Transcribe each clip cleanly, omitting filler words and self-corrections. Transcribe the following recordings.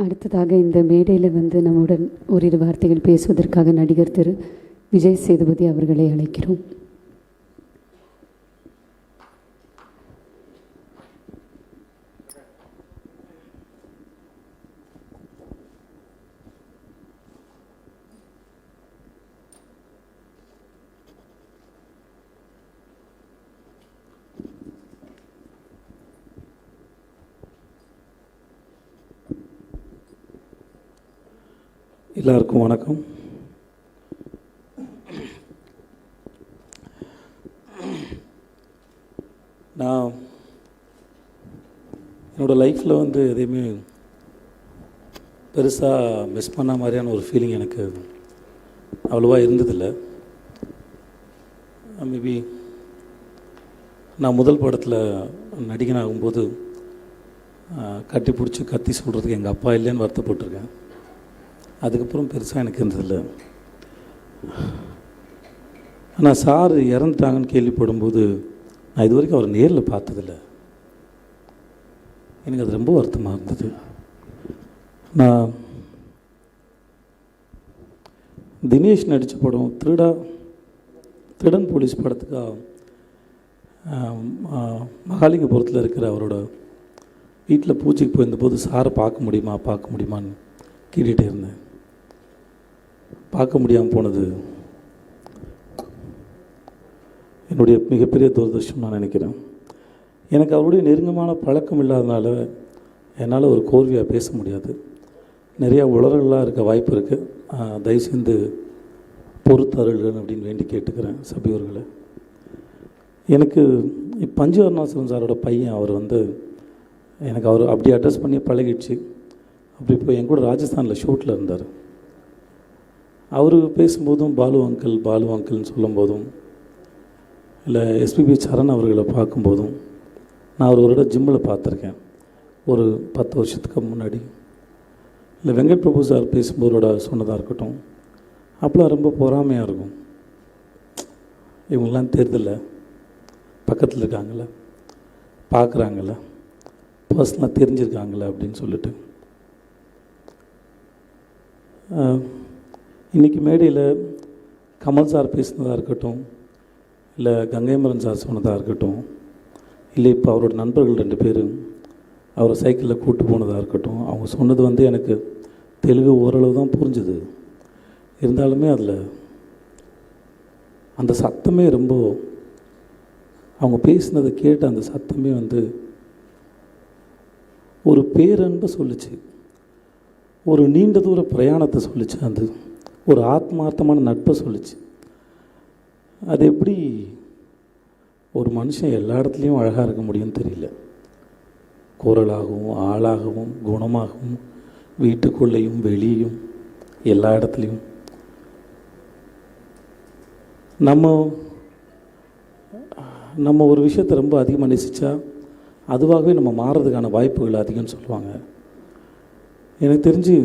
அடுத்ததாக இந்த மேடையில் நம்முடன் ஓரிரு வார்த்தைகள் பேசுவதற்காக நடிகர் திரு விஜய் சேதுபதி அவர்களை அழைக்கிறோம். எல்லாருக்கும் வணக்கம். நான் என்னோடய லைஃப்பில் எதையுமே பெருசாக மிஸ் பண்ண மாதிரியான ஒரு ஃபீலிங் எனக்கு அவ்வளோவா இருந்ததில்லை. மேபி நான் முதல் படத்தில் நடிகனாகும்போது கட்டி பிடிச்சி கத்தி சொல்கிறதுக்கு எங்கள் அப்பா இல்லைன்னு வருத்தப்பட்டிருக்கேன். அதுக்கப்புறம் பெருசாக எனக்கு இருந்ததில்லை. ஆனால் சார் இறந்துட்டாங்கன்னு கேள்விப்படும்போது நான் இது வரைக்கும் அவர் நேரில் பார்த்ததில்லை. எனக்கு அது ரொம்ப வருத்தமாக இருந்தது. நான் தினேஷ் நடித்த படம் திருடன் போலீஸ் படத்துக்காக மகாலிங்கபுரத்தில் இருக்கிற அவரோட வீட்டில் பூஜைக்கு போயிருந்தபோது சாரை பார்க்க முடியுமான்னு கேட்டுகிட்டே இருந்தேன். பார்க்க முடியாமல் போனது என்னுடைய மிகப்பெரிய துரதிர்ஷ்டம் நான் நினைக்கிறேன். எனக்கு அவருடைய நெருக்கமான பழக்கம் இல்லாதனால என்னால் ஒரு கோர்வையாக பேச முடியாது. நிறையா உளறலாக இருக்க வாய்ப்பு இருக்குது. தயவுசெய்து பொறுத்தருள்கள் அப்படின்னு வேண்டி கேட்டுக்கிறேன் சபையோர்களை. எனக்கு பஞ்சு அருணாசலம் சாரோட பையன் அவர் எனக்கு அவர் அப்படி அட்ரஸ் பண்ணி பழகிடுச்சு. அப்படி இப்போ என் கூட ராஜஸ்தானில் ஷூட்டில் இருந்தார். அவர் பேசும்போதும் பாலு அங்கிள்னு சொல்லும்போதும் இல்லை எஸ்பிபி சரண் அவர்களை பார்க்கும்போதும் நான் அவரோட ஜிம்மில் பார்த்துருக்கேன் ஒரு 10 வருஷத்துக்கு முன்னாடி. இல்லை வெங்கட் பிரபு சார் பேசும்போதோட சொன்னதாக இருக்கட்டும், அப்போலாம் ரொம்ப பொறாமையாக இருக்கும். இவங்கெல்லாம் தெரிதில்ல, பக்கத்தில் இருக்காங்கள, பார்க்குறாங்கள, பர்சனலாக தெரிஞ்சிருக்காங்கள அப்படின்னு சொல்லிட்டு. இன்றைக்கி மேடையில் கமல் சார் பேசினதாக இருக்கட்டும், இல்லை கங்கைமரன் சார் சொன்னதாக இருக்கட்டும், இல்லை இப்போ அவரோட நண்பர்கள் 2 பேர் அவரை சைக்கிளில் கூப்பிட்டு போனதாக இருக்கட்டும், அவங்க சொன்னது எனக்கு தெலுங்கு ஓரளவு தான் புரிஞ்சுது. இருந்தாலுமே அதில் அந்த சத்தமே ரொம்ப, அவங்க பேசினதை கேட்ட அந்த சத்தமே ஒரு பேரன்பை சொல்லிச்சு, ஒரு நீண்ட தூர பிரயாணத்தை சொல்லிச்சு, அது ஒரு ஆத்மார்த்தமான நட்பை சொல்லிச்சு. அது எப்படி ஒரு மனுஷன் எல்லா இடத்துலையும் அழகாக இருக்க முடியும்னு தெரியல. குரலாகவும் ஆளாகவும் குணமாகவும் வீட்டுக்குள்ளேயும் வெளியும் எல்லா இடத்துலையும் நம்ம ஒரு விஷயத்தை ரொம்ப அதிகமாக நேசித்தா அதுவாகவே நம்ம மாறுறதுக்கான வாய்ப்புகள் அதிகம்னு சொல்லுவாங்க. எனக்கு தெரிஞ்சு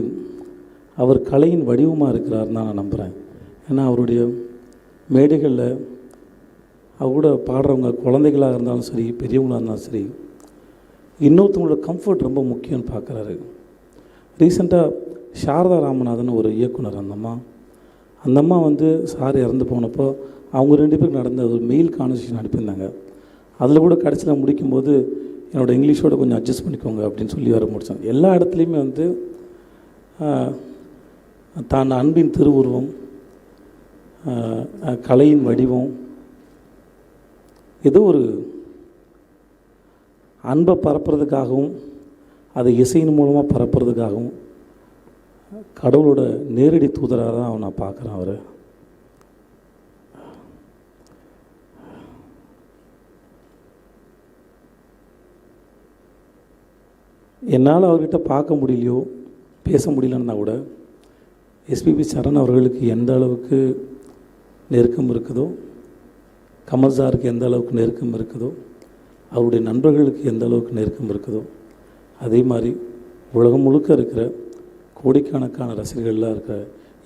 அவர் கலையின் வடிவமாக இருக்கிறாருன்னு தான் நான் நம்புகிறேன். ஏன்னா அவருடைய மேடைகளில் அவர் கூட பாடுறவங்க குழந்தைகளாக இருந்தாலும் சரி, பெரியவங்களாக இருந்தாலும் சரி, இன்னொருத்தவங்களோட கம்ஃபர்ட் ரொம்ப முக்கியம்னு பார்க்குறாரு. ரீசெண்டாக சாரதா ராமநாதன் ஒரு இயக்குனர், அந்த அம்மா சார் இறந்து போனப்போ அவங்க 2 பேருக்கு நடந்த ஒரு மெயில் கான்வர்சேஷன் அனுப்பியிருந்தாங்க. அதில் கூட கடைசியில் முடிக்கும்போது என்னோடய இங்கிலீஷோட கொஞ்சம் அட்ஜஸ்ட் பண்ணிக்கோங்க அப்படின்னு சொல்லி வர முடிச்சோம். எல்லா இடத்துலையுமே தான் அன்பின் திருவுருவம், கலையின் வடிவம், ஏதோ ஒரு அன்பை பரப்புறதுக்காகவும் அதை இசையின் மூலமாக பரப்புறதுக்காகவும் கடவுளோட நேரடி தூதராக தான் நான் பார்க்குறேன் அவரை. என்னால் அவர்கிட்ட பார்க்க முடியலையோ பேச முடியலன்னா கூட எஸ்பிபி சரண் அவர்களுக்கு எந்த அளவுக்கு நெருக்கம் இருக்குதோ, கமல் சாருக்கு எந்த அளவுக்கு நெருக்கம் இருக்குதோ, அவருடைய நண்பர்களுக்கு எந்த அளவுக்கு நெருக்கம் இருக்குதோ, அதே மாதிரி உலகம் முழுக்க இருக்கிற கோடிக்கணக்கான ரசிகர்களாக இருக்கிற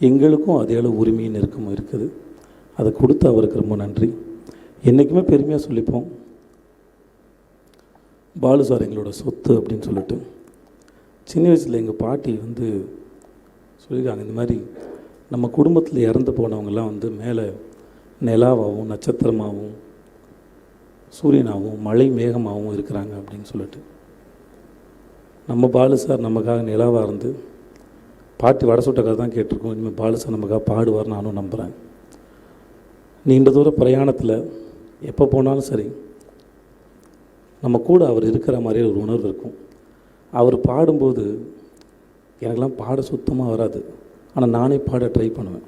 எங்களுக்கும் அதே அளவு உரிமையும் நெருக்கமும் இருக்குது. அதை கொடுத்து அவருக்கு ரொம்ப நன்றி. என்றைக்குமே பெருமையாக சொல்லிப்போம், பாலு சார் எங்களோட சொத்து அப்படின்னு சொல்லிட்டு. சின்ன வயசில் எங்கள் பாட்டி வந்து சொல்லியிருக்காங்க, இந்த மாதிரி நம்ம குடும்பத்தில் இறந்து போனவங்கெல்லாம் வந்து மேலே நிலாவாகவும் நட்சத்திரமாகவும் சூரியனாகவும் மழை மேகமாகவும் இருக்கிறாங்க அப்படின்னு சொல்லிட்டு. நம்ம பாலு சார் நமக்காக நிலாவாக இருந்து பாட்டி வடை சுட்ட கதை தான் கேட்டிருக்கோம். இனிமேல் பாலு சார் நமக்காக பாடுவார் நானும் நம்புகிறேன். நீண்ட தூர பிரயாணத்தில் எப்போ போனாலும் சரி நம்ம கூட அவர் இருக்கிற மாதிரியே ஒரு உணர்வு இருக்கும். அவர் பாடும்போது எனக்கெல்லாம் பாட சுத்தமாக வராது, ஆனால் நானே பாட ட்ரை பண்ணுவேன்.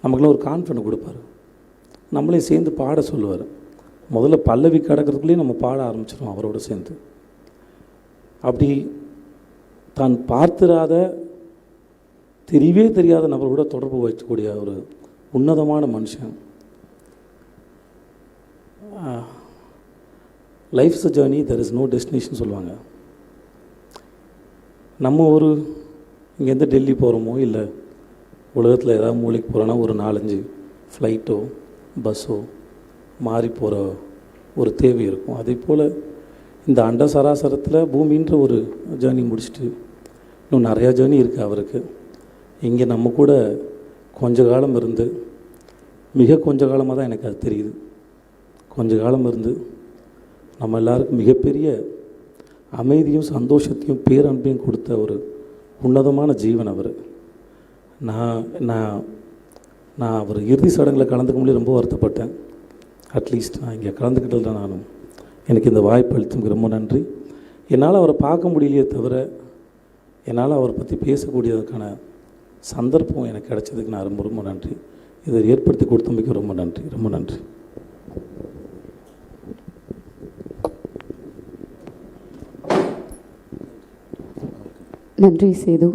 நமக்குலாம் ஒரு கான்ஃபிடன்ட் கொடுப்பார், நம்மளையும் சேர்ந்து பாட சொல்லுவார். முதல்ல பல்லவி கடக்கிறதுக்குள்ளேயே நம்ம பாட ஆரம்பிச்சிடும் அவரோட சேர்ந்து. அப்படி தான் பார்த்திராத தெரியவே தெரியாத நபரோட தொடர்பு வைக்கக்கூடிய ஒரு உன்னதமான மனுஷன். Life's a journey, there is no destination சொல்லுவாங்க. நம்ம ஒரு இங்கேருந்து டெல்லி போகிறோமோ இல்லை உலகத்தில் ஏதாவது மூளைக்கு போகிறோன்னா ஒரு 4-5 ஃப்ளைட்டோ பஸ்ஸோ மாறி போகிற ஒரு தேவை இருக்கும். அதே போல் இந்த அண்ட சராசரத்தில் பூமின்ற ஒரு ஜேர்னி முடிச்சுட்டு இன்னும் நிறையா ஜேர்னி இருக்குது அவருக்கு. இங்கே நம்ம கூட கொஞ்ச காலம் இருந்து, மிக கொஞ்ச காலமாக தான் எனக்கு அது தெரியுது, கொஞ்ச காலம் இருந்து நம்ம எல்லாருக்கும் மிகப்பெரிய அமைதியும் சந்தோஷத்தையும் பேரன்பையும் கொடுத்த ஒரு உன்னதமான ஜீவன் அவர். நான் அவர் இறுதி சடங்கில் கலந்துக்க முடியாது, ரொம்ப வருத்தப்பட்டேன். அட்லீஸ்ட் நான் இங்கே கலந்துக்கிட்டது தான் நானும். எனக்கு இந்த வாய்ப்பு அளித்ததுக்கு ரொம்ப நன்றி. என்னால் அவரை பார்க்க முடியலையே தவிர என்னால் அவரை பற்றி பேசக்கூடியதுக்கான சந்தர்ப்பம் எனக்கு கிடைச்சதுக்கு நான் ரொம்ப ரொம்ப நன்றி. இதை ஏற்படுத்தி கொடுத்தமைக்கு ரொம்ப நன்றி, ரொம்ப நன்றி. நன்றி சேது.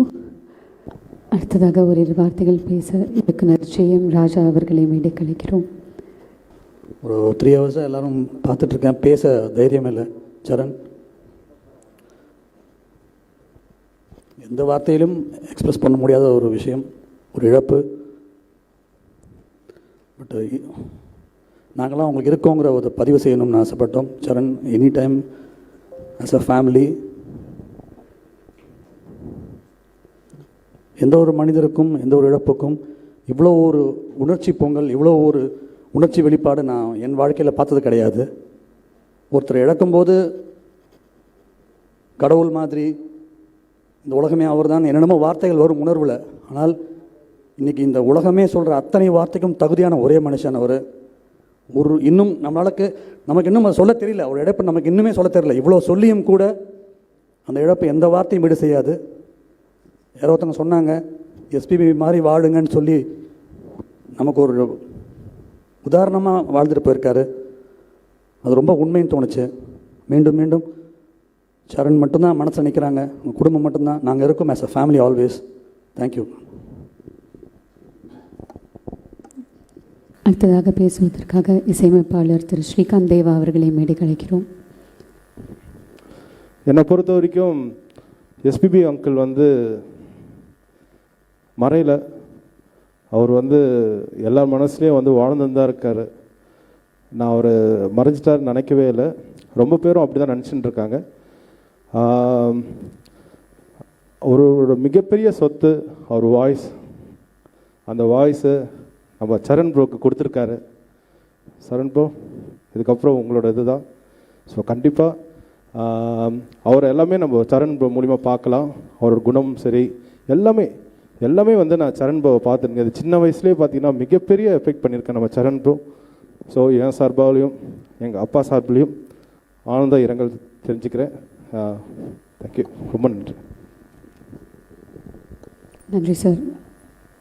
அடுத்ததாக ஓரிரு வார்த்தைகள் பேச இயக்குனர் ஜெயம் ராஜா அவர்களை மேடை கலைக்கிறோம். ஒரு 3 ஹவர்ஸாக எல்லோரும் பார்த்துட்ருக்கேன், பேச தைரியம் இல்லை. சரண், எந்த வார்த்தையிலும் எக்ஸ்ப்ரெஸ் பண்ண முடியாத ஒரு விஷயம், ஒரு இழப்பு. பட் நாங்களாம் உங்களுக்கு இருக்கோங்கிற ஒரு பதிவு செய்யணும்னு ஆசைப்பட்டோம். Charan, any time as a family எந்த ஒரு மனிதருக்கும் எந்த ஒரு இழப்புக்கும் இவ்வளோ ஒரு உணர்ச்சி பொங்கல், இவ்வளோ ஒரு உணர்ச்சி வெளிப்பாடு நான் என் வாழ்க்கையில் பார்த்தது கிடையாது. ஒருத்தர் இழக்கும்போது கடவுள் மாதிரி இந்த உலகமே அவர் தான் என்னென்னமோ வார்த்தைகள் வரும் உணர்வில். ஆனால் இன்றைக்கி இந்த உலகமே சொல்கிற அத்தனை வார்த்தைக்கும் தகுதியான ஒரே மனுஷன் அவர். இன்னும் நமக்கு இன்னும் அதை சொல்ல தெரியல, ஒரு இழப்பு நமக்கு இன்னுமே சொல்ல தெரியல. இவ்வளோ சொல்லியும் கூட அந்த இழப்பு எந்த வார்த்தையும் ஈடு செய்யாது. யாரோ ஒருத்தவங்க சொன்னாங்க, எஸ்பிபி மாதிரி வாழுங்கன்னு சொல்லி நமக்கு ஒரு உதாரணமாக வாழ்ந்துட்டு போயிருக்காரு. அது ரொம்ப உண்மைன்னு தோணுச்சு. மீண்டும் மீண்டும் சரண் மட்டும்தான் மனசில் நிற்கிறாங்க, உங்கள் குடும்பம் மட்டும்தான் நாங்கள் இருக்கோம் as a family always. Thank you. அடுத்ததாக பேசுவதற்காக இசையமைப்பாளர் திரு ஸ்ரீகாந்த் தேவா அவர்களை மேடை கலைக்கிறோம். என்னை பொறுத்த வரைக்கும் எஸ்பிபி அங்கிள் வந்து மறையில், அவர் வந்து எல்லா மனசுலேயும் வந்து வாழ்ந்துன்னு தான் இருக்கார். நான் அவர் மறைஞ்சிட்டார் நினைக்கவே இல்லை. ரொம்ப பேரும் அப்படி தான் நினச்சிட்டு இருக்காங்க. ஒரு மிகப்பெரிய சொத்து அவர் வாய்ஸ். அந்த வாய்ஸை நம்ம சரண் ப்ரோக்கு கொடுத்துருக்காரு. சரண் ப்ரோ, இதுக்கப்புறம் உங்களோட இது தான். ஸோ கண்டிப்பாக அவர் எல்லாமே நம்ம சரண் ப்ரோ மூலிமா பார்க்கலாம். அவரோட குணம் சரி எல்லாமே வந்து நான் சரண் ப்ரோவை பார்த்துருக்கேன். அது சின்ன வயசுலேயே பார்த்தீங்கன்னா மிகப்பெரிய எஃபெக்ட் பண்ணியிருக்கேன் நம்ம சரண் ப்ரோ. ஸோ என் சார்பாலையும் எங்கள் அப்பா சார்பிலையும் ஆனந்த இரங்கல் தெரிஞ்சுக்கிறேன். தேங்க்யூ, ரொம்ப நன்றி. நன்றி சார்.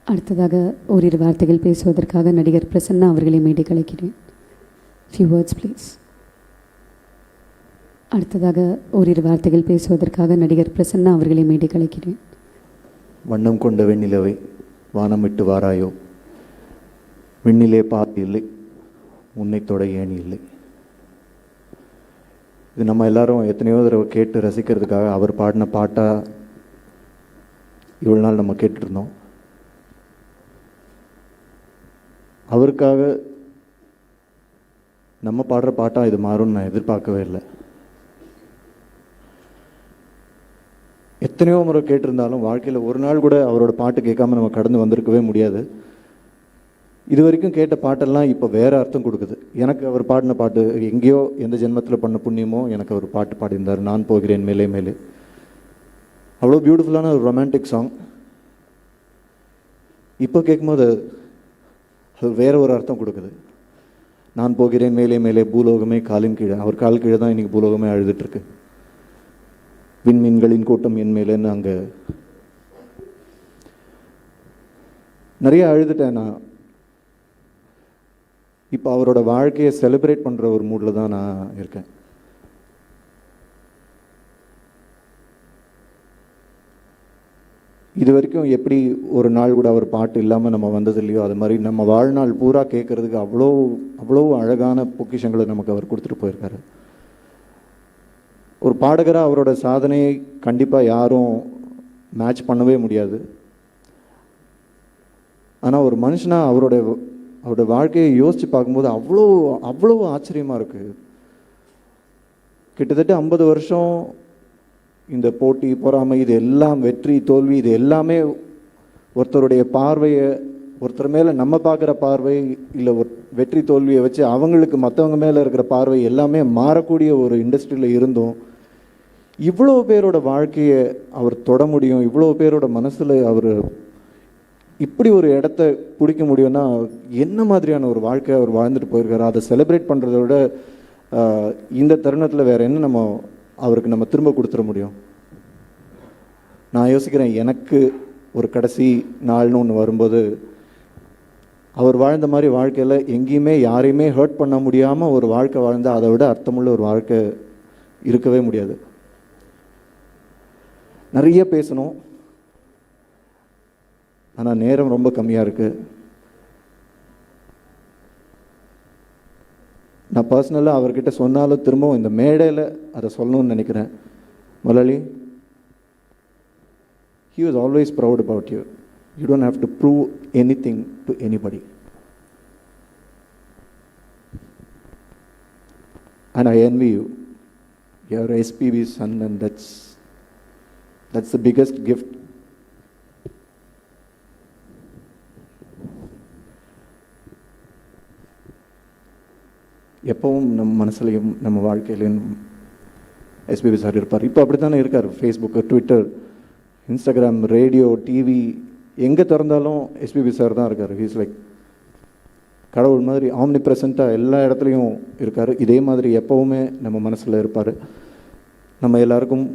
அடுத்ததாக ஓரிரு வார்த்தைகள் பேசுவதற்காக நடிகர் பிரசன்னா அவர்களை மேடை கலைக்கிறேன். Few words please. அடுத்ததாக ஓரிரு வார்த்தைகள் பேசுவதற்காக நடிகர் பிரசன்னா அவர்களை மேடை கலைக்கிறேன். வண்ணம் கொண்ட வெண்ணிலவை வானம் விட்டு வாராயோ, விண்ணிலே பாதி இல்லை, உன்னை தொட ஏணி இல்லை. இது நம்ம எல்லாரும் எத்தனையோ தடவை கேட்டு ரசிக்கிறதுக்காக அவர் பாடின பாட்டாக இவ்வளோ நாள் நம்ம கேட்டுருந்தோம். அவருக்காக நம்ம பாடுற பாட்டாக இது மாறும்னு நான் எதிர்பார்க்கவே இல்லை. எத்தனையோ முறை கேட்டிருந்தாலும் வாழ்க்கையில் ஒரு நாள் கூட அவரோட பாட்டு கேட்காம நம்ம கடந்து வந்திருக்கவே முடியாது. இது வரைக்கும் கேட்ட பாட்டெல்லாம் இப்போ வேறு அர்த்தம் கொடுக்குது. எனக்கு அவர் பாடின பாட்டு எங்கேயோ எந்த ஜென்மத்தில் பண்ண புண்ணியமோ எனக்கு அவர் பாட்டு பாடியிருந்தார், நான் போகிறேன் மேலே மேலே. அவ்வளோ பியூட்டிஃபுல்லான ஒரு ரொமான்டிக் சாங். இப்போ கேட்கும்போது அது வேற ஒரு அர்த்தம் கொடுக்குது. நான் போகிறேன் மேலே மேலே பூலோகமே காலின் கீழே. அவர் கால் கீழே தான் இன்றைக்கி பூலோகமே அழுதுட்டுருக்கு. விண்மீன்களின் கூட்டம் என் மேலேன்னு அங்கே நிறைய அழுதுட்டேன் நான். இப்போ அவரோட வாழ்க்கையை செலிப்ரேட் பண்ணுற ஒரு மூடில் தான் நான் இருக்கேன். இது வரைக்கும் எப்படி ஒரு நாள் கூட அவர் பாட்டு இல்லாமல் நம்ம வந்தது இல்லையோ, அது மாதிரி நம்ம வாழ்நாள் பூரா கேட்குறதுக்கு அவ்வளோ அழகான பொக்கிஷங்களை நமக்கு அவர் கொடுத்துட்டு போயிருக்காரு. ஒரு பாடகராக அவரோட சாதனையை கண்டிப்பாக யாரும் மேட்ச் பண்ணவே முடியாது. ஆனால் ஒரு மனுஷனாக அவரோட வாழ்க்கையை யோசித்து பார்க்கும்போது அவ்வளோ ஆச்சரியமாக இருக்குது. கிட்டத்தட்ட 50 வருஷம் இந்த போட்டி பொறாமை இது எல்லாம், வெற்றி தோல்வி இது எல்லாமே ஒருத்தருடைய பார்வையை, ஒருத்தர் மேலே நம்ம பார்க்குற பார்வை இல்லை ஒரு வெற்றி தோல்வியை வச்சு அவங்களுக்கு மற்றவங்க மேலே இருக்கிற பார்வை எல்லாமே மாறக்கூடிய ஒரு இண்டஸ்ட்ரியில் இருந்தும் இவ்வளோ பேரோட வாழ்க்கையை அவர் தொட முடியும், இவ்வளோ பேரோட மனசில் அவர் இப்படி ஒரு இடத்த பிடிக்க முடியும்னா என்ன மாதிரியான ஒரு வாழ்க்கை அவர் வாழ்ந்துட்டு போயிருக்காரு. அதை செலிப்ரேட் பண்ணுறத விட இந்த தருணத்தில் வேறு என்ன அவருக்கு நம்ம திரும்ப கொடுத்துட முடியும்? நான் யோசிக்கிறேன், எனக்கு ஒரு கடைசி நாள்னு ஒன்று வரும்போது அவர் வாழ்ந்த மாதிரி வாழ்க்கையில் எங்கேயுமே யாரையுமே ஹர்ட் பண்ண முடியாமல் ஒரு வாழ்க்கை வாழ்ந்தால் அதை விட அர்த்தமுள்ள ஒரு வாழ்க்கை இருக்கவே முடியாது. நிறைய பேசணும், ஆனால் நேரம் ரொம்ப கம்மியாக இருக்குது. நான் பர்சனலாக அவர்கிட்ட சொன்னாலும் திரும்பவும் இந்த மேடையில் அதை சொல்லணும்னு நினைக்கிறேன். முதலாளி, he was always proud about you. You don't have to prove anything to anybody. And I envy you. You are SPB's son, and that's the biggest gift. எப்பவும் நம்ம மனசுலையும் நம்ம வாழ்க்கையிலையும் எஸ்பிபி சார் இருப்பார். இப்போ அப்படி தானே இருக்கார். Facebook, Twitter, Instagram, radio, TV எங்கே திறந்தாலும் எஸ்பிபி சார் தான் இருக்கார். ஹீஸ் லைக் கடவுள் மாதிரி ஆம்னி ப்ரெசண்ட்டாக எல்லா இடத்துலையும் இருக்கார். இதே மாதிரி எப்போவுமே நம்ம மனசில் இருப்பார். நம்ம எல்லாருக்கும்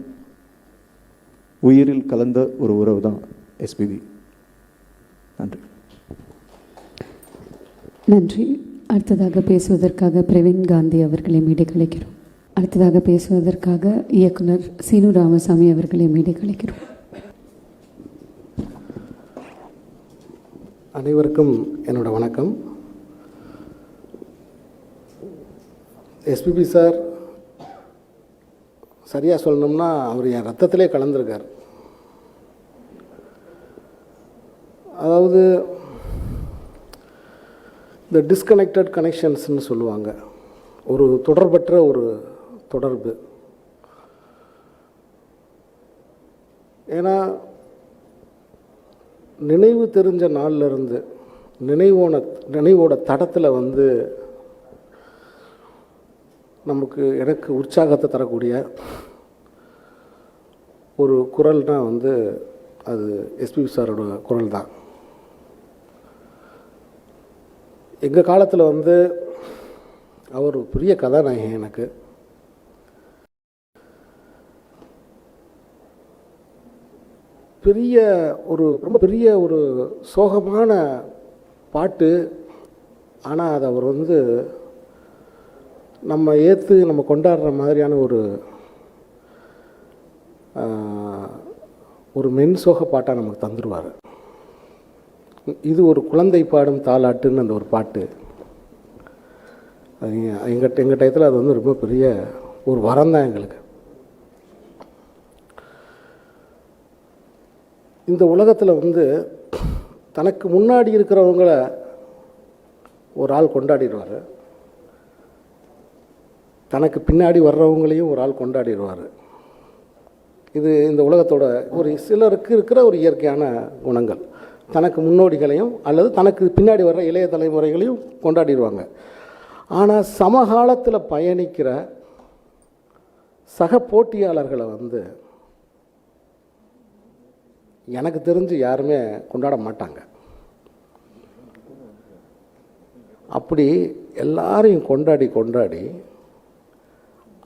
உயிரில் கலந்த ஒரு உறவு தான் எஸ்பிபி. நன்றி. நன்றி. அடுத்ததாக பேசுவதற்காக பிரவீன் காந்தி அவர்களை மீது கலைக்கிறோம். அடுத்ததாக பேசுவதற்காக இயக்குனர் சீனு ராமசாமி அவர்களை மீது கலைக்கிறோம். அனைவருக்கும் என்னோட வணக்கம். எஸ்பிபி சார் சரியாக சொல்லணும்னா அவர் என் ரத்தத்திலே கலந்துருக்கார். அதாவது இந்த டிஸ்கனெக்டட் கனெக்ஷன்ஸ்னு சொல்லுவாங்க, ஒரு தொடர்பற்ற ஒரு தொடர்பு. ஏன்னா நினைவு தெரிஞ்ச நாள்லேருந்து நினைவோட தடத்தில் எனக்கு உற்சாகத்தை தரக்கூடிய ஒரு குரல்னால் அது எஸ்பிபி சாரோட குரல் தான். எங்கள் காலத்தில் அவர் பெரிய கதாநாயகன். எனக்கு ரொம்ப பெரிய ஒரு சோகமான பாட்டு. ஆனால் அதை அவர் நம்ம ஏற்று நம்ம கொண்டாடுற மாதிரியான ஒரு மென் சோக பாட்டாக நமக்கு தந்துடுவார். இது ஒரு குழந்தை பாடும் தாலாட்டுன்னு அந்த ஒரு பாட்டு. அது எங்கள் டயத்தில் அது ரொம்ப பெரிய ஒரு வரம் தான் எங்களுக்கு. இந்த உலகத்தில் தனக்கு முன்னாடி இருக்கிறவங்கள ஒரு ஆள் கொண்டாடிடுவார், தனக்கு பின்னாடி வர்றவங்களையும் ஒரு ஆள் கொண்டாடிடுவார். இது இந்த உலகத்தோட ஒரு சிலருக்கு இருக்கிற ஒரு இயற்கையான குணங்கள். தனக்கு முன்னோடிகளையும் அல்லது தனக்கு பின்னாடி வர்ற இளைய தலைமுறைகளையும் கொண்டாடிடுவாங்க. ஆனால் சமகாலத்தில் பயணிக்கிற சக போட்டியாளர்களை வந்து எனக்கு தெரிஞ்சு யாருமே கொண்டாட மாட்டாங்க. அப்படி எல்லாரையும் கொண்டாடி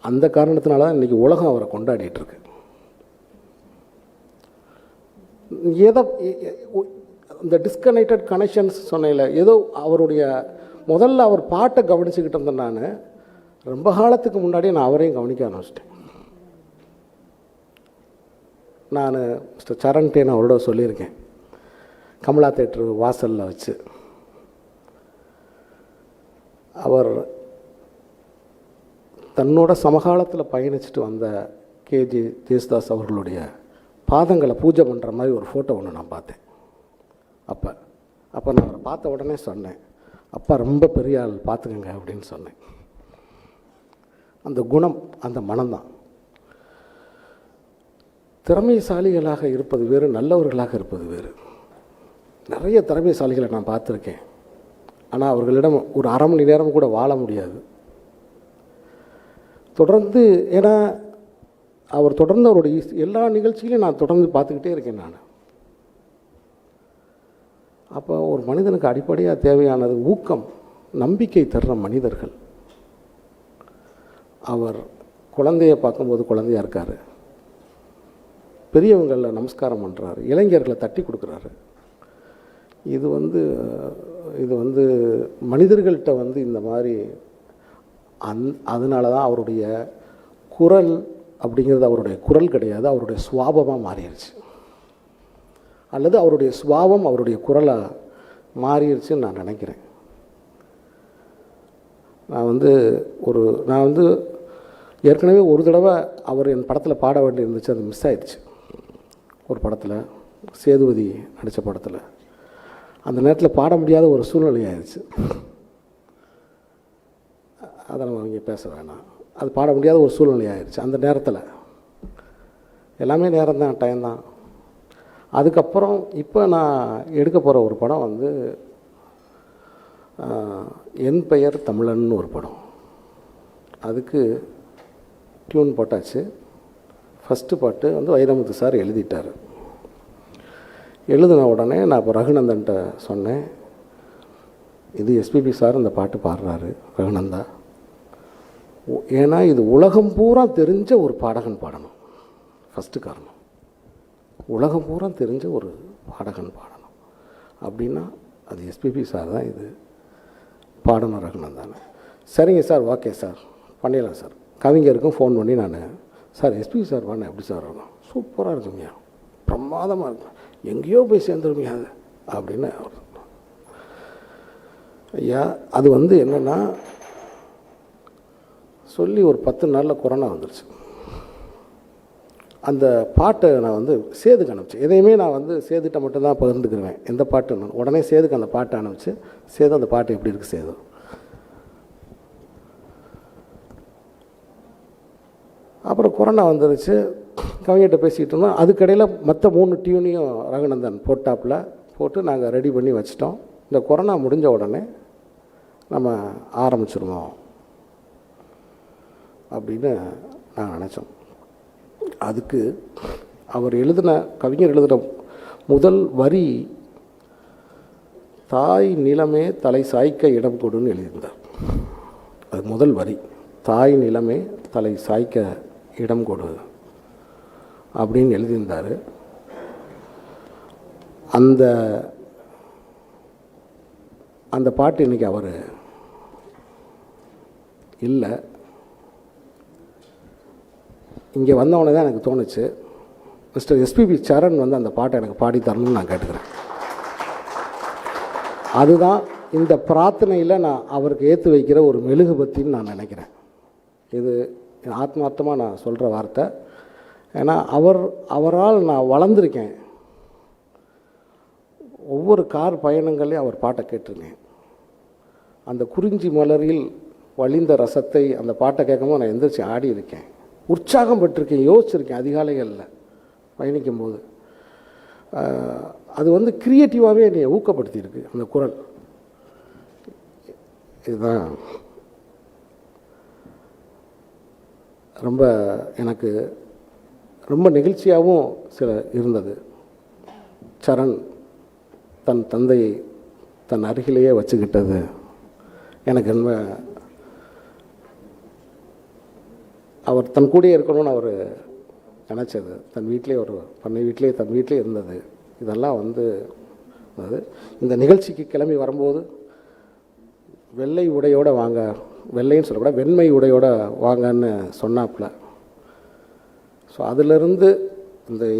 அந்த காரணத்தினால தான் இன்றைக்கி உலகம் அவரை கொண்டாடிட்டுருக்கு. இந்த டிஸ்கனெக்டட் கனெக்ஷன்ஸ் சொன்னையில் ஏதோ அவருடைய முதல்ல அவர் பாட்டை கவனிச்சுக்கிட்டு இருந்தேன். நான் ரொம்ப காலத்துக்கு முன்னாடி நான் அவரையும் கவனிக்க ஆரம்பிச்சிட்டேன். நான் மிஸ்டர் சரண்ட்டே நான் அவரோட சொல்லியிருக்கேன், கமலா தேட்டரு வாசலில் வச்சு அவர் தன்னோட சமகாலத்தில் பயணிச்சுட்டு வந்த கேஜி ஜேசுதாஸ் அவர்களுடைய பாதங்களை பூஜை பண்ணுற மாதிரி ஒரு ஃபோட்டோ ஒன்று நான் பார்த்தேன். அப்போ நான் அவரை பார்த்த உடனே சொன்னேன், அப்பா ரொம்ப பெரிய ஆள் பார்த்துக்கங்க அப்படின்னு சொன்னேன். அந்த குணம், அந்த மனம்தான். திறமைசாலிகளாக இருப்பது வேறு, நல்லவர்களாக இருப்பது வேறு. நிறைய திறமைசாலிகளை நான் பார்த்துருக்கேன். ஆனால் அவர்களிடம் ஒரு அரை மணி நேரம் கூட வாழ முடியாது. தொடர்ந்து, ஏன்னா அவர் தொடர்ந்து அவருடைய எல்லா நிகழ்ச்சிகளையும் நான் தொடர்ந்து பார்த்துக்கிட்டே இருக்கேன். நான் அப்போ ஒரு மனிதனுக்கு அடிப்படையாக தேவையானது ஊக்கம், நம்பிக்கை தர்ற மனிதர்கள். அவர் குழந்தைய பார்க்கும்போது குழந்தையாக இருக்கார், பெரியவங்களில் நமஸ்காரம் பண்ணுறாரு, இளைஞர்களை தட்டி கொடுக்குறாரு. இது வந்து மனிதர்கள்ட்ட வந்து இந்த மாதிரி அதனால தான் அவருடைய குரல் அப்படிங்கிறது அவருடைய குரல் கிடையாது, அவருடைய சுவாபமாக மாறிடுச்சு. அல்லது அவருடைய சுபாவம் அவருடைய குரலாக மாறிடுச்சுன்னு நான் நினைக்கிறேன். நான் வந்து ஏற்கனவே ஒரு தடவை அவர் என் படத்தில் பாட வேண்டி இருந்துச்சு, அது மிஸ் ஆயிடுச்சு. ஒரு படத்தில், சேதுபதி நடித்த படத்தில், அந்த நேரத்தில் பாட முடியாத ஒரு சூழ்நிலை ஆயிடுச்சு. அதை நம்ம இங்கே பேச வேணாம். அது பாட முடியாத ஒரு சூழ்நிலை ஆயிடுச்சு அந்த நேரத்தில். எல்லாமே நேரம்தான், டைம்தான். அதுக்கப்புறம் இப்போ நான் எடுக்க போகிற ஒரு படம் வந்து என் பெயர் தமிழன்னு ஒரு படம். அதுக்கு டியூன் போட்டாச்சு. ஃபஸ்ட்டு பாட்டு வந்து வைரமுத்து சார் எழுதிட்டார். எழுதின உடனே நான் இப்போ ரகுநந்தன்ட்ட சொன்னேன், இது எஸ்பிபி சார் இந்த பாட்டு பாடுறாரு ரகுநந்தா, ஏன்னா இது உலகம் பூரா தெரிஞ்ச ஒரு பாடகன் பாடணும். ஃபஸ்ட்டு காரணம், உலகம் பூரா தெரிஞ்ச ஒரு பாடகன் பாடணும் அப்படின்னா அது எஸ்பிபி சார் தான் இது பாடணும் ரகுநந்தானே. சரிங்க சார், ஓகே சார், பண்ணிடலாம் சார். கவிஞருக்கும் ஃபோன் பண்ணி நான், சார் எஸ்பிபி சார் பாடினா எப்படி சார் இருக்கும்? சூப்பராக இருக்குங்கய்யா, பிரமாதமாக இருக்கும், எங்கேயோ போய் சேர்ந்துருமையா அது அப்படின்னு அவர். ஐயா அது வந்து என்னென்னா, சொல்லி ஒரு 10 நாளில் கொரோனா வந்துருச்சு. அந்த பாட்டை நான் வந்து சேதுக்கு அனுப்பிச்சேன். எதையுமே நான் வந்து சேதுகிட்ட மட்டும்தான் பகிர்ந்துக்குருவேன், எந்த பாட்டுன்னு. உடனே சேதுக்கு அந்த பாட்டை அனுப்பிச்சு, சேது அந்த பாட்டு எப்படி இருக்குது சேது. அப்புறம் கொரோனா வந்துருச்சு, கவிஞர்கிட்ட பேசிக்கிட்டு இருந்தோம். அதுக்கடையில் மற்ற 3 டியூனையும் ரகுநந்தன் போட்டாப்பில் போட்டு நாங்கள் ரெடி பண்ணி வச்சிட்டோம். இந்த கொரோனா முடிஞ்ச உடனே நம்ம ஆரம்பிச்சிருவோம் அப்படின்னு நாங்கள் நினச்சோம். அதுக்கு அவர் கவிஞர் எழுதின முதல் வரி, தாய் நிலமே தலை சாய்க்க இடம் கொடுன்னு எழுதியிருந்தார். அது முதல் வரி, தாய் நிலமே தலை சாய்க்க இடம் கொடு அப்படின்னு எழுதியிருந்தார். அந்த பாட்டு இன்றைக்கி அவர் இல்லை. இங்கே வந்தவொடனே தான் எனக்கு தோணுச்சு, மிஸ்டர் எஸ்பிபி சரண் வந்து அந்த பாட்டை எனக்கு பாடி தரணும்னு நான் கேட்டுக்கிறேன். அதுதான் இந்த பிரார்த்தனையில் நான் அவருக்கு ஏற்று வைக்கிற ஒரு மெழுகுபத்தின்னு நான் நினைக்கிறேன். இது ஆத்மார்த்தமாக நான் சொல்கிற வார்த்தை. ஏன்னா அவரால் நான் வளர்ந்துருக்கேன். ஒவ்வொரு கார் பயணங்கள்லேயும் அவர் பாட்டை கேட்டிருக்கேன். அந்த குறிஞ்சி மலரில் வழிந்த ரசத்தை அந்த பாட்டை கேட்கும்போது நான் எந்திரிச்சு ஆடி இருக்கேன், உற்சாகம் பெற்றிருக்கேன், யோசிச்சிருக்கேன் அதிகாலைகளில். பயணிக்கும்போது அது வந்து க்ரியேட்டிவாகவே என்னை ஊக்கப்படுத்தியிருக்கு அந்த குரல். இதுதான் ரொம்ப எனக்கு ரொம்ப நெகிழ்ச்சியாகவும் சில இருந்தது. சரண் தன் தந்தையை தன் அருகிலேயே வச்சுக்கிட்டது எனக்கு ரொம்ப, அவர் தன் கூடயே இருக்கணும்னு அவர் நினச்சது, தன் வீட்டிலே ஒரு பண்ணை வீட்டிலே தன் வீட்டிலே இருந்தது. இதெல்லாம் வந்து இந்த நிகழ்ச்சிக்கு கிளம்பி வரும்போது வெள்ளை உடையோடு வாங்க, வெள்ளைன்னு சொல்லக்கூடாது, வெண்மை உடையோடு வாங்கன்னு சொன்னாப்புல. ஸோ அதிலிருந்து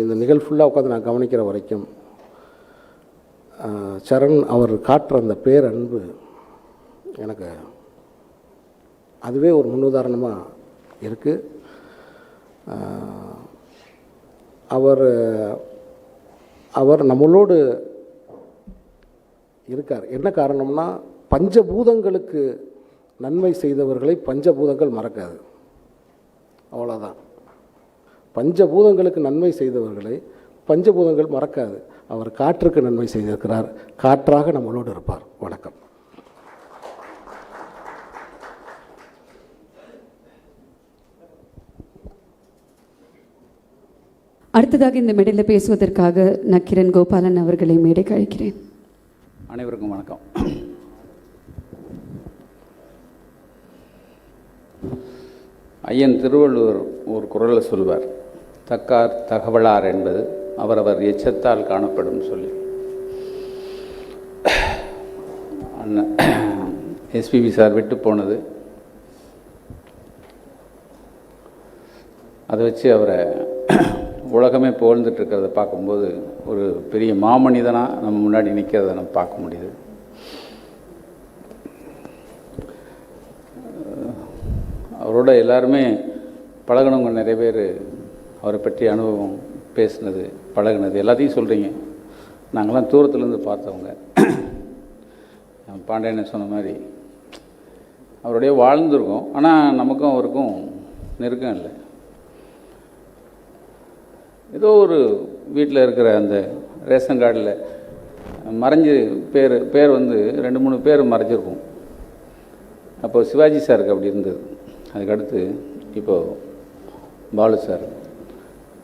இந்த நிகழ்வு ஃபுல்லாக உட்காந்து நான் கவனிக்கிற வரைக்கும் சரண் அவர் காட்டுற அந்த பேரன்பு எனக்கு அதுவே ஒரு முன்னுதாரணமாக இருக்குது. அவர் நம்மளோடு இருக்கார். என்ன காரணம்னா, பஞ்சபூதங்களுக்கு நன்மை செய்தவர்களை பஞ்சபூதங்கள் மறக்காது, அவ்வளோதான். பஞ்சபூதங்களுக்கு நன்மை செய்தவர்களை பஞ்சபூதங்கள் மறக்காது. அவர் காற்றுக்கு நன்மை செய்திருக்கிறார், காற்றாக நம்மளோடு இருப்பார். வணக்கம். அடுத்ததாக இந்த மேடையில் பேசுவதற்காக நக்கிரன் கோபாலன் அவர்களை மேடைக்கு அழைக்கிறேன். அனைவருக்கும் வணக்கம். ஐயன் திருவள்ளுவர் ஒரு குறளை சொல்வார், தக்கார் தகவலார் என்பது அவரவர் எச்சத்தால் காணப்படும் சொல்லி. அண்ணன் எஸ்பிபி சார் விட்டு போனது, அதை வச்சு அவரை உலகமே புகழ்ந்துட்டு இருக்கிறத பார்க்கும்போது ஒரு பெரிய மாமனிதனாக நம்ம முன்னாடி நிற்கிறத நம்ம பார்க்க முடியுது. அவரோட எல்லாருமே பழகினவங்க நிறைய பேர் அவரை பற்றி அனுபவம் பேசுனது, பழகினது எல்லாத்தையும் சொல்கிறீங்க. நாங்களாம் தூரத்துலேருந்து பார்த்தவங்க. பாண்டியன் சொன்ன மாதிரி அவருடைய வாழ்ந்துருக்கோம், ஆனால் நமக்கும் அவருக்கும் நெருக்கம் இல்லை. ஏதோ ஒரு வீட்டில் இருக்கிற அந்த ரேஷன் கார்டில் மறைஞ்சு பேர் வந்து 2-3 பேர் மறைஞ்சிருக்கும். அப்போ சிவாஜி சாருக்கு அப்படி இருந்தது. அதுக்கடுத்து இப்போது பாலு சார்,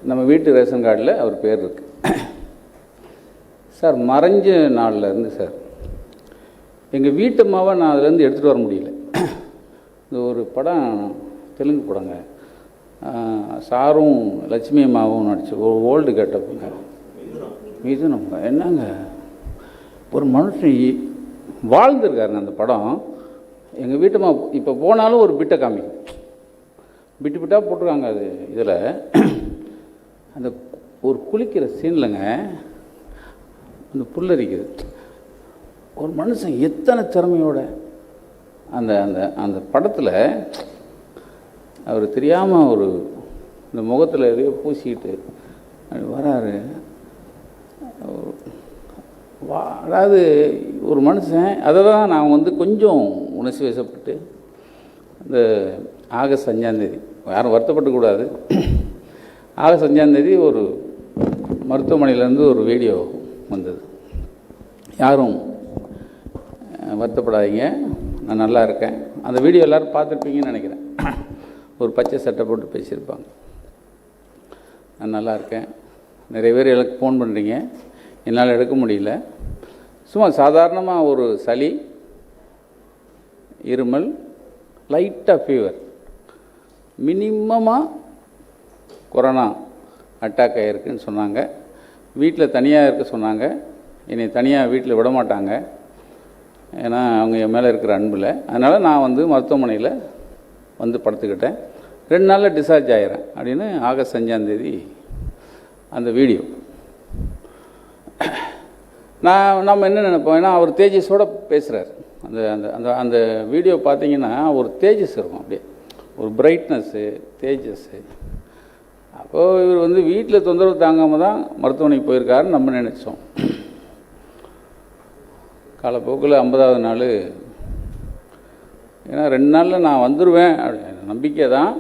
நம்ம வீட்டு ரேஷன் கார்டில் அவர் பேர் இருக்குது. சார் மறைஞ்ச நாளில் இருந்து சார் எங்கள் வீட்டு அம்மாவை நான் அதுலேருந்து எடுத்துகிட்டு வர முடியல. இந்த ஒரு படம், தெலுங்கு படங்க, சாரும் லட்சுமி அம்மாவும் நடிச்சு ஒரு ஓல்டு கேட்டப்பங்க. மிதுனம்ங்க, என்னங்க ஒரு மனுஷன் வாழ்ந்துருக்காருங்க அந்த படம். எங்கள் வீட்டுமா இப்போ போனாலும் ஒரு பிட்டை காமிக்கும், பிட்டாக போட்டிருக்காங்க. அது இதில் அந்த ஒரு குளிக்கிற சீன்லங்க அந்த புல்லரிக்குது. ஒரு மனுஷன் எத்தனை திறமையோட அந்த அந்த அந்த படத்தில் அவர் தெரியாமல் ஒரு இந்த முகத்தில் எதையோ பூசிக்கிட்டு வராரு. அதாவது ஒரு மனுஷன், அதை தான் நான் வந்து கொஞ்சம் உணர்ச்சி வசப்பட்டு இந்த ஆகஸ்ட் 5ஆம், யாரும் வருத்தப்படக்கூடாது, ஆகஸ்ட் 5ஆம் ஒரு மருத்துவமனையிலேருந்து ஒரு வீடியோ வந்தது. யாரும் வருத்தப்படாதீங்க, நான் நல்லா இருக்கேன். அந்த வீடியோ எல்லோரும் பார்த்துருப்பீங்கன்னு நினைக்கிறேன். ஒரு பச்சை சட்டை போட்டு பேசியிருப்பாங்க. நான் நல்லா இருக்கேன். நிறைய பேர் எனக்கு ஃபோன் பண்ணுறீங்க, என்னால் எடுக்க முடியல. சும்மா சாதாரணமாக ஒரு சளி, இருமல், லைட்டாக ஃபீவர், மினிமமாக கொரோனா அட்டாக் ஆகிருக்குன்னு சொன்னாங்க. வீட்டில் தனியாக இருக்க சொன்னாங்க. என்னை தனியாக வீட்டில் விட மாட்டாங்க, ஏன்னா அவங்க என் மேலே இருக்கிற அன்பில். அதனால் நான் வந்து மருத்துவமனையில் வந்து படுத்துக்கிட்டேன். 2 நாளில் டிஸ்சார்ஜ் ஆகிறேன் அப்படின்னு ஆகஸ்ட் 5ஆம் அந்த வீடியோ. நம்ம என்ன நினைப்போம், ஏன்னா அவர் தேஜஸோடு பேசுகிறார். அந்த அந்த அந்த அந்த வீடியோ பார்த்தீங்கன்னா ஒரு தேஜஸ் இருக்கும், அப்படியே ஒரு பிரைட்னஸ்ஸு, தேஜஸ்ஸு. அப்போது இவர் வந்து வீட்டில் தொந்தரவு தாங்காமல் தான் மருத்துவமனைக்கு போயிருக்காருன்னு நம்ம நினச்சோம். காலப்போக்கில் 50ஆவது நாள், ஏன்னா 2 நாளில் நான் வந்துடுவேன் நம்பிக்கை தான்,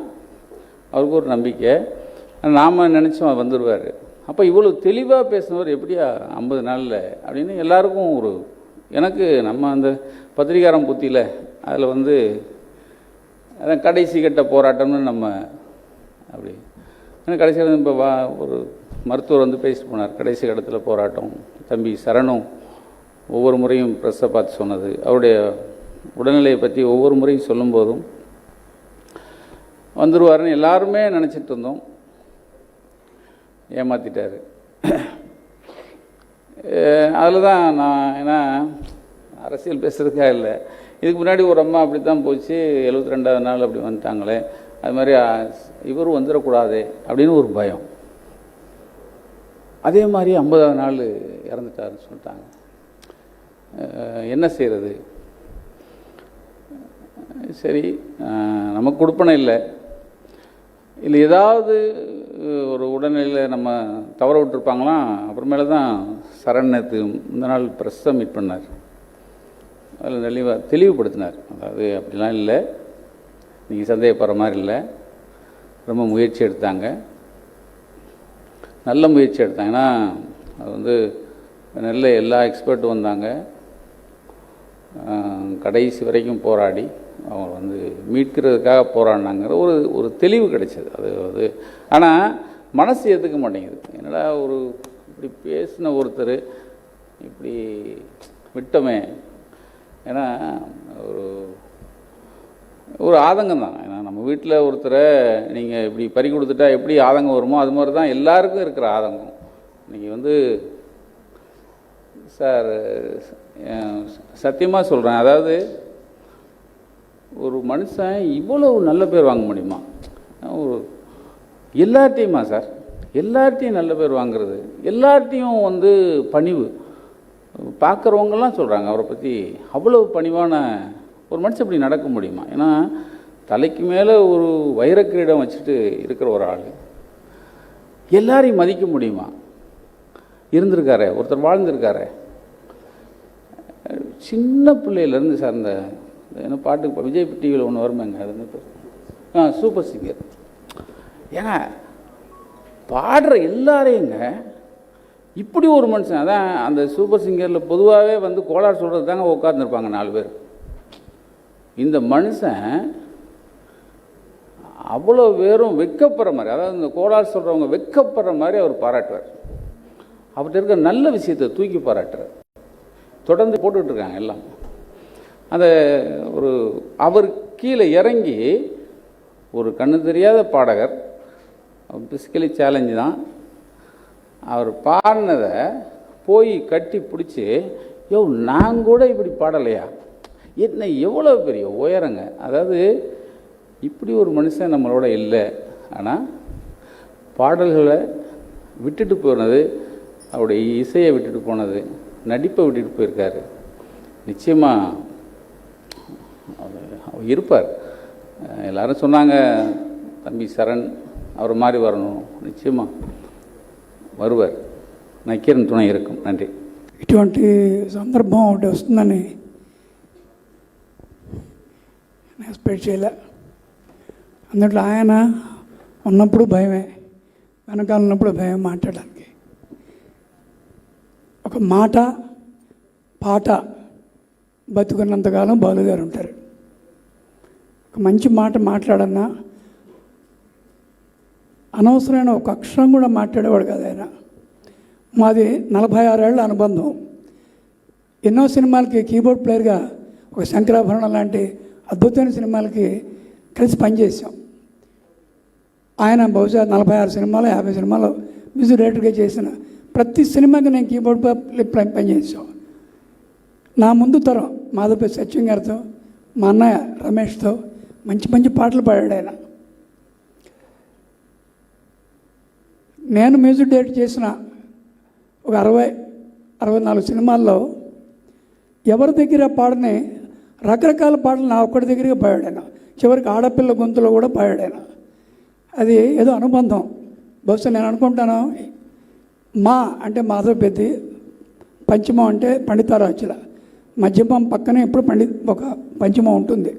அவருக்கு ஒரு நம்பிக்கை. நாம் நினச்சோம் வந்துடுவார். அப்போ இவ்வளோ தெளிவாக பேசினவர் எப்படியா 50 நாளில் அப்படின்னு எல்லாருக்கும் ஒரு எனக்கு நம்ம அந்த பத்திரிகாரம் புத்தியில் அதில் வந்து அதான் கடைசி கட்ட போராட்டம்னு நம்ம அப்படி ஏன்னா கடைசியில் இப்போ ஒரு மருத்துவர் வந்து பேசிட்டு போனார், கடைசி கட்டத்தில் போராட்டம். தம்பி சரணும் ஒவ்வொரு முறையும் ப்ரெஸ்ஸை பார்த்து சொன்னது, அவருடைய உடல்நிலையை பற்றி ஒவ்வொரு முறையும் சொல்லும்போதும் வந்துடுவாருன்னு எல்லாருமே நினச்சிட்டு இருந்தோம். ஏமாற்றிட்டார். அதில் தான் நான் ஏன்னா அரசியல் பேசுகிறதுக்காக இல்லை, இதுக்கு முன்னாடி ஒரு அம்மா அப்படி தான் போச்சு, 72வது நாள் அப்படி வந்துட்டாங்களே, அது மாதிரி இவரும் வந்துடக்கூடாது அப்படின்னு ஒரு பயம். அதே மாதிரி 50வது நாள் இறந்துட்டாருன்னு சொல்லிட்டாங்க. என்ன செய்கிறது? சரி, நமக்கு கொடுப்பனை இல்லை, இல்லை ஏதாவது ஒரு உடல்நிலையில் நம்ம தவற விட்டுருப்பாங்களாம். அப்புறமேல தான் சரண் நேற்று இந்த நாள் ப்ரெஸ்ஸை மீட் பண்ணார், அதில் தெளிவுபடுத்தினார். அதாவது அப்படிலாம் இல்லை, நீங்கள் சந்தேகப்படுற மாதிரி இல்லை, ரொம்ப முயற்சி எடுத்தாங்க, நல்ல முயற்சி எடுத்தாங்க. ஏன்னா அது வந்து நல்ல எல்லா எக்ஸ்பர்ட்டும் வந்தாங்க, கடைசி வரைக்கும் போராடி அவங்க வந்து மீட்கிறதுக்காக போராடினாங்கிற ஒரு தெளிவு கிடைச்சது. அது ஆனால் மனசு ஏற்றுக்க மாட்டேங்குது. என்னடா ஒரு இப்படி பேசின ஒருத்தர் இப்படி விட்டோமே. ஏன்னா ஒரு ஆதங்கம் தான். ஏன்னா நம்ம வீட்டில் ஒருத்தரை நீங்கள் இப்படி பறி கொடுத்துட்டா எப்படி ஆதங்கம் வருமோ அது மாதிரி தான் எல்லாருக்கும் இருக்கிற ஆதங்கம். இன்றைக்கி வந்து சார் சத்தியமாக சொல்கிறேன், அதாவது ஒரு மனுஷன் இவ்வளவு நல்ல பேர் வாங்க முடியுமா? ஒரு எல்லார்ட்டையுமா சார், எல்லார்ட்டையும் நல்ல பேர் வாங்குறது, எல்லார்ட்டையும் வந்து பணிவு. பார்க்குறவங்கெல்லாம் சொல்கிறாங்க அவரை பற்றி அவ்வளவு பணிவான ஒரு மனுஷன் இப்படி நடக்க முடியுமா? ஏன்னா தலைக்கு மேலே ஒரு வைரக்கிரீடம் வச்சுட்டு இருக்கிற ஒரு ஆள் எல்லாரையும் மதிக்க முடியுமா? இருந்திருக்காரு, ஒருத்தர் வாழ்ந்திருக்காரு. சின்ன பிள்ளையிலேருந்து சார் இந்த என்ன பாட்டுக்கு விஜய் டிவியில் ஒன்று வருமேங்க, அது என்ன சூப்பர் சிங்கர். ஏங்க பாடுற எல்லாரையுங்க இப்படி ஒரு மனுஷன். அதான் அந்த சூப்பர் சிங்கரில் பொதுவாகவே வந்து கோளாறு சொல்கிறது தாங்க உட்காந்துருப்பாங்க 4 பேர். இந்த மனுஷன் அவ்வளோ பேரும் வெக்கப்படுற மாதிரி, அதாவது இந்த கோளாறு சொல்கிறவங்க வெக்கப்படுற மாதிரி அவர் பாராட்டுவார். அவர்கிட்ட இருக்கிற நல்ல விஷயத்தை தூக்கி பாராட்டுறார். தொடர்ந்து போட்டுட்ருக்காங்க எல்லாம். அந்த ஒரு அவர் கீழே இறங்கி ஒரு கண்ணு தெரியாத பாடகர், பிசிக்கலி சேலஞ்சு தான், அவர் பாடினதை போய் கட்டி பிடிச்சி, யோ நான் கூட இப்படி பாடலையா, என்ன எவ்வளோ பெரிய உயரங்க. அதாவது இப்படி ஒரு மனுஷன் நம்மளோட இல்லை. ஆனால் பாடல்களை விட்டுட்டு போனது, அவருடைய இசையை விட்டுட்டு போனது, நடிப்பை விட்டுட்டு போயிருக்காரு. நிச்சயமாக அவர் இருப்பார். எல்லாரும் சொன்னாங்க தம்பி சரண் அவர் மாதிரி வரணும், நிச்சயமாக வருவார். நக்கீரன் துணை இருக்கும். நன்றி. ఇటువంటి సందర్భం ఒకటి వస్తుందని నేను ఎక్స్పెక్ట్ చేయలే. అందుట్లో ఆయన ఉన్నప్పుడు భయమే, వెనకాల ఉన్నప్పుడు భయం మాట్లాడడానికి. ఒక మాట పాట బతుకున్నంతకాలం బాలుగారు ఉంటారు. ఒక మంచి మాట మాట్లాడన్నా అనవసరమైన ఒక అక్షరం కూడా మాట్లాడేవాడు కాదు ఆయన. మాది 46 ఏళ్ల అనుబంధం. ఎన్నో సినిమాలకి కీబోర్డ్ ప్లేయర్గా, ఒక శంకరాభరణం లాంటి అద్భుతమైన సినిమాలకి కలిసి పనిచేసాం. ఆయన బహుశా 46 సినిమాలు 50 సినిమాలు మ్యూజిక్ డైరెక్టర్గా చేసిన ప్రతి సినిమాకి నేను కీబోర్డ్ పనిచేసాం. నా ముందు తరం మాధవపల్లి సత్యం గారితో, మా అన్నయ్య రమేష్తో మంచి మంచి పాటలు పాడాడు ఆయన. నేను మ్యూజిక్ డైరెక్టర్ చేసిన ఒక 60-64 సినిమాల్లో ఎవరి దగ్గర పాడని రకరకాల పాటలు నా ఒక్కడి దగ్గరగా పాడాడు. చివరికి ఆడపిల్ల గొంతులో కూడా పాడాడు. అది ఏదో అనుబంధం. బహుశా నేను అనుకుంటాను, మా అంటే మాధవ పెద్ది, పంచమం అంటే పండితారాచుల, మధ్యమం పక్కనే ఎప్పుడు ఒక పంచమం ఉంటుంది.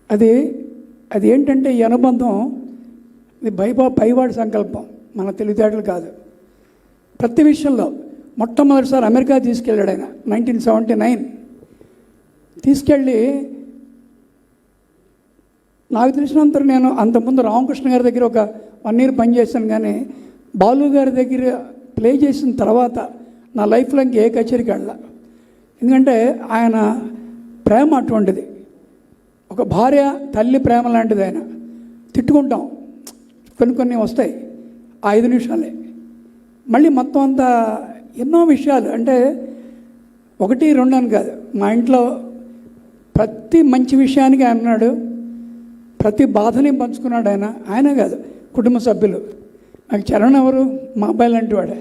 అది ఏంటంటే ఈ అనుబంధం ఇది పైవాడి సంకల్పం. మన తెలివితేటలు కాదు. ప్రతి విషయంలో మొట్టమొదటిసారి అమెరికా తీసుకెళ్ళాడు ఆయన 1979. తీసుకెళ్ళి నాకు తెలిసినంత నేను అంతకుముందు రామకృష్ణ గారి దగ్గర ఒక 1 year పనిచేశాను, కానీ బాలు గారి దగ్గర ప్లే చేసిన తర్వాత నా లైఫ్లో ఇంకే కచేరీకి వెళ్ళా. ఎందుకంటే ఆయన ప్రేమ అటువంటిది, ఒక భార్య తల్లి ప్రేమ లాంటిది. ఆయన తిట్టుకుంటాం, కొన్ని వస్తాయి 5 నిమిషాలే, మళ్ళీ మొత్తం అంతా ఎన్నో విషయాలు, అంటే 1, 2 అని కాదు, మా ఇంట్లో ప్రతి మంచి విషయానికి ఆయన ఉన్నాడు, ప్రతి బాధని పంచుకున్నాడు ఆయన. ఆయనే కాదు, కుటుంబ సభ్యులు. నాకు చరణ్ ఎవరు, మా అబ్బాయి లాంటి వాడే.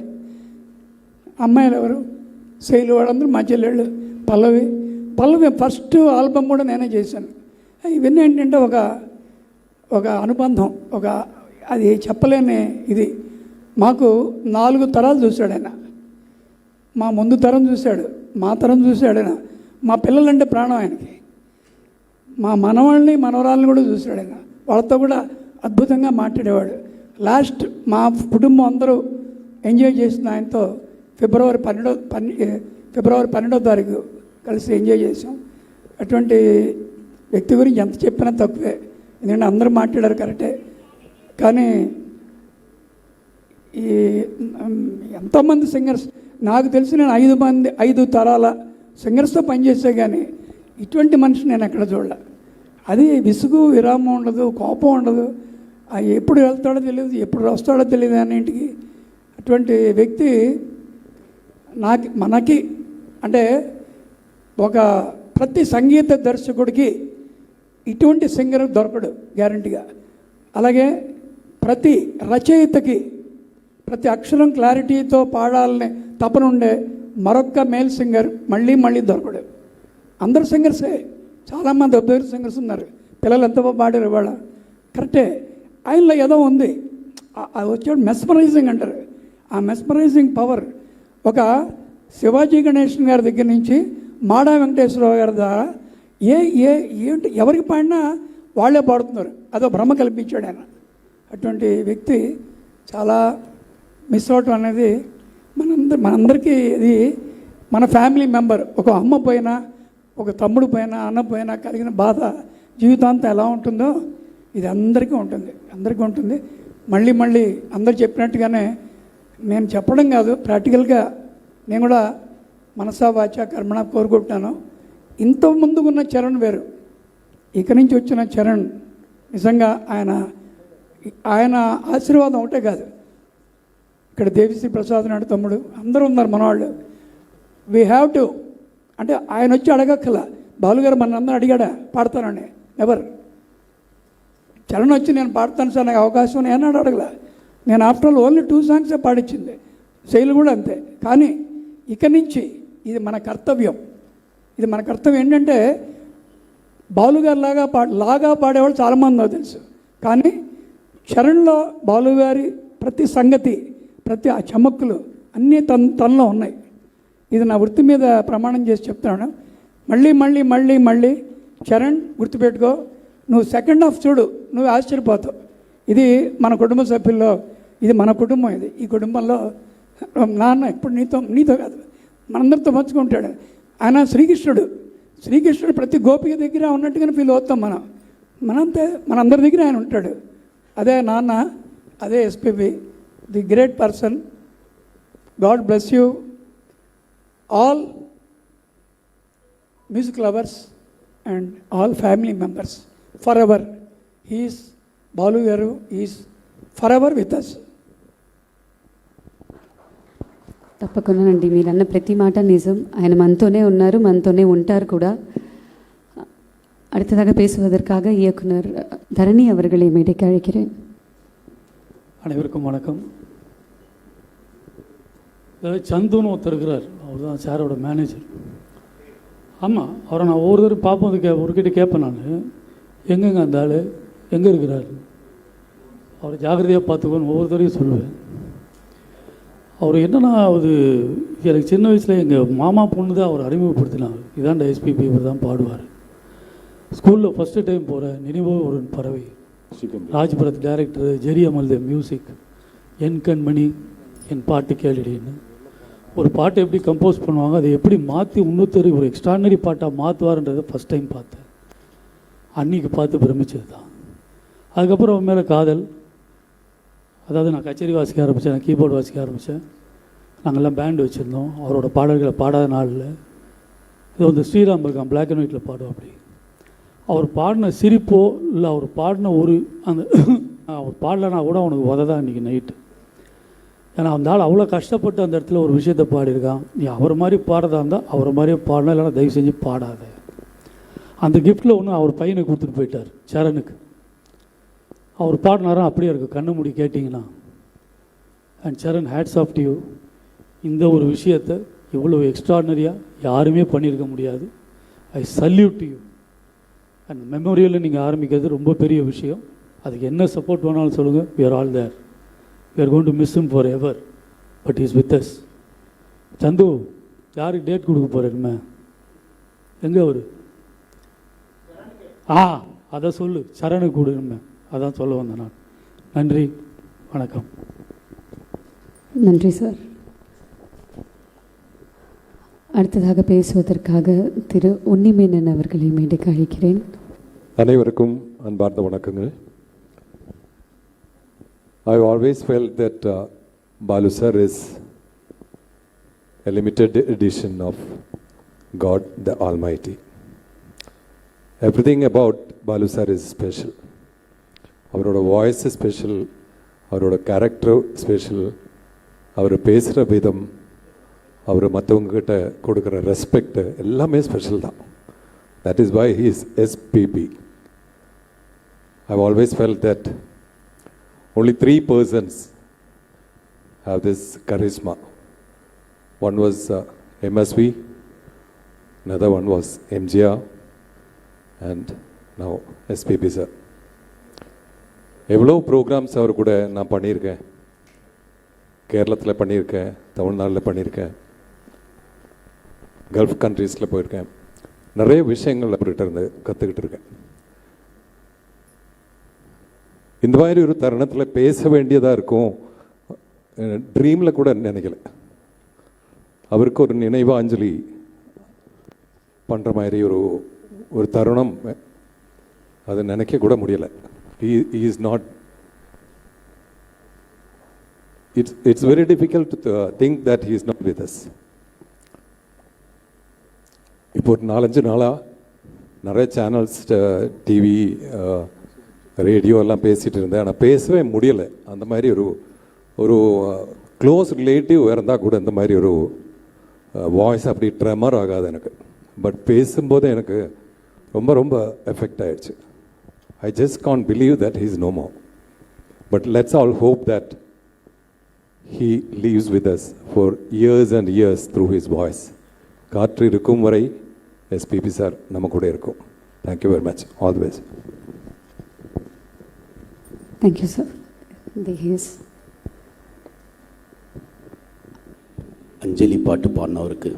అమ్మాయిలు ఎవరు, శైలు, వాళ్ళందరూ మా చెల్లెళ్ళు. పల్లవి ఫస్ట్ ఆల్బమ్ కూడా నేనే చేశాను. ఇవన్నీ ఏంటంటే ఒక అనుబంధం, అది చెప్పలేని ఇది. మాకు 4 తరాలు చూశాడు ఆయన. మా ముందు తరం చూశాడు, మా తరం చూశాడు ఆయన. మా పిల్లలంటే ప్రాణం ఆయనకి. మా మనవాళ్ళని మనవరాళ్ళని కూడా చూశాడు ఆయన. వాళ్ళతో కూడా అద్భుతంగా మాట్లాడేవాడు. లాస్ట్ మా కుటుంబం అందరూ ఎంజాయ్ చేసిన ఆయనతో ఫిబ్రవరి 12వ తారీఖు కలిసి ఎంజాయ్ చేసాం. అటువంటి వ్యక్తి గురించి ఎంత చెప్పినా తక్కువే, ఎందుకంటే అందరూ మాట్లాడారు కరెక్టే. కానీ ఈ ఎంతోమంది సింగర్స్ నాకు తెలిసి నేను 5 తరాల సింగర్స్తో పనిచేసే, కానీ ఇటువంటి మనిషి నేను ఎక్కడ చూడలే. అది విసుగు విరామం ఉండదు, కోపం ఉండదు. ఎప్పుడు వెళ్తాడో తెలియదు, ఎప్పుడు వస్తాడో తెలియదు అన్నింటికి. అటువంటి వ్యక్తి మనకి అంటే ప్రతి సంగీత దర్శకుడికి ఇటువంటి సింగర్ దొరకడు గ్యారంటీగా. అలాగే ప్రతి రచయితకి ప్రతి అక్షరం క్లారిటీతో పాడాలని తపన ఉండే మరొక్క మేల్ సింగర్ మళ్ళీ దొరకడు. అందరు సింగర్సే, చాలామంది అబ్బాయి సింగర్స్ ఉన్నారు. పిల్లలు ఎంత పాడారు ఇవాళ, కరెక్టే. ఆయనలో ఏదో ఉంది, అది వచ్చాడు మెస్మరైజింగ్ అంటారు. ఆ మెస్మరైజింగ్ పవర్ ఒక శివాజీ గణేషన్ గారి దగ్గర నుంచి మాడా వెంకటేశ్వరరావు గారి ద్వారా ఏంటి ఎవరికి పాడినా వాళ్ళే పాడుతున్నారు. అదో భ్రమ కల్పించాడు ఆయన. అటువంటి వ్యక్తి చాలా మిస్ అవటం అనేది మనందరికీ ఇది మన ఫ్యామిలీ మెంబర్. ఒక అమ్మ పోయినా, ఒక తమ్ముడు పోయినా, అన్న పోయినా కలిగిన బాధ జీవితాంతం ఎలా ఉంటుందో ఇది అందరికీ ఉంటుంది. మళ్ళీ అందరు చెప్పినట్టుగానే నేను చెప్పడం కాదు, ప్రాక్టికల్గా నేను కూడా మనసా వాచా కర్మణ కోరుకుంటున్నాను. ఇంత ముందుకున్న చరణ్ వేరు, ఇక నుంచి వచ్చిన చరణ్ నిజంగా ఆయన ఆశీర్వాదం ఒకటే కాదు. ఇక్కడ దేవిశ్రీ ప్రసాద్ నాడు తమ్ముడు అందరూ ఉన్నారు మనవాళ్ళు. వీ హ్యావ్ టు, అంటే ఆయన వచ్చి అడగక్కల, బాలుగారు మన అందరూ అడిగాడా పాడతానని, ఎవరు చరణ్ వచ్చి నేను పాడతాను సార్ నాకు అవకాశం ఏనాడు అడగల. నేను ఆఫ్టర్ ఆల్ ఓన్లీ 2 songs పాడించింది, శైలి కూడా అంతే. కానీ ఇక నుంచి ఇది మన కర్తవ్యం. ఏంటంటే బాలుగారు లాగా పాడేవాళ్ళు చాలామంది నాకు తెలుసు, కానీ చరణ్లో బాలుగారి ప్రతి సంగతి, ప్రతి ఆ చమక్కులు అన్నీ తనలో ఉన్నాయి. ఇది నా వృత్తి మీద ప్రమాణం చేసి చెప్తున్నాను. మళ్ళీ చరణ్ గుర్తుపెట్టుకో, నువ్వు సెకండ్ హాఫ్ చూడు, నువ్వు ఆశ్చర్యపోతావు. ఇది మన కుటుంబ సభ్యుల్లో, ఇది మన కుటుంబం. ఈ కుటుంబంలో నాన్న ఎప్పుడు నీతో కాదు మనందరితో పంచుకుంటాడు. ఆయన శ్రీకృష్ణుడు ప్రతి గోపిక దగ్గర ఉన్నట్టుగానే ఫీల్ అవుతాం మనందరి దగ్గర ఆయన ఉంటాడు. అదే నాన్న, అదే SPB, the great person. God bless you all music lovers and all family members. Forever his Balu గారు is forever with us. తప్పకుండానండి, మీరు అన్న ప్రతి మాట నిజం. ఆయన మనతోనే ఉన్నారు, మనతోనే ఉంటారు கூட. அடுத்ததாக பேசுவதற்காக இயக்குனர் தரணி அவர்களை மேடைக்கு அழைக்கிறேன். அனைவருக்கும் வணக்கம். சந்துன்னு ஒருத்தர் இருக்கிறார், அவர் தான் சாரோட மேனேஜர். ஆமாம், அவரை நான் ஒவ்வொரு பார்ப்போம், ஒருக்கிட்ட கேட்பேன் நான், எங்கெங்க அந்த ஆள் எங்கே இருக்கிறார், அவரை ஜாகிரதையாக பார்த்துக்கோன்னு ஒவ்வொருத்தரையும் சொல்லுவேன். அவர் என்னென்னா, அது எனக்கு சின்ன வயசில் எங்கள் மாமா பொண்ணு தான் அவர் அறிமுகப்படுத்தினாங்க. இதாண்ட எஸ்பிபி இவர் தான் பாடுவார். ஸ்கூலில் ஃபஸ்ட்டு டைம் போகிற நினைவோ ஒரு பறவை, ராஜ்பரத் டைரக்டர், ஜெரி அமல்தே மியூசிக், என் கண்மணி என் பாட்டு கேளுடின்னு. ஒரு பாட்டை எப்படி கம்போஸ் பண்ணுவாங்க, அதை எப்படி மாற்றி இன்னொருத்தர் ஒரு எக்ஸ்ட்ரானரி பாட்டாக மாற்றுவார்ன்றதை ஃபஸ்ட் டைம் பார்த்தேன். அன்றைக்கி பார்த்து பிரமிச்சது தான். அதுக்கப்புறம் அவன் மேலே காதல். அதாவது நான் கச்சேரி வாசிக்க ஆரம்பித்தேன், நான் கீபோர்டு வாசிக்க ஆரம்பித்தேன். நாங்கள்லாம் பேண்டு வச்சுருந்தோம். அவரோட பாடல்களை பாடாத நாளில் இது வந்து ஸ்ரீராம் இருக்கான், பிளாக் அண்ட் ஒயிட்டில் பாடும். அப்படி அவர் பாடின சிரிப்போ இல்லை அவர் பாடின ஒரு அந்த அவர் பாடலைன்னா கூட அவனுக்கு உததான் இன்றைக்கி நைட்டு. ஏன்னா அந்த ஆள் அவ்வளோ கஷ்டப்பட்டு அந்த இடத்துல ஒரு விஷயத்தை பாடியிருக்கான். நீ அவர் மாதிரி பாடுறதா இருந்தால் அவரை மாதிரியே பாடணும், இல்லைன்னா தயவு செஞ்சு பாடாத. அந்த கிஃப்ட்டில் ஒன்று அவர் பையனை கொடுத்துட்டு போயிட்டார், சரணுக்கு. அவர் பாடினாராம் அப்படியே இருக்குது, கண்ணு மூடி கேட்டிங்கன்னா. And Charan, hats off to you. இந்த ஒரு விஷயத்தை இவ்வளோ எக்ஸ்ட்ராடனரியாக யாருமே பண்ணியிருக்க முடியாது. I salute to you. And மெமோரியலில் நீங்கள் ஆரம்பிக்கிறது ரொம்ப பெரிய விஷயம். அதுக்கு என்ன சப்போர்ட் வேணாலும் சொல்லுங்கள். we are all there. we are going to miss him forever, but he is with us. சந்து, யாருக்கு டேட் கொடுக்க போகிறேன்மே? எங்கே அவர்? அதை சொல்லு, சரணுக்கு கொடுமே. அதான் சொல்ல வந்தேன் நான். நன்றி, வணக்கம். நன்றி சார். அடுத்ததாக பேசுவதற்காக திரு உன்னிமேனன் அவர்களை மேடைக்கு அழைக்கிறேன். அனைவருக்கும் அன்பார்ந்த வணக்கங்கள். I always felt that Balu sir is a limited edition of God the Almighty. Everything about Balu sir is special. அவரோட வாய்ஸ் ஸ்பெஷல், அவரோட கேரக்டர் ஸ்பெஷல், அவர் பேசுகிற விதம், அவர் மற்றவங்கக்கிட்ட கொடுக்குற ரெஸ்பெக்ட் எல்லாமே ஸ்பெஷல் தான். That is why he is SPB. I've always felt that only 3 persons have this charisma. One was MSV, another one was MGR, and now SPB sir. எவ்வளோ ப்ரோக்ராம்ஸ் அவர் கூட நான் பண்ணியிருக்கேன். கேரளத்தில் பண்ணியிருக்கேன், தமிழ்நாட்டில் பண்ணியிருக்கேன், கல்ஃப் கண்ட்ரீஸில் போயிருக்கேன். நிறைய விஷயங்கள் அவர்கிட்ட இருந்து கற்றுக்கிட்டு இருக்கேன். இந்த மாதிரி ஒரு தருணத்தில் பேச வேண்டியதாக இருக்கும் ட்ரீமில் கூட நினைக்கல. அவருக்கு ஒரு நினைவாஞ்சலி பண்ணுற மாதிரி ஒரு தருணம் அது நினைக்க கூட முடியலை. He is not. It's very difficult to think that he is not with us. இப்போ ஒரு 4-5 நாளாக நிறைய சேனல்ஸ், டிவி, ரேடியோ எல்லாம் பேசிகிட்டு இருந்தேன். ஆனால் பேசவே முடியலை. அந்த மாதிரி ஒரு க்ளோஸ் ரிலேட்டிவ் இருந்தால் கூட இந்த மாதிரி ஒரு வாய்ஸ் அப்படி ட்ரெமர் ஆகாது எனக்கு. பட் பேசும்போது எனக்கு ரொம்ப ரொம்ப எஃபெக்ட் ஆகிடுச்சு. I just can't believe that he is no more. But let's all hope that he lives with us for years and years through his voice. காற்று இருக்கும் வரை SPB சார் நம்ம கூட இருக்கும். Thank you very much. All the best. Thank you sir. அஞ்சலி பாட்டு பாடினவருக்கு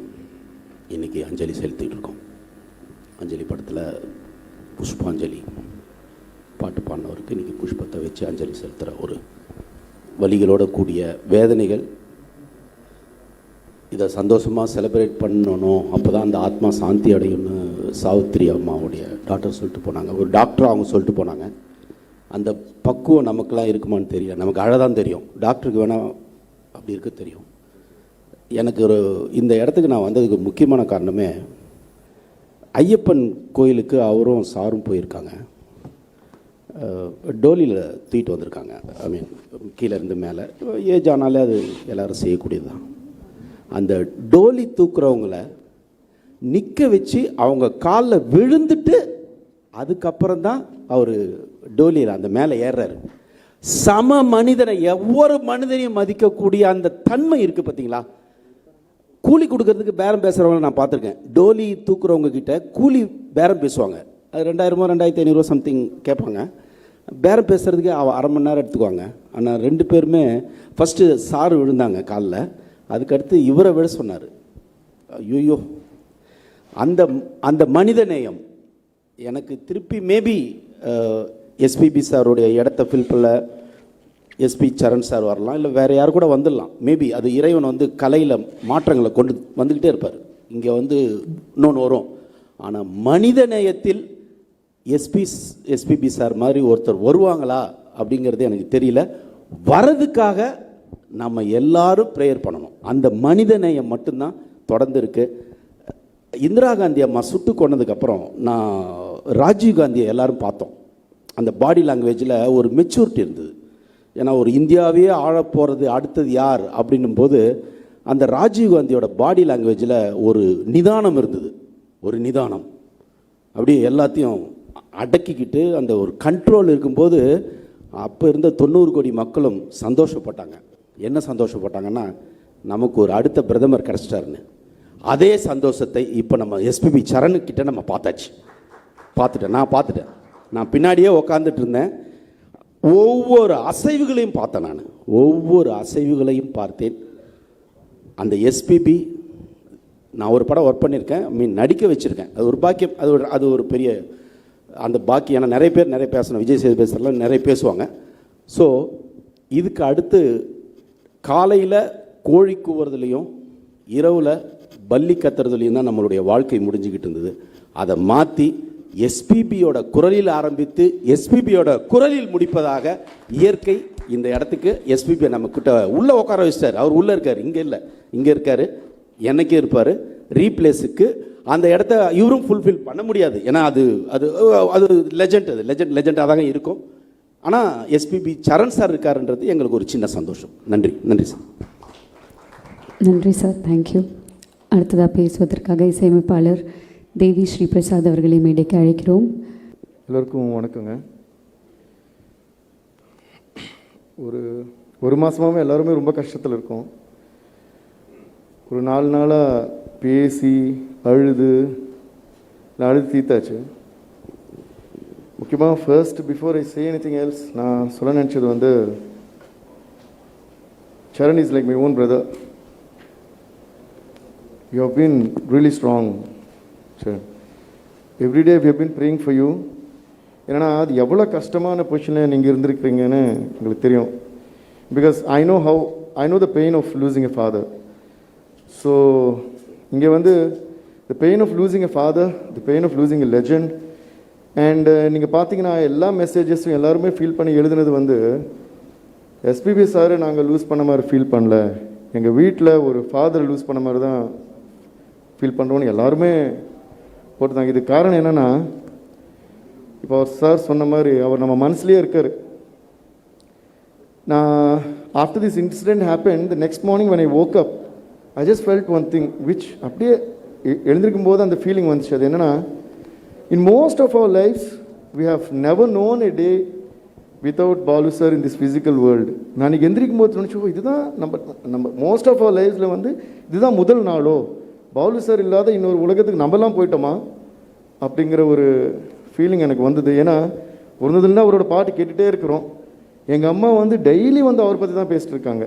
இன்றைக்கி அஞ்சலி செலுத்திட்டு இருக்கோம். அஞ்சலி படத்தில் புஷ்பாஞ்சலி பாட்டு பாடினவருக்கு இன்றைக்கி புஷ்பத்தை வச்சு அஞ்சலி செலுத்துகிற ஒரு வலிகளோட கூடிய வேதனைகள். இதை சந்தோஷமாக செலிப்ரேட் பண்ணணும், அப்போ தான் அந்த ஆத்மா சாந்தி அடையும்னு சாவித்திரி அம்மாவுடைய டாக்டர் சொல்லிட்டு போனாங்க. ஒரு டாக்டர் அவங்க சொல்லிட்டு போனாங்க. அந்த பக்குவம் நமக்கெல்லாம் இருக்குமான்னு தெரியல. நமக்கு அழதான் தெரியும், டாக்டருக்கு வேணால் அப்படி இருக்க தெரியும். எனக்கு இந்த இடத்துக்கு நான் வந்ததுக்கு முக்கியமான காரணமே, ஐயப்பன் கோயிலுக்கு அவரும் சாரும் போயிருக்காங்க. டோலியில் தூக்கிட்டு வந்திருக்காங்க. ஐ மீன் கீழே இருந்து மேலே. ஏஜ் ஆனாலே அது எல்லோரும் செய்யக்கூடியது தான். அந்த டோலி தூக்குறவங்கள நிற்க வச்சு அவங்க காலில் விழுந்துட்டு அதுக்கப்புறம் தான் அவர் டோலியில் அந்த மேலே ஏறுறாரு. சம மனிதனை, ஒவ்வொரு மனிதனையும் மதிக்கக்கூடிய அந்த தன்மை இருக்குது பார்த்தீங்களா. கூலி கொடுக்கறதுக்கு பேரம் பேசுகிறவங்கள நான் பார்த்துருக்கேன். டோலி தூக்குறவங்க கிட்ட கூலி பேரம் பேசுவாங்க. அது 2000 2500 சம்திங் கேட்பாங்க. பேரம் பேசுகிறதுக்கு அரை மணி நேரம் எடுத்துக்குவாங்க. ஆனால் 2 பேருமே ஃபஸ்ட்டு சாரு விழுந்தாங்க காலில், அதுக்கடுத்து இவரை விட சொன்னார். ஐயோ, அந்த மனிதநேயம் எனக்கு திருப்பி மேபி SPB சாருடைய இடத்த ஃபில் பண்ண எஸ்பி சரண் சார் வரலாம், இல்லை வேறு யார் கூட வந்துடலாம். மேபி அது இறைவன் வந்து கலையில் மாற்றங்களை கொண்டு வந்துக்கிட்டே இருப்பார். இங்கே வந்து இன்னொன்று வரும். ஆனால் மனித நேயத்தில் எஸ்பிபி சார் மாதிரி ஒருத்தர் வருவாங்களா அப்படிங்கிறது எனக்கு தெரியல. வரதுக்காக நம்ம எல்லாரும் ப்ரேயர் பண்ணணும். அந்த மனித நேயம் மட்டும்தான் தொடர்ந்து இருக்கு. இந்திரா காந்தி அம்மா சுட்டு கொண்டதுக்கப்புறம் நான் ராஜீவ் காந்தியை எல்லாரும் பார்த்தோம். அந்த பாடி லாங்குவேஜில் ஒரு மெச்சூரிட்டி இருந்தது. ஏன்னா ஒரு இந்தியாவையே ஆழப்போகிறது அடுத்தது யார் அப்படின்னும் போது அந்த ராஜீவ் காந்தியோட பாடி லாங்குவேஜில் ஒரு நிதானம் இருந்தது. ஒரு நிதானம் அப்படியே எல்லாத்தையும் அடக்கிக்கிட்டு அந்த ஒரு கண்ட்ரோல் இருக்கும்போது அப்போ இருந்த 90 கோடி மக்களும் சந்தோஷப்பட்டாங்க. என்ன சந்தோஷப்பட்டாங்கன்னா, நமக்கு ஒரு அடுத்த பிரதமர் கிடச்சிட்டாருன்னு. அதே சந்தோஷத்தை இப்போ நம்ம எஸ்பிபி சரணுக்கிட்ட நம்ம பார்த்துட்டேன். நான் பின்னாடியே உக்காந்துட்டு இருந்தேன். ஒவ்வொரு அசைவுகளையும் பார்த்தேன். நான் ஒவ்வொரு அசைவுகளையும் பார்த்தேன். அந்த எஸ்பிபி நான் ஒரு படம் ஒர்க் பண்ணியிருக்கேன், நடிக்க வச்சுருக்கேன். அது ஒரு பாக்கியம். அது ஒரு பெரிய அந்த பாக்கியம். ஏன்னா நிறைய பேர் பேசணும். விஜய் சேது பேசுகிறதுலாம் நிறைய பேசுவாங்க. ஸோ இதுக்கு அடுத்து காலையில் கோழி கூவுறதுலையும் இரவில் பல்லி கத்துறதுலையும் தான் நம்மளுடைய வாழ்க்கை முடிஞ்சுக்கிட்டு இருந்தது. அதை மாற்றி எஸ்பிபியோட குரலில் ஆரம்பித்து எஸ்பிபியோட குரலில் முடிப்பதாக இயற்கை இந்த இடத்துக்கு எஸ்பிபியை நம்ம கிட்ட உள்ளே உட்கார வச்சிட்டார். அவர் உள்ளே இருக்கார், இங்கே இல்லை, இங்கே இருக்கார், என்னைக்கே இருப்பார். ரீப்ளேஸுக்கு அந்த இடத்த இவரும் ஃபுல்ஃபில் பண்ண முடியாது. ஏன்னா அது அது அது லெஜண்ட், லெஜண்டாக தாங்க இருக்கும். ஆனால் எஸ்பிபி சரண் சார் இருக்காருன்றது எங்களுக்கு ஒரு சின்ன சந்தோஷம். நன்றி சார். நன்றி சார், தேங்க்யூ. அடுத்ததாக பேசுவதற்காக இசையமைப்பாளர் தேவி ஸ்ரீ பிரசாத் அவர்களை மேடைக்கு அழைக்கிறோம். எல்லோருக்கும் வணக்கங்க. ஒரு மாதமாகவே எல்லாருமே ரொம்ப கஷ்டத்தில் இருக்கோம். ஒரு 4 நாளாக பேசி அழுது தீர்த்தாச்சு. முக்கியமாக first before I say anything else நான் சொல்ல நினச்சது வந்து, Charan is like my own brother. You have been really strong Charan. Every day we have been praying for you. ஏன்னா அது எவ்வளோ கஷ்டமான பொசிஷனில் நீங்கள் இருந்திருக்கிறீங்கன்னு எங்களுக்கு தெரியும். Because I know the pain of losing a father. So இங்கே வந்து the pain of losing a father, the pain of losing a legend. And நீங்கள் பார்த்தீங்கன்னா எல்லா மெசேஜஸும் எல்லாருமே ஃபீல் பண்ணி எழுதுனது வந்து, எஸ்பிபி சார் நாங்கள் லூஸ் பண்ண மாதிரி ஃபீல் பண்ணல, எங்கள் வீட்டில் ஒரு ஃபாதரை லூஸ் பண்ண மாதிரி தான் ஃபீல் பண்ணுறோன்னு எல்லாருமே போட்டுருந்தாங்க. இது காரணம் என்னென்னா, இப்போ அவர் சார் சொன்ன மாதிரி அவர் நம்ம மனசுலேயே இருக்கார். நான் after this incident happen, the next morning when I woke up, I just felt one thing which அப்படியே எழுந்திருக்கும் போது அந்த ஃபீலிங் வந்துச்சு. அது என்னென்னா, in most of our lives we have never known a day without Balu sir in this physical world. நான் எந்திரிக்கும் போது நினச்சோ, இதுதான் நம்ம மோஸ்ட் ஆஃப் அவர் லைஃப்பில் வந்து இதுதான் முதல் நாளோ, பாலு சார் இல்லாத இன்னொரு உலகத்துக்கு நம்மலாம் போயிட்டோமா அப்படிங்கிற ஒரு ஃபீலிங் எனக்கு வந்தது. ஏன்னா ஒரு நாள் அவரோட பாட்டு கேட்டுகிட்டே இருக்கிறோம். எங்கள் அம்மா வந்து டெய்லி வந்து அவர் பற்றி தான் பேசிட்டு இருக்காங்க.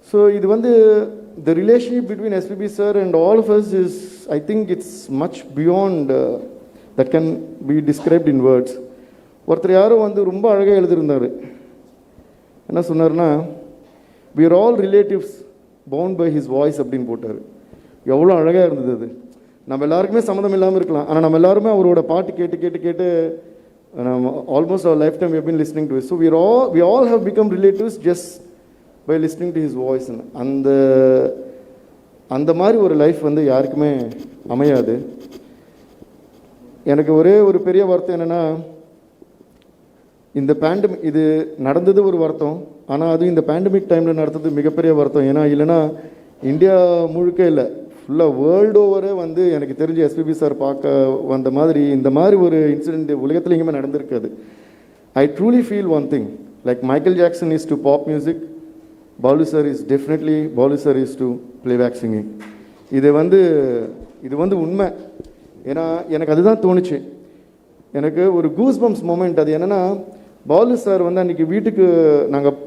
ஸோ இது வந்து the relationship between SPB sir and all of us is, I think it's much beyond that can be described in words. ஒருத்தர் யாரும் வந்து ரொம்ப அழகாக எழுதியிருந்தார். என்ன சொன்னார்னா, we are all relatives bound by his voice அப்படின்னு போட்டார். எவ்வளோ அழகாக இருந்தது அது. நம்ம எல்லாருக்குமே சம்மந்தம் இல்லாமல் இருக்கலாம், ஆனால் நம்ம எல்லாருமே அவரோட பாட்டு கேட்டு almost our lifetime we have been listening to it. So we all have become relatives just by listening to his voice. அந்த மாதிரி ஒரு லைஃப் வந்து யாருக்குமே அமையாது. எனக்கு ஒரே ஒரு பெரிய வருத்தம் என்னென்னா, இந்த பேண்டமிக் இது நடந்தது ஒரு வருத்தம், ஆனால் அதுவும் இந்த பேண்டமிக் டைமில் நடந்தது மிகப்பெரிய வருத்தம். ஏன்னா இல்லைன்னா இந்தியா முழுக்க இல்லை, ஃபுல்லாக வேர்ல்டு ஓவரே வந்து எனக்கு தெரிஞ்சு எஸ்பிபி சார் பார்க்க வந்த மாதிரி இந்த மாதிரி ஒரு இன்சிடென்ட் உலகத்தில் எங்கேயுமே நடந்திருக்காது. I truly feel one thing, like Michael Jackson is to pop music, Balu sir is definitely Balu sir is to playback singing. இது வந்து உண்மை. ஏன்னா எனக்கு அதுதான் தோணுச்சு. எனக்கு ஒரு கூஸ் பம்ப்ஸ் மொமெண்ட். அது என்னென்னா, பாலு சார் வந்து அன்றைக்கி வீட்டுக்கு நாங்கள்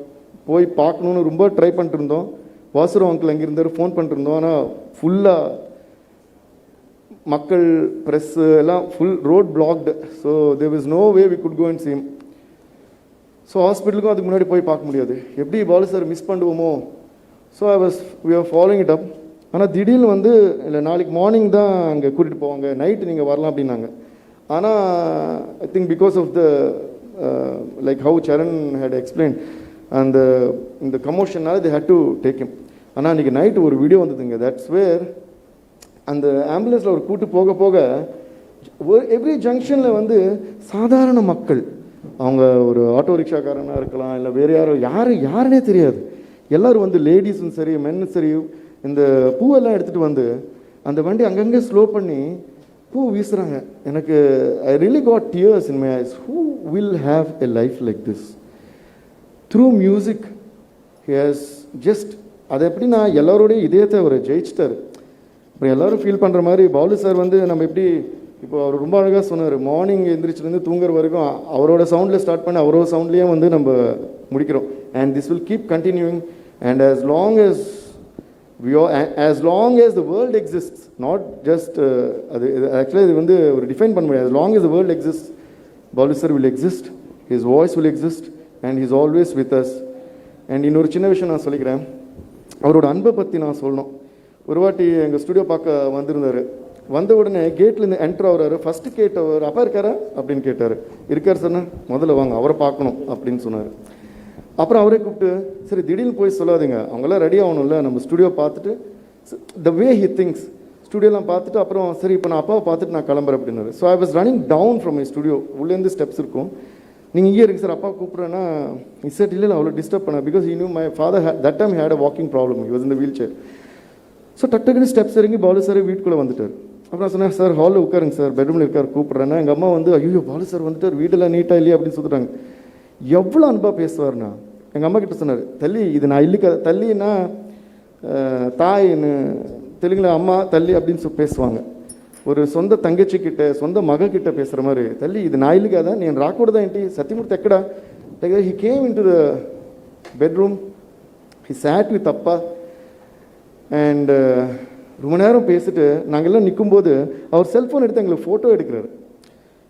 போய் பார்க்கணுன்னு ரொம்ப ட்ரை பண்ணிட்டு இருந்தோம். வாசுரம் அங்கிள் அங்கே இருந்தார், ஃபோன் பண்ணிட்டு இருந்தோம். ஆனால் ஃபுல்லாக மக்கள் ப்ரெஸ் எல்லாம் full road blocked. So there was no way we could go and see them. So ஹாஸ்பிட்டலுக்கும் அதுக்கு முன்னாடி போய் பார்க்க முடியாது. எப்படி பாலு சார் மிஸ் பண்ணுவோமோ. So we are following it up. ஆனால் திடீர்னு வந்து இல்லை நாளைக்கு மார்னிங் தான் அங்கே கூட்டிகிட்டு போவாங்க, நைட்டு நீங்கள் வரலாம் அப்படின்னாங்க. ஆனால் I think because of the like how Charan had explain அந்த இந்த கமோஷனால் they had to take him. ஆனால் அன்றைக்கி நைட்டு ஒரு வீடியோ வந்ததுங்க. தட்ஸ் வேர் அந்த ஆம்புலன்ஸில் ஒரு கூட்டு போக போக எவ்ரி ஜங்ஷனில் வந்து சாதாரண மக்கள், அவங்க ஒரு ஆட்டோ ரிக்ஷாக்காரனாக இருக்கலாம், இல்லை வேறு யாருன்னே தெரியாது, எல்லோரும் வந்து லேடிஸும் சரி மென்னும் சரி இந்த பூவெல்லாம் எடுத்துகிட்டு வந்து அந்த வண்டி அங்கங்கே ஸ்லோ பண்ணி பூ வீசுகிறாங்க. எனக்கு I really got tears in my eyes. Who will have a life like this through music? He has just அது எப்படின்னா எல்லாரோடைய இதயத்தை அவர் ஜெயிச்சிட்டார். இப்போ எல்லோரும் ஃபீல் பண்ணுற மாதிரி பாலு சார் வந்து நம்ம எப்படி இப்போ அவர் ரொம்ப அழகாக சொன்னார், மார்னிங் எந்திரிச்சிலேருந்து தூங்குற வரைக்கும் அவரோட சவுண்டில் ஸ்டார்ட் பண்ணி அவரோட சவுண்ட்லேயே வந்து நம்ம முடிக்கிறோம். And this will keep continuing and as long as the world exists, not just அது ஆக்சுவலாக இது வந்து ஒரு டிஃபைன் பண்ண முடியாது. as long as the world exists, Balu sir will exist, his voice will exist and he is always with us. and இன்னொரு சின்ன விஷயம் நான் சொல்லிக்கிறேன், அவரோட அன்பை பற்றி நான் சொல்லணும். ஒரு வாட்டி எங்கள் ஸ்டுடியோ பார்க்க வந்திருந்தார். வந்த உடனே கேட்லேருந்து என்ட்ரு ஆகிறாரு. ஃபஸ்ட்டு கேட்டவர் அப்பா இருக்காரா அப்படின்னு கேட்டார். இருக்கார் சார்னா, முதல்ல வாங்க அவரை பார்க்கணும் அப்படின்னு சொன்னார். அப்புறம் அவரே கூப்பிட்டு சரி திடீர்னு போய் சொல்லாதீங்க, அவங்களாம் ரெடி ஆகணும்ல, நம்ம ஸ்டுடியோ பார்த்துட்டு த வே ஹி திங்ஸ் ஸ்டுடியோலாம் பார்த்துட்டு அப்புறம் சரி இப்போ நான் அப்பாவை பார்த்துட்டு நான் கிளம்புறேன் அப்படின்னாரு. So I was running down from my studio, உள்ளேருந்து ஸ்டெப்ஸ் இருக்கும், நீங்கள் இங்கே இருக்கு சார் அப்பா கூப்பிட்றேன்னா இசட் இல்லை அவ்வளோ டிஸ்டர்ப் பண்ண because you knew my father that time had a walking problem, he was in the wheelchair. So டக்குன்னு ஸ்டெப்ஸ் இறங்கி பாலு சார் வீட்டுக்குள்ளே வந்துட்டார். அப்புறம் சொன்னேன் சார் ஹாலில் உட்காருங்க சார், பெட்ரூமில் இருக்கார் கூப்பிட்றேன்னா எங்கள் அம்மா வந்து ஐயோ பாலு சார் வந்துட்டார், வீடெல்லாம் நீட்டாக இல்லையா அப்படின்னு சொல்லிட்டாங்க. எவ்வளோ அன்பாக பேசுவார்ண்ணா. எங்கள் அம்மா கிட்ட சொன்னார், தள்ளி இது நான் இல்லைக்கா, தள்ளின்னா தாயின்னு தெலுங்குல அம்மா தள்ளி அப்படின்னு பேசுவாங்க. ஒரு சொந்த தங்கச்சிக்கிட்ட சொந்த மகக்கிட்ட பேசுகிற மாதிரி, தள்ளி இது நான் இல்லைக்காதா நீ ராக்கூடதா ఏంటి சத்தியமூர்த்தி ఎక్కడా. He came into the bedroom, he sat with அப்பா அண்ட் ரொம்ப நேரம் பேசிட்டு நாங்கள்லாம் நிற்கும்போது அவர் செல்ஃபோன் எடுத்து எங்களுக்கு ஃபோட்டோ எடுக்கிறாரு.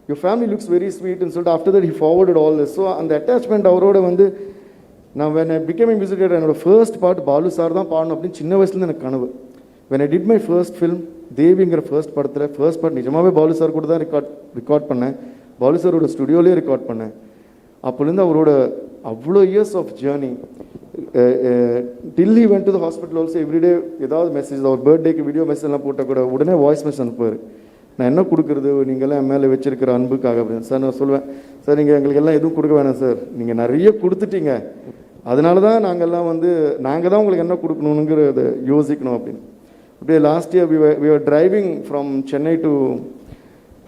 யுவர் ஃபேமிலி லுக்ஸ் வெரி ஸ்வீட்னு சொல்லிட்டு after that he forwarded all this. So அந்த அட்டாச்மெண்ட் அவரோட வந்து நான் when I became a music director என்னோட ஃபர்ஸ்ட் பாட்டு பாலு சார் தான் பாடணும் அப்படின்னு சின்ன வயசுலேருந்து எனக்கு கனவு. when I did my first film தேவிங்கிற ஃபர்ஸ்ட் படத்தில் ஃபர்ஸ்ட் பாட்டு நிஜமாகவே பாலு சார் கூட தான் ரெக்கார்ட் பண்ணேன், பாலு சாரோட ஸ்டுடியோலேயே ரெக்கார்ட் பண்ணேன். அப்போலேருந்து அவரோட அவ்வளோ years of journey till he went to the hospital also every day ஏதாவது மெசேஜ், அவர் பர்த்டேக்கு வீடியோ மெசேஜ்லாம் போட்டால் கூட உடனே வாய்ஸ் மெசேஜ் அனுப்புவார். நான் என்ன கொடுக்குறது நீங்கள்லாம் என் மேலே வச்சிருக்கிற அன்புக்காக அப்படின்னு. சார் நான் சொல்லுவேன், சார் நீங்கள் எங்களுக்கு எல்லாம் எதுவும் கொடுக்க வேணாம் சார், நீங்கள் நிறைய கொடுத்துட்டீங்க, அதனால தான் நாங்கள்லாம் வந்து நாங்கள் தான் உங்களுக்கு என்ன கொடுக்கணுங்கிறத யோசிக்கணும் அப்படின்னு. அப்படியே last year we were driving from Chennai to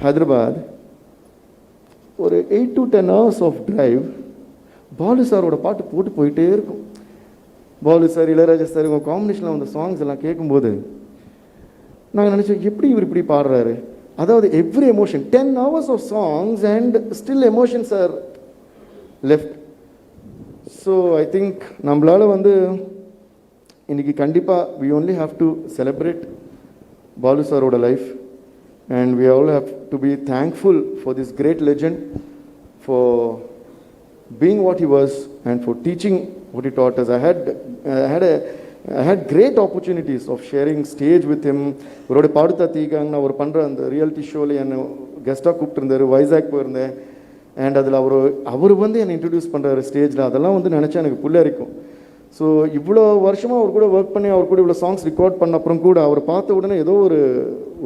Hyderabad. ஒரு 8 to 10 hours of drive Balu சாரோட பாட்டு போட்டு போயிட்டே இருக்கும். பாலு சார் இளையராஜா சார் இவங்க காம்பினேஷனில் வந்த சாங்ஸ் எல்லாம் கேட்கும்போது நாங்கள் நினச்சோம் எப்படி இவர் இப்படி பாடுறாரு. அதாவது every emotion 10 hours of songs and still emotions are left. So I think நம்மளால் வந்து இன்றைக்கி கண்டிப்பாக we only have to celebrate Balu சாரோட life and we all have to be thankful for this great legend for being what he was and for teaching what he taught us. I had great opportunities of sharing stage with him. அவரோட பாடுத்தா தீக்காங்க நான் ஒரு பண்ணுற அந்த reality ஷோவில் என்னை கெஸ்ட்டாக கூப்பிட்டுருந்தார், வைசாக் போயிருந்தேன். And அதில் அவர் வந்து என்னை இன்ட்ரடியூஸ் பண்ணுறாரு ஸ்டேஜில். அதெல்லாம் வந்து நினச்சா எனக்கு புல்லரிக்கும். ஸோ இவ்வளோ வருஷமாக அவர் கூட ஒர்க் பண்ணி அவர் கூட இவ்வளோ சாங்ஸ் ரெக்கார்ட் பண்ண அப்புறம் கூட அவர் பார்த்த உடனே ஏதோ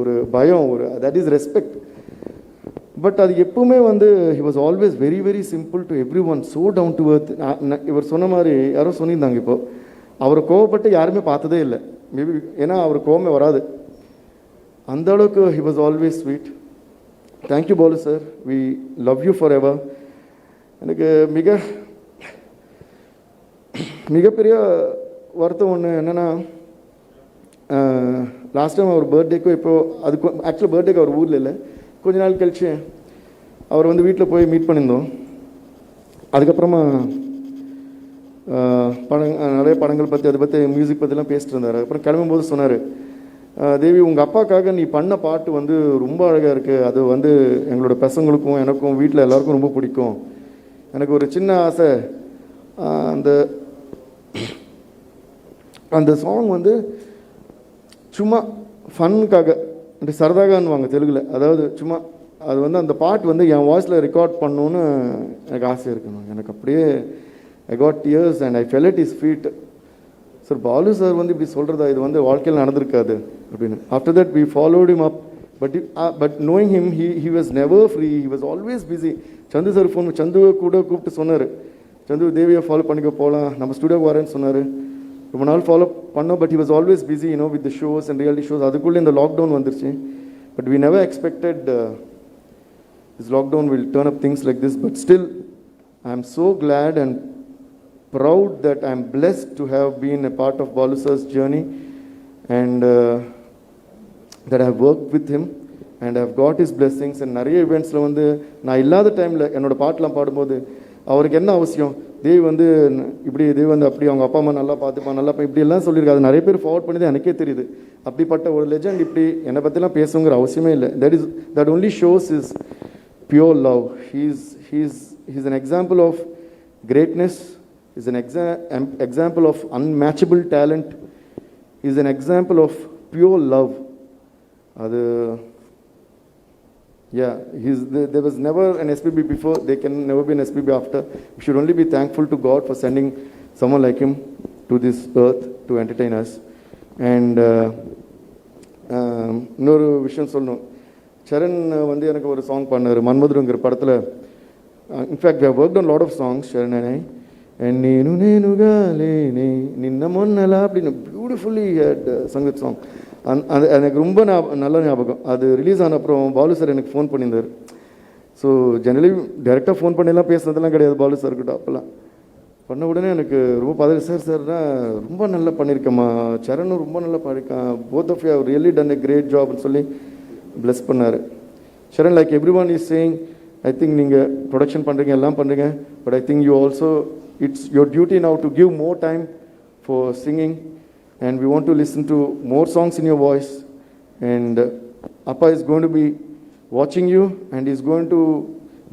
ஒரு பயம், ஒரு தட் இஸ் ரெஸ்பெக்ட். பட் அது எப்பவுமே வந்து he was always very very simple to everyone, so down to earth. இவர் சொன்ன மாதிரி யாரோ சொல்லியிருந்தாங்க, இப்போது அவர் கோவப்பட்டு யாருமே பார்த்ததே இல்லை, மேபி ஏன்னா அவர் கோவமே வராது, அந்த அளவுக்கு he was always sweet. Thank you Balu sir, we love you forever. எனக்கு மிகப்பெரிய வருத்தம் ஒன்று என்னென்னா, லாஸ்ட் டைம் அவர் பர்த்டேக்கும் இப்போது அதுக்கு ஆக்சுவலாக பர்த்டேக்கு அவர் ஊரில் இல்லை, கொஞ்ச நாள் கழிச்சு அவர் வந்து வீட்டில் போய் மீட் பண்ணியிருந்தோம். அதுக்கப்புறமா நிறைய படங்கள் பற்றி அதை பற்றி மியூசிக் பற்றிலாம் பேசிட்டு இருந்தார். அப்புறம் கிளம்பும்போது சொன்னார், தேவி உங்கள் அப்பாக்காக நீ பண்ண பாட்டு வந்து ரொம்ப அழகாக இருக்குது, அது வந்து எங்களோட பசங்களுக்கும் எனக்கும் வீட்டில் எல்லாருக்கும் ரொம்ப பிடிக்கும், எனக்கு ஒரு சின்ன ஆசை, அந்த அந்த சாங் வந்து சும்மா ஃபன்னுக்காக, அப்படி சரதாகான்னுவாங்க தெலுங்கில், அதாவது சும்மா அது வந்து அந்த பாட்டு வந்து என் வாய்ஸில் ரெக்கார்ட் பண்ணணுன்னு எனக்கு ஆசை இருக்குங்க. எனக்கு அப்படியே I got tears and I fell it is feet. Sir Balu sir வந்து இப்படி சொல்கிறதா, இது வந்து வாழ்க்கையில் நடந்திருக்காது அப்படின்னு. After that we followed him up. But knowing him, he was never free, he was always busy. Chandu sir சந்துவை கூட கூப்பிட்டு சொன்னார், சந்து தேவியை ஃபாலோ பண்ணிக்க போகலாம், நம்ம ஸ்டுடியோக்கு வரேன்னு சொன்னார். ரொம்ப நாள் ஃபாலோ பண்ணோம், but he was always busy with the shows and reality shows. அதுக்குள்ளே இந்த லாக்டவுன் வந்துருச்சு. But we never expected this lockdown will turn up things like this. But still I am so glad and proud that I am blessed to have been a part of Balu sir's journey, and that I have worked with him and I have got his blessings. And நிறைய ஈவெண்ட்ஸில் வந்து நான் இல்லாத டைமில் என்னோடய பாட்டெலாம் பாடும்போது அவருக்கு என்ன அவசியம், தேவ் வந்து இப்படி, தேவ் வந்து அப்படி, அவங்க அப்பா அம்மா நல்லா பார்த்துப்பான், நல்லா இப்படி எல்லாம் சொல்லியிருக்காது. நிறைய பேர் ஃபார்வர்ட் பண்ணி தான் எனக்கே தெரியுது. அப்படிப்பட்ட ஒரு லெஜண்ட் இப்படி என்னை பற்றிலாம் பேசுங்கிற அவசியமே இல்லை. That only shows his pure love. He's an example of greatness. He's an example of unmatchable talent. He's an example of pure love. There was never an SPB before, there can never be an SPB after. We should only be thankful to God for sending someone like him to this earth to entertain us. And இன்னொரு விஷயம் சொல்லணும், சரண் வந்து எனக்கு ஒரு song பண்ணார் மன்மதுங்கிற படத்தில். In fact we have worked on a lot of songs, Sharan and I. And నేను నేనుగా లేనే నిన్న మొన్నలా அப்படின்னு பியூட்டிஃபுல்லி sung that song. அது எனக்கு ரொம்ப நல்ல ஞாபகம். அது ரிலீஸ் ஆன அப்புறம் பாலு சார் எனக்கு ஃபோன் பண்ணியிருந்தார். ஸோ ஜெனரலி டைரெக்டாக ஃபோன் பண்ணிலாம் பேசுனதெல்லாம் கிடையாது பாலு சார்கிட்ட. அப்போல்லாம் பண்ண உடனே எனக்கு ரொம்ப பதவி, சார்னா ரொம்ப நல்லா பண்ணியிருக்கேம்மா, சரணும் ரொம்ப நல்லா பண்ணியிருக்கான், both of you have really done a great ஜாப்னு சொல்லி பிளஸ் பண்ணார். Charan, like every one is saying, I think நீங்கள் ப்ரொடக்ஷன் பண்ணுறீங்க, எல்லாம் பண்ணுறீங்க, but I think you also, it's your duty now to give more time for singing, and we want to listen to more songs in your voice. And Appa is going to be watching you, and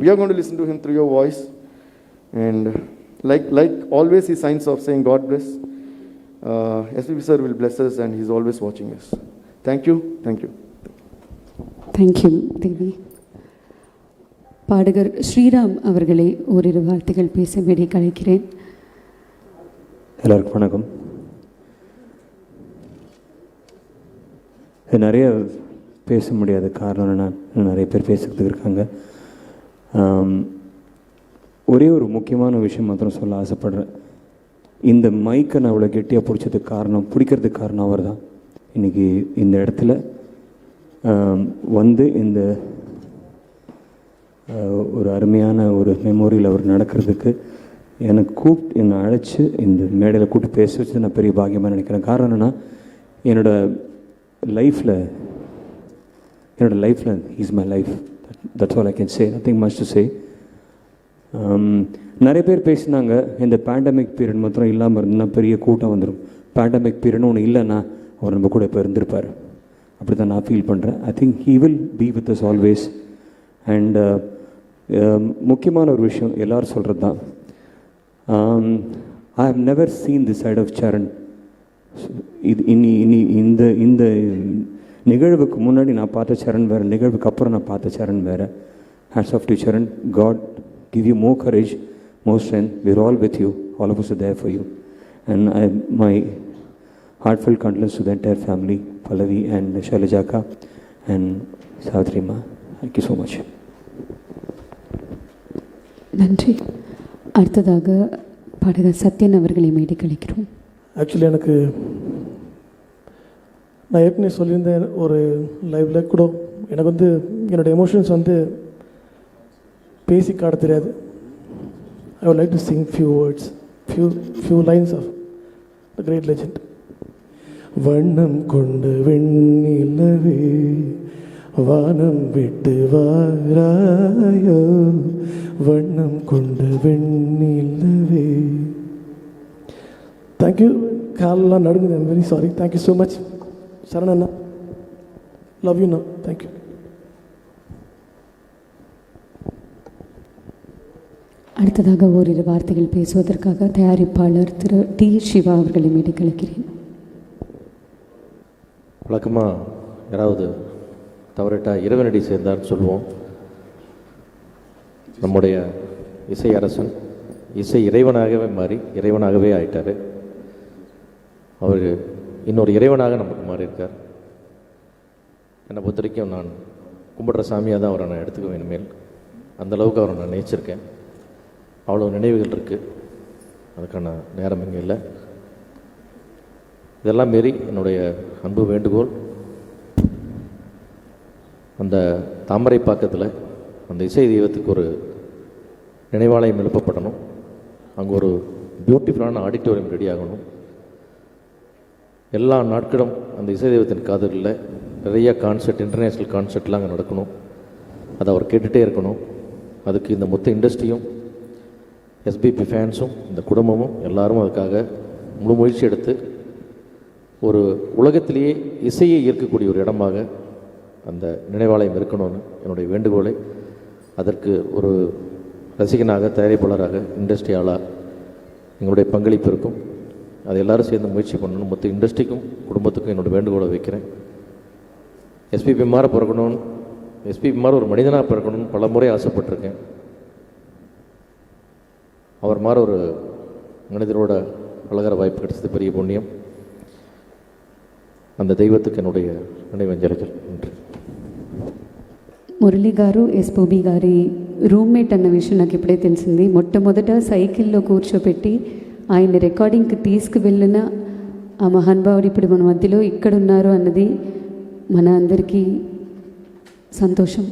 we are going to listen to him through your voice. And like always, he signs off saying God bless. SPB sir will bless us, and he's always watching us. Thank you. Thank you, Devi. பாடகர் ஸ்ரீராம் அவர்களை ஓரிரு வார்த்தைகள் பேச வேண்டி கலைக்கிறேன். எல்லாருக்கும் வணக்கம். நிறைய பேச முடியாத காரணம் நிறைய பேர் பேசுறதுக்கு இருக்காங்க. ஒரே ஒரு முக்கியமான விஷயம் மாத்திரம் சொல்ல ஆசைப்படுறேன். இந்த மைக்கை நான் அவ்வளோ கெட்டியாக பிடிக்கிறதுக்கு காரணம் அவர் தான். இன்றைக்கி இந்த இடத்துல வந்து இந்த ஒரு அருமையான ஒரு மெமோரியில் அவர் நடக்கிறதுக்கு எனக்கு என்னை அழைச்சி இந்த மேடையில் கூப்பிட்டு பேச வச்சு நான் பெரிய பாக்கியமாக நினைக்கிறேன். காரணம் என்னென்னா, என்னோடய லைஃப்பில் is my life. That's all I can say, nothing much to say. நிறைய பேர் பேசினாங்க, இந்த பேண்டமிக் பீரியட் மாத்திரம் இல்லாமல் இருந்தால் பெரிய கூட்டம் வந்துடும், பேண்டமிக் பீரியட்னு ஒன்று இல்லைன்னா அவர் நம்ம கூட இப்போ இருந்திருப்பார். அப்படி தான் நான் ஃபீல் பண்ணுறேன். I think he will be with us always. And முக்கியமான ஒரு விஷயம் எல்லோரும் சொல்கிறது தான், I have never seen the side of Charan. இது இந்த நிகழ்வுக்கு முன்னாடி நான் பார்த்த சரண் வேறு, நிகழ்வுக்கு அப்புறம் நான் பார்த்த சரண் வேறு. Hats off to Charan. God give you more courage, more strength. We're all with you. All of us are there for you. And my heartfelt condolences to the entire family, Pallavi and Shailajaka and Savitri Ma. Thank you so much. நன்றி. அடுத்ததாக பாடகர் சத்யன் அவர்களை மேடை கழிக்கிறோம். Actually எனக்கு நான் ஏற்கனவே சொல்லியிருந்தேன் ஒரு லைவில் கூட, எனக்கு வந்து என்னோடய எமோஷன்ஸ் வந்து பேசி காட்ட தெரியாது. I would like to sing few words, few lines of the great legend. வண்ணம் கொண்டு வெண்ணிலவே வானம் விட்டு வாராயோ, வண்ணம் கொண்ட வெண்ணிலவே. தேங்க்யூ. காலெல்லாம் நடுங்குது. I'm very sorry. Thank you so much Charan அண்ணா. லவ் யூ அண்ணா. தேங்க்யூ. அடுத்ததாக ஓரிரு வார்த்தைகள் பேசுவதற்காக தயாரிப்பாளர் திரு டி சிவா அவர்களை மீண்டும் அழைக்கிறேன். வழக்கமாக யாராவது தவறிட்டா இறைவனடி சேர்ந்தான்னு சொல்லுவோம். நம்முடைய இசை அரசன் இசை இறைவனாகவே மாறி இறைவனாகவே ஆயிட்டார். அவர் இன்னொரு இறைவனாக நமக்கு மாறியிருக்கார். என்னை பொறுத்த வரைக்கும் நான் கும்பிடுற சாமியாக தான் அவரை நான் எடுத்துக்குவேன். இனிமேல் அந்தளவுக்கு அவரை நான் நினைச்சிருக்கேன். அவ்வளோ நினைவுகள் இருக்குது. அதுக்கான நேரம் இங்கே இல்லை. இதெல்லாம் மீறி என்னுடைய அன்பு வேண்டுகோள், அந்த தாமரை பாக்கத்தில் அந்த இசை தெய்வத்துக்கு ஒரு நினைவாலயம் எழுப்பப்படணும். அங்கே ஒரு பியூட்டிஃபுல்லான ஆடிட்டோரியம் ரெடி ஆகணும். எல்லா நாட்களும் அந்த இசை தெய்வத்தின் காதலில் நிறைய கான்சர்ட், இன்டர்நேஷ்னல் கான்சர்ட்லாம் அங்கே நடக்கணும். அதை அவர் கேட்டுகிட்டே இருக்கணும். அதுக்கு இந்த மொத்த இண்டஸ்ட்ரியும், எஸ்பிபி ஃபேன்ஸும், இந்த குடும்பமும் எல்லாரும் அதுக்காக முழு முயற்சி எடுத்து ஒரு உலகத்திலேயே இசையை ஈர்க்கக்கூடிய ஒரு இடமாக அந்த நினைவாலயம் இருக்கணும்னு என்னுடைய வேண்டுகோளை, அதற்கு ஒரு ரசிகனாக, தயாரிப்பாளராக, இண்டஸ்ட்ரியாளாக எங்களுடைய பங்களிப்பு இருக்கும். அதை எல்லோரும் சேர்ந்து முயற்சி பண்ணணும். மொத்த இண்டஸ்ட்ரிக்கும் குடும்பத்துக்கும் என்னோடய வேண்டுகோளை வைக்கிறேன். எஸ்பிபி மாதிரி பிறக்கணும்னு, எஸ்பிபி மாதிரி ஒரு மனிதனாக பிறக்கணும்னு பல முறை ஆசைப்பட்டிருக்கேன். அவர் மாதிரி ஒரு மனிதரோட பழகிற வாய்ப்பு கிடைச்சது பெரிய புண்ணியம். அந்த దైవத்துக்கு என்னுடைய నిனைవంజలికలు. నன்றి. మురళి గారు ఎస్పీబీ గారి రూమ్మేట్ అన్న విషయం నాకు ఇప్పుడే తెలిసింది. మొట్టమొదట సైకిల్లో కూర్చోపెట్టి ఆయన రికార్డింగ్కి తీసుకువెళ్ళిన ఆ మహానుభావుడు ఇప్పుడు మన మధ్యలో ఇక్కడ ఉన్నారు అన్నది మన అందరికీ సంతోషం.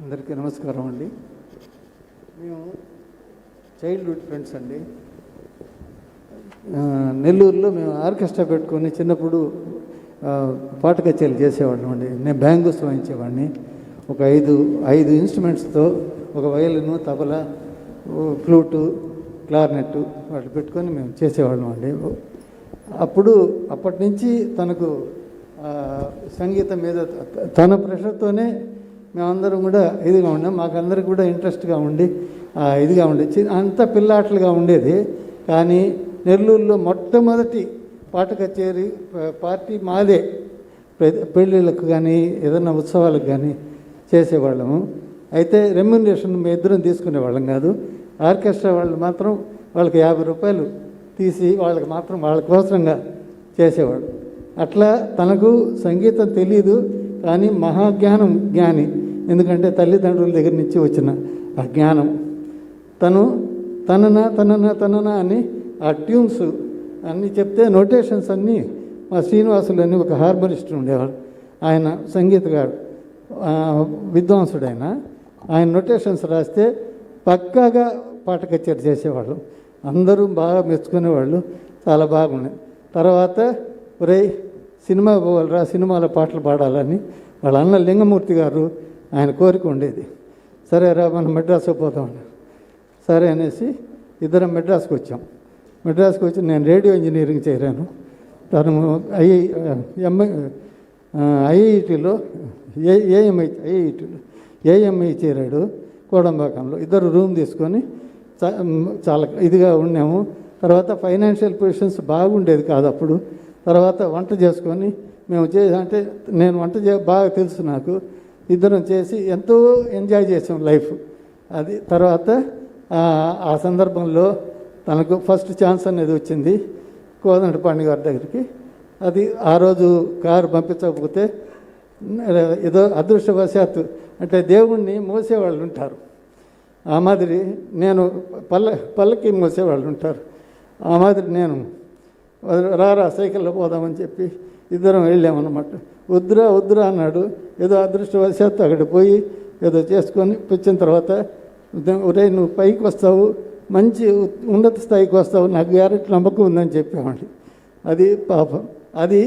అందరికీ నమస్కారం అండి. మేము చైల్డ్హుడ్ ఫ్రెండ్స్ అండి. నెల్లూరులో మేము ఆర్కెస్ట్రా పెట్టుకొని చిన్నప్పుడు పాట కచేరీలు చేసేవాళ్ళం అండి. నేను బ్యాంగూస్ వాయించేవాడిని. ఒక ఐదు ఇన్స్ట్రుమెంట్స్తో, ఒక వయలిను, తబలా, ఫ్లూటు, క్లార్నెట్ వాటి పెట్టుకొని మేము చేసేవాళ్ళం అండి. అప్పటి నుంచి తనకు సంగీతం మీద తన ప్రెషర్తోనే మేమందరం కూడా ఇదిగా ఉన్నాం. మాకందరికి కూడా ఇంట్రెస్ట్గా ఉండి ఇదిగా ఉండే అంత పిల్లాటలుగా ఉండేది. కానీ నెల్లూరులో మొట్టమొదటి పాట కచేరీ పార్టీ మాదే. పెళ్ళిళ్ళకు కానీ ఏదైనా ఉత్సవాలకు కానీ చేసేవాళ్ళము. అయితే రెమ్యునరేషన్ మేము ఇద్దరం తీసుకునేవాళ్ళం కాదు. ఆర్కెస్ట్రా వాళ్ళు మాత్రం వాళ్ళకి 50 రూపాయలు తీసి వాళ్ళకి మాత్రం వాళ్ళ కోసంగా చేసేవాడు. అట్లా తనకు సంగీతం తెలీదు, కానీ మహాజ్ఞానం జ్ఞాని. ఎందుకంటే తల్లిదండ్రుల దగ్గర నుంచి వచ్చిన ఆ జ్ఞానం. తనన అని ఆ ట్యూన్స్ అన్నీ చెప్తే నోటేషన్స్ అన్నీ మా శ్రీనివాసులు అని ఒక హార్మోనిస్ట్ ఉండేవాడు. ఆయన సంగీతగాడు, విద్వాంసుడైన. ఆయన నోటేషన్స్ రాస్తే పక్కాగా పాట కచేరీ చేసేవాళ్ళు. అందరూ బాగా మెచ్చుకునేవాళ్ళు. చాలా బాగున్నాయి. తర్వాత ఒరేయ్ సినిమా పోవాలరా, సినిమాలో పాటలు పాడాలని వాళ్ళ అన్న లింగమూర్తి గారు, ఆయన కోరిక ఉండేది. సరే రా మనం మెడ్రాస్కి పోతామన్నారు. సరే అనేసి ఇద్దరం మెడ్రాస్కి వచ్చాం. మెడ్రాస్కి వచ్చి నేను రేడియో ఇంజనీరింగ్ చేరాను. తను ఐఐటిలో ఏఎంఐ చేరాడు కోడంబాకంలో. ఇద్దరు రూమ్ తీసుకొని చాలా ఇదిగా ఉన్నాము. తర్వాత ఫైనాన్షియల్ పొజిషన్స్ బాగుండేది కాదు అప్పుడు. తర్వాత వంట చేసుకొని మేము అంటే నేను వంట బాగా తెలుసు నాకు. ఇద్దరం చేసి ఎంతో ఎంజాయ్ చేసాం లైఫ్. అది తర్వాత ఆ సందర్భంలో తనకు ఫస్ట్ ఛాన్స్ అనేది వచ్చింది కోదండపాణి గారి దగ్గరికి. అది ఆ రోజు కారు పంపించకపోతే ఏదో అదృష్టవశాత్తు అంటే దేవుణ్ణి మోసేవాళ్ళు ఉంటారు. ఆ మాదిరి నేను పల్లకి మోసేవాళ్ళు ఉంటారు. ఆ మాదిరి నేను రారా సైకిల్లో పోదామని చెప్పి ఇద్దరం వెళ్ళామన్నమాట. వద్దురా అన్నాడు. ఏదో అదృష్టవశాత్తు అక్కడికి పోయి ఏదో చేసుకొని వచ్చిన తర్వాత, ఒరే నువ్వు పైకి వస్తావు, మంచి ఉన్నత స్థాయికి వస్తావు, నాకు గ్యారెంటీ నమ్మకం ఉందని చెప్పామండి. అది పాపం. అది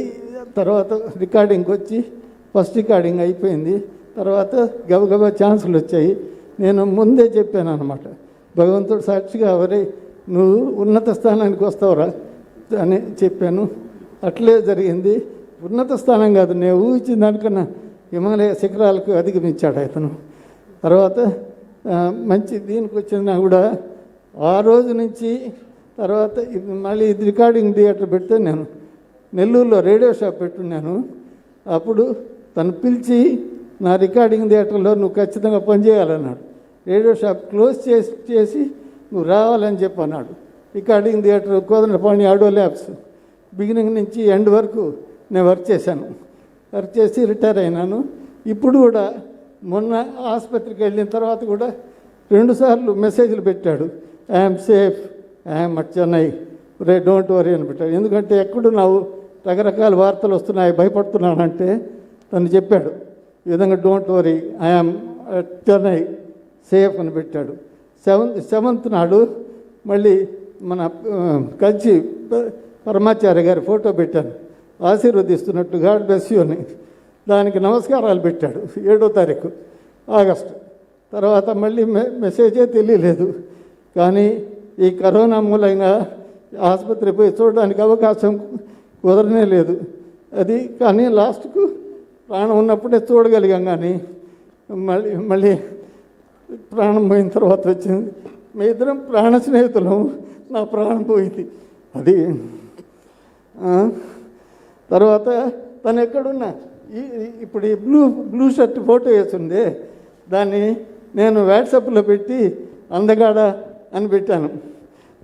తర్వాత రికార్డింగ్కి వచ్చి ఫస్ట్ రికార్డింగ్ అయిపోయింది. తర్వాత గబగబా ఛాన్సులు వచ్చాయి. నేను ముందే చెప్పాను అన్నమాట, భగవంతుడు సాక్షిగా ఎవరై నువ్వు ఉన్నత స్థానానికి వస్తావురా అని చెప్పాను. అట్లే జరిగింది. ఉన్నత స్థానం కాదు, నేను ఊహించిన దానికన్నా హిమాలయ శిఖరాలకు అధిగమించాడు అతను. తర్వాత మంచి దీనికి వచ్చినా కూడా ఆ రోజు నుంచి తర్వాత మళ్ళీ ఇది రికార్డింగ్ థియేటర్ పెడితే నేను నెల్లూరులో రేడియో షాప్ పెట్టున్నాను. అప్పుడు తను పిలిచి నా రికార్డింగ్ థియేటర్లో నువ్వు ఖచ్చితంగా పనిచేయాలన్నాడు. రేడియో షాప్ క్లోజ్ చేసి నువ్వు రావాలని చెప్పి అన్నాడు. Recording theatre Kodandapani audio labs beginning నుంచి ఎండ్ వరకు నేను వర్క్ చేశాను. వర్క్ చేసి రిటైర్ అయినాను. ఇప్పుడు కూడా మొన్న ఆసుపత్రికి వెళ్ళిన తర్వాత కూడా 2 సార్లు మెసేజ్లు పెట్టాడు. I'm safe, I'm at Chennai, ray don't worry అని పెట్టాడు. ఎందుకంటే ఎక్కడున్నావు, రకరకాల వార్తలు వస్తున్నాయి, భయపడుతున్నానంటే తను చెప్పాడు ఈ విధంగా don't worry, I'm at Chennai, safe అని పెట్టాడు. 7th నాడు మళ్ళీ మన కంచి పరమాచార్య గారి ఫోటో పెట్టాను, ఆశీర్వదిస్తున్నట్టు గాడ్ బ్లెస్ యూ అని. దానికి నమస్కారాలు పెట్టాడు 7వ తారీఖు ఆగస్టు. తర్వాత మళ్ళీ మెసేజే తెలియలేదు. కానీ ఈ కరోనా మూలంగా ఆసుపత్రి పోయి చూడడానికి అవకాశం కుదరనే లేదు. అది కానీ లాస్ట్కు ప్రాణం ఉన్నప్పుడే చూడగలిగాం. కానీ మళ్ళీ ప్రాణం పోయిన తర్వాత వచ్చింది. మీ ఇద్దరం ప్రాణ స్నేహితులం, నా ప్రాణం పోయింది. అది తర్వాత తను ఎక్కడున్నా ఇప్పుడు ఈ బ్లూ షర్ట్ ఫోటో వేసింది, దాన్ని నేను వాట్సాప్లో పెట్టి అందగాడ అని పెట్టాను.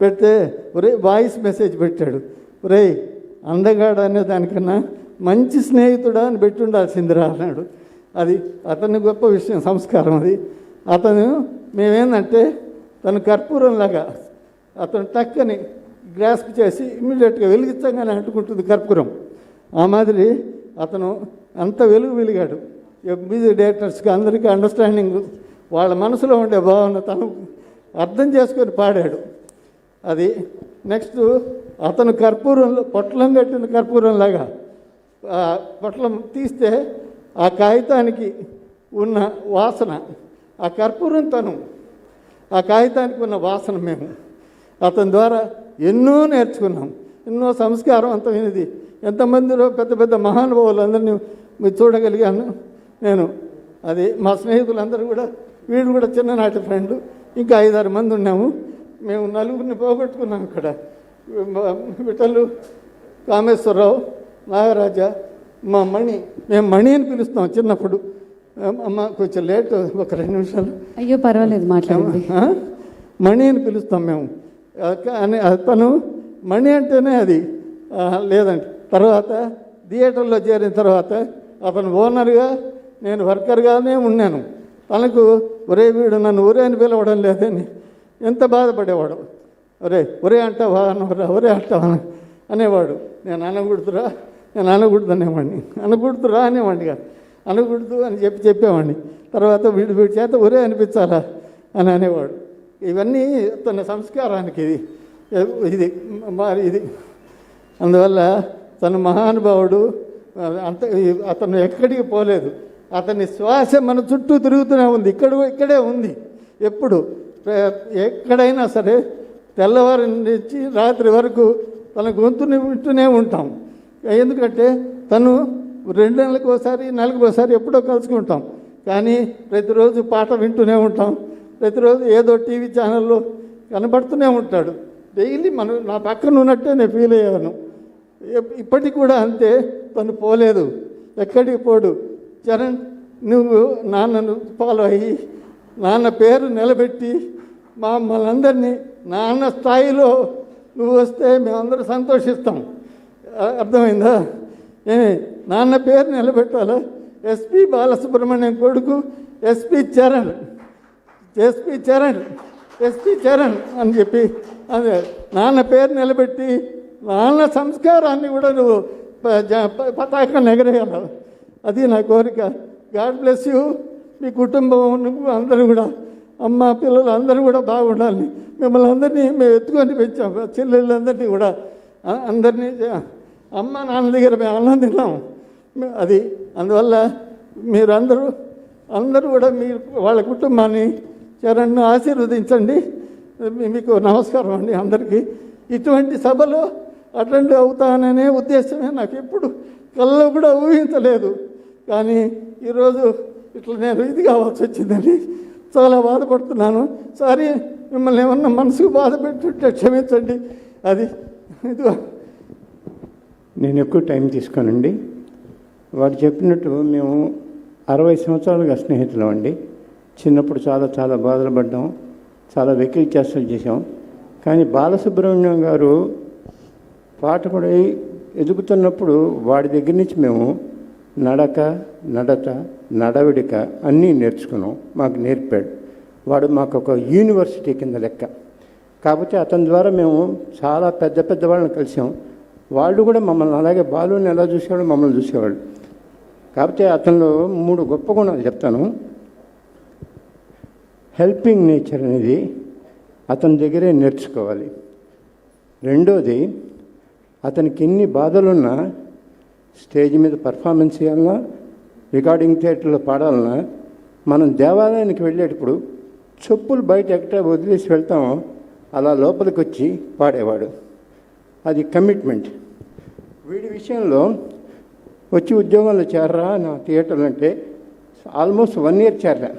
పెడితే ఒరే వాయిస్ మెసేజ్ పెట్టాడు, ఒరే అందగాడ అనే దానికన్నా మంచి స్నేహితుడా అని పెట్టి ఉండాల్సిందిరా అన్నాడు. అది అతని గొప్ప విషయం, సంస్కారం అది. అతను మేమేందంటే తను కర్పూరంలాగా అతను టక్కని గ్రాస్ప్ చేసి ఇమ్మీడియట్గా వెలిగించగానే అంటుకుంటుంది కర్పూరం. ఆ మాదిరి అతను అంత వెలిగాడు. మ్యూజిక్ డైరెక్టర్స్కి అందరికీ అండర్స్టాండింగ్, వాళ్ళ మనసులో ఉండే భావన తను అర్థం చేసుకొని పాడాడు. అది నెక్స్ట్ అతను కర్పూరంలో పొట్లం కట్టిన కర్పూరంలాగా పొట్లం తీస్తే ఆ కాగితానికి ఉన్న వాసన, ఆ కర్పూరం తను, ఆ కాగితానికి ఉన్న వాసన మేము అతని ద్వారా ఎన్నో నేర్చుకున్నాం. ఎన్నో సంస్కారవంతమైనది. ఎంతమందిలో పెద్ద పెద్ద మహానుభావులు అందరినీ మీరు చూడగలిగాను నేను. అది మా స్నేహితులందరూ కూడా, వీడు కూడా చిన్ననాటి ఫ్రెండ్, ఇంకా 5-6 మంది ఉన్నాము. మేము 4గురిని పోగొట్టుకున్నాం ఇక్కడ. విఠలు, కామేశ్వరరావు, నాగరాజ, మా మణి. మేము మణి అని పిలుస్తాం చిన్నప్పుడు. అమ్మ కొంచెం లేట్, ఒక 2 నిమిషాలు. అయ్యో పర్వాలేదు, మాట్లాడండి. మణి అని పిలుస్తాం మేము. అని తను మణి అంటేనే అది లేదండి. తర్వాత థియేటర్లో చేరిన తర్వాత అతను ఓనర్గా, నేను వర్కర్గానే ఉన్నాను. తనకు ఒరే వీడు నన్ను ఒరే అని పిలవడం లేదని ఎంత బాధపడేవాడు. ఒరే అంటావా అన్నవరా, ఒరే అంటావా అనేవాడు. నేను అనకూడదు అనేవాడిని. అనకూడదురా అనేవాడిని కాదు, అనకూడదు అని చెప్పేవాడిని. తర్వాత వీడి చేత ఒరే అనిపించాలా అని అనేవాడు. ఇవన్నీ తన సంస్కారానికి ఇది ఇది. అందువల్ల తను మహానుభావుడు. అతను ఎక్కడికి పోలేదు. అతని శ్వాస మన చుట్టూ తిరుగుతూనే ఉంది, ఇక్కడే ఉంది. ఎప్పుడు ఎక్కడైనా సరే తెల్లవారి నుంచి రాత్రి వరకు తన గొంతుని వింటూనే ఉంటాం. ఎందుకంటే తను 2 నెలలకు ఒకసారి, నెలకు ఒకసారి ఎప్పుడో కలుసుకుంటాం. కానీ ప్రతిరోజు పాట వింటూనే ఉంటాం. ప్రతిరోజు ఏదో టీవీ ఛానల్లో కనబడుతూనే ఉంటాడు. డైలీ నా పక్కన ఉన్నట్టే నేను ఫీల్ అయ్యాను. ఇప్పటికి కూడా అంతే. తను పోలేదు, ఎక్కడికి పోడు. చరణ్, నువ్వు నాన్నను ఫాలో అయ్యి నాన్న పేరు నిలబెట్టి మమ్మల్ని అందరినీ నాన్న స్థాయిలో నువ్వు వస్తే మేమందరూ సంతోషిస్తాం. అర్థమైందా? నాన్న పేరు నిలబెట్టాలా? ఎస్పి బాలసుబ్రహ్మణ్యం కొడుకు ఎస్పి చరణ్ అని చెప్పి అదే నాన్న పేరు నిలబెట్టి నాన్న సంస్కారాన్ని కూడా నువ్వు పతాకం ఎగరేయాలి. అది నా కోరిక. God bless you. మీ కుటుంబం, నువ్వు అందరూ కూడా, అమ్మ పిల్లలు అందరూ కూడా బాగుండాలి. మిమ్మల్ని అందరినీ మేము ఎత్తుకొని పెంచాం, చెల్లెళ్ళందరినీ కూడా. అందరినీ అమ్మ నాన్న దగ్గర మేము అన్నం తిన్నాం. అది అందువల్ల అందరూ కూడా మీరు వాళ్ళ కుటుంబాన్ని చరణ్ను ఆశీర్వదించండి. మీకు నమస్కారం అండి అందరికీ. ఇటువంటి సభలో అటెండ్ అవుతాననే ఉద్దేశమే నాకు ఎప్పుడు కల్లో కూడా ఊహించలేదు. కానీ ఈరోజు ఇట్లా నేను ఇది కావాల్సి వచ్చిందని చాలా బాధపడుతున్నాను. సారీ, మిమ్మల్ని ఏమన్నా మనసుకు బాధ పెట్టుంటే క్షమించండి. అది ఇదిగో నేను ఎక్కువ టైం తీసుకోనండి. వాడు చెప్పినట్టు మేము 60 సంవత్సరాలుగా స్నేహితులం అండి. చిన్నప్పుడు చాలా చాలా బాధలు పడ్డాం, చాలా వెకిలి చేష్టలు చేసాం. కానీ బాలసుబ్రహ్మణ్యం గారు పాట కూడా ఎదుగుతున్నప్పుడు వాడి దగ్గర నుంచి మేము నడక, నడత, నడవడిక అన్నీ నేర్చుకున్నాం. మాకు నేర్పాడు. వాడు మాకు ఒక యూనివర్సిటీ కింద లెక్క. కాకపోతే అతని ద్వారా మేము చాలా పెద్ద పెద్ద వాళ్ళని కలిసాం. వాళ్ళు కూడా మమ్మల్ని అలాగే బాలుని ఎలా చూసేవాడు మమ్మల్ని చూసేవాళ్ళు. కాకపోతే అతనిలో 3 గొప్ప గుణాలు చెప్తాను. హెల్పింగ్ నేచర్ అనేది అతని దగ్గరే నేర్చుకోవాలి. రెండోది, అతనికి ఎన్ని బాధలున్నా స్టేజ్ మీద పర్ఫార్మెన్స్ చేయాలన్నా, రికార్డింగ్ థియేటర్లో పాడాలన్నా, మనం దేవాలయానికి వెళ్ళేటప్పుడు చెప్పులు బయట ఎక్కడ వదిలేసి వెళ్తామో అలా లోపలికి వచ్చి పాడేవాడు. అది కమిట్మెంట్. వీడి విషయంలో వచ్చి ఉద్యోగంలో చేరరా నా థియేటర్లు అంటే ఆల్మోస్ట్ 1 year చేరరా.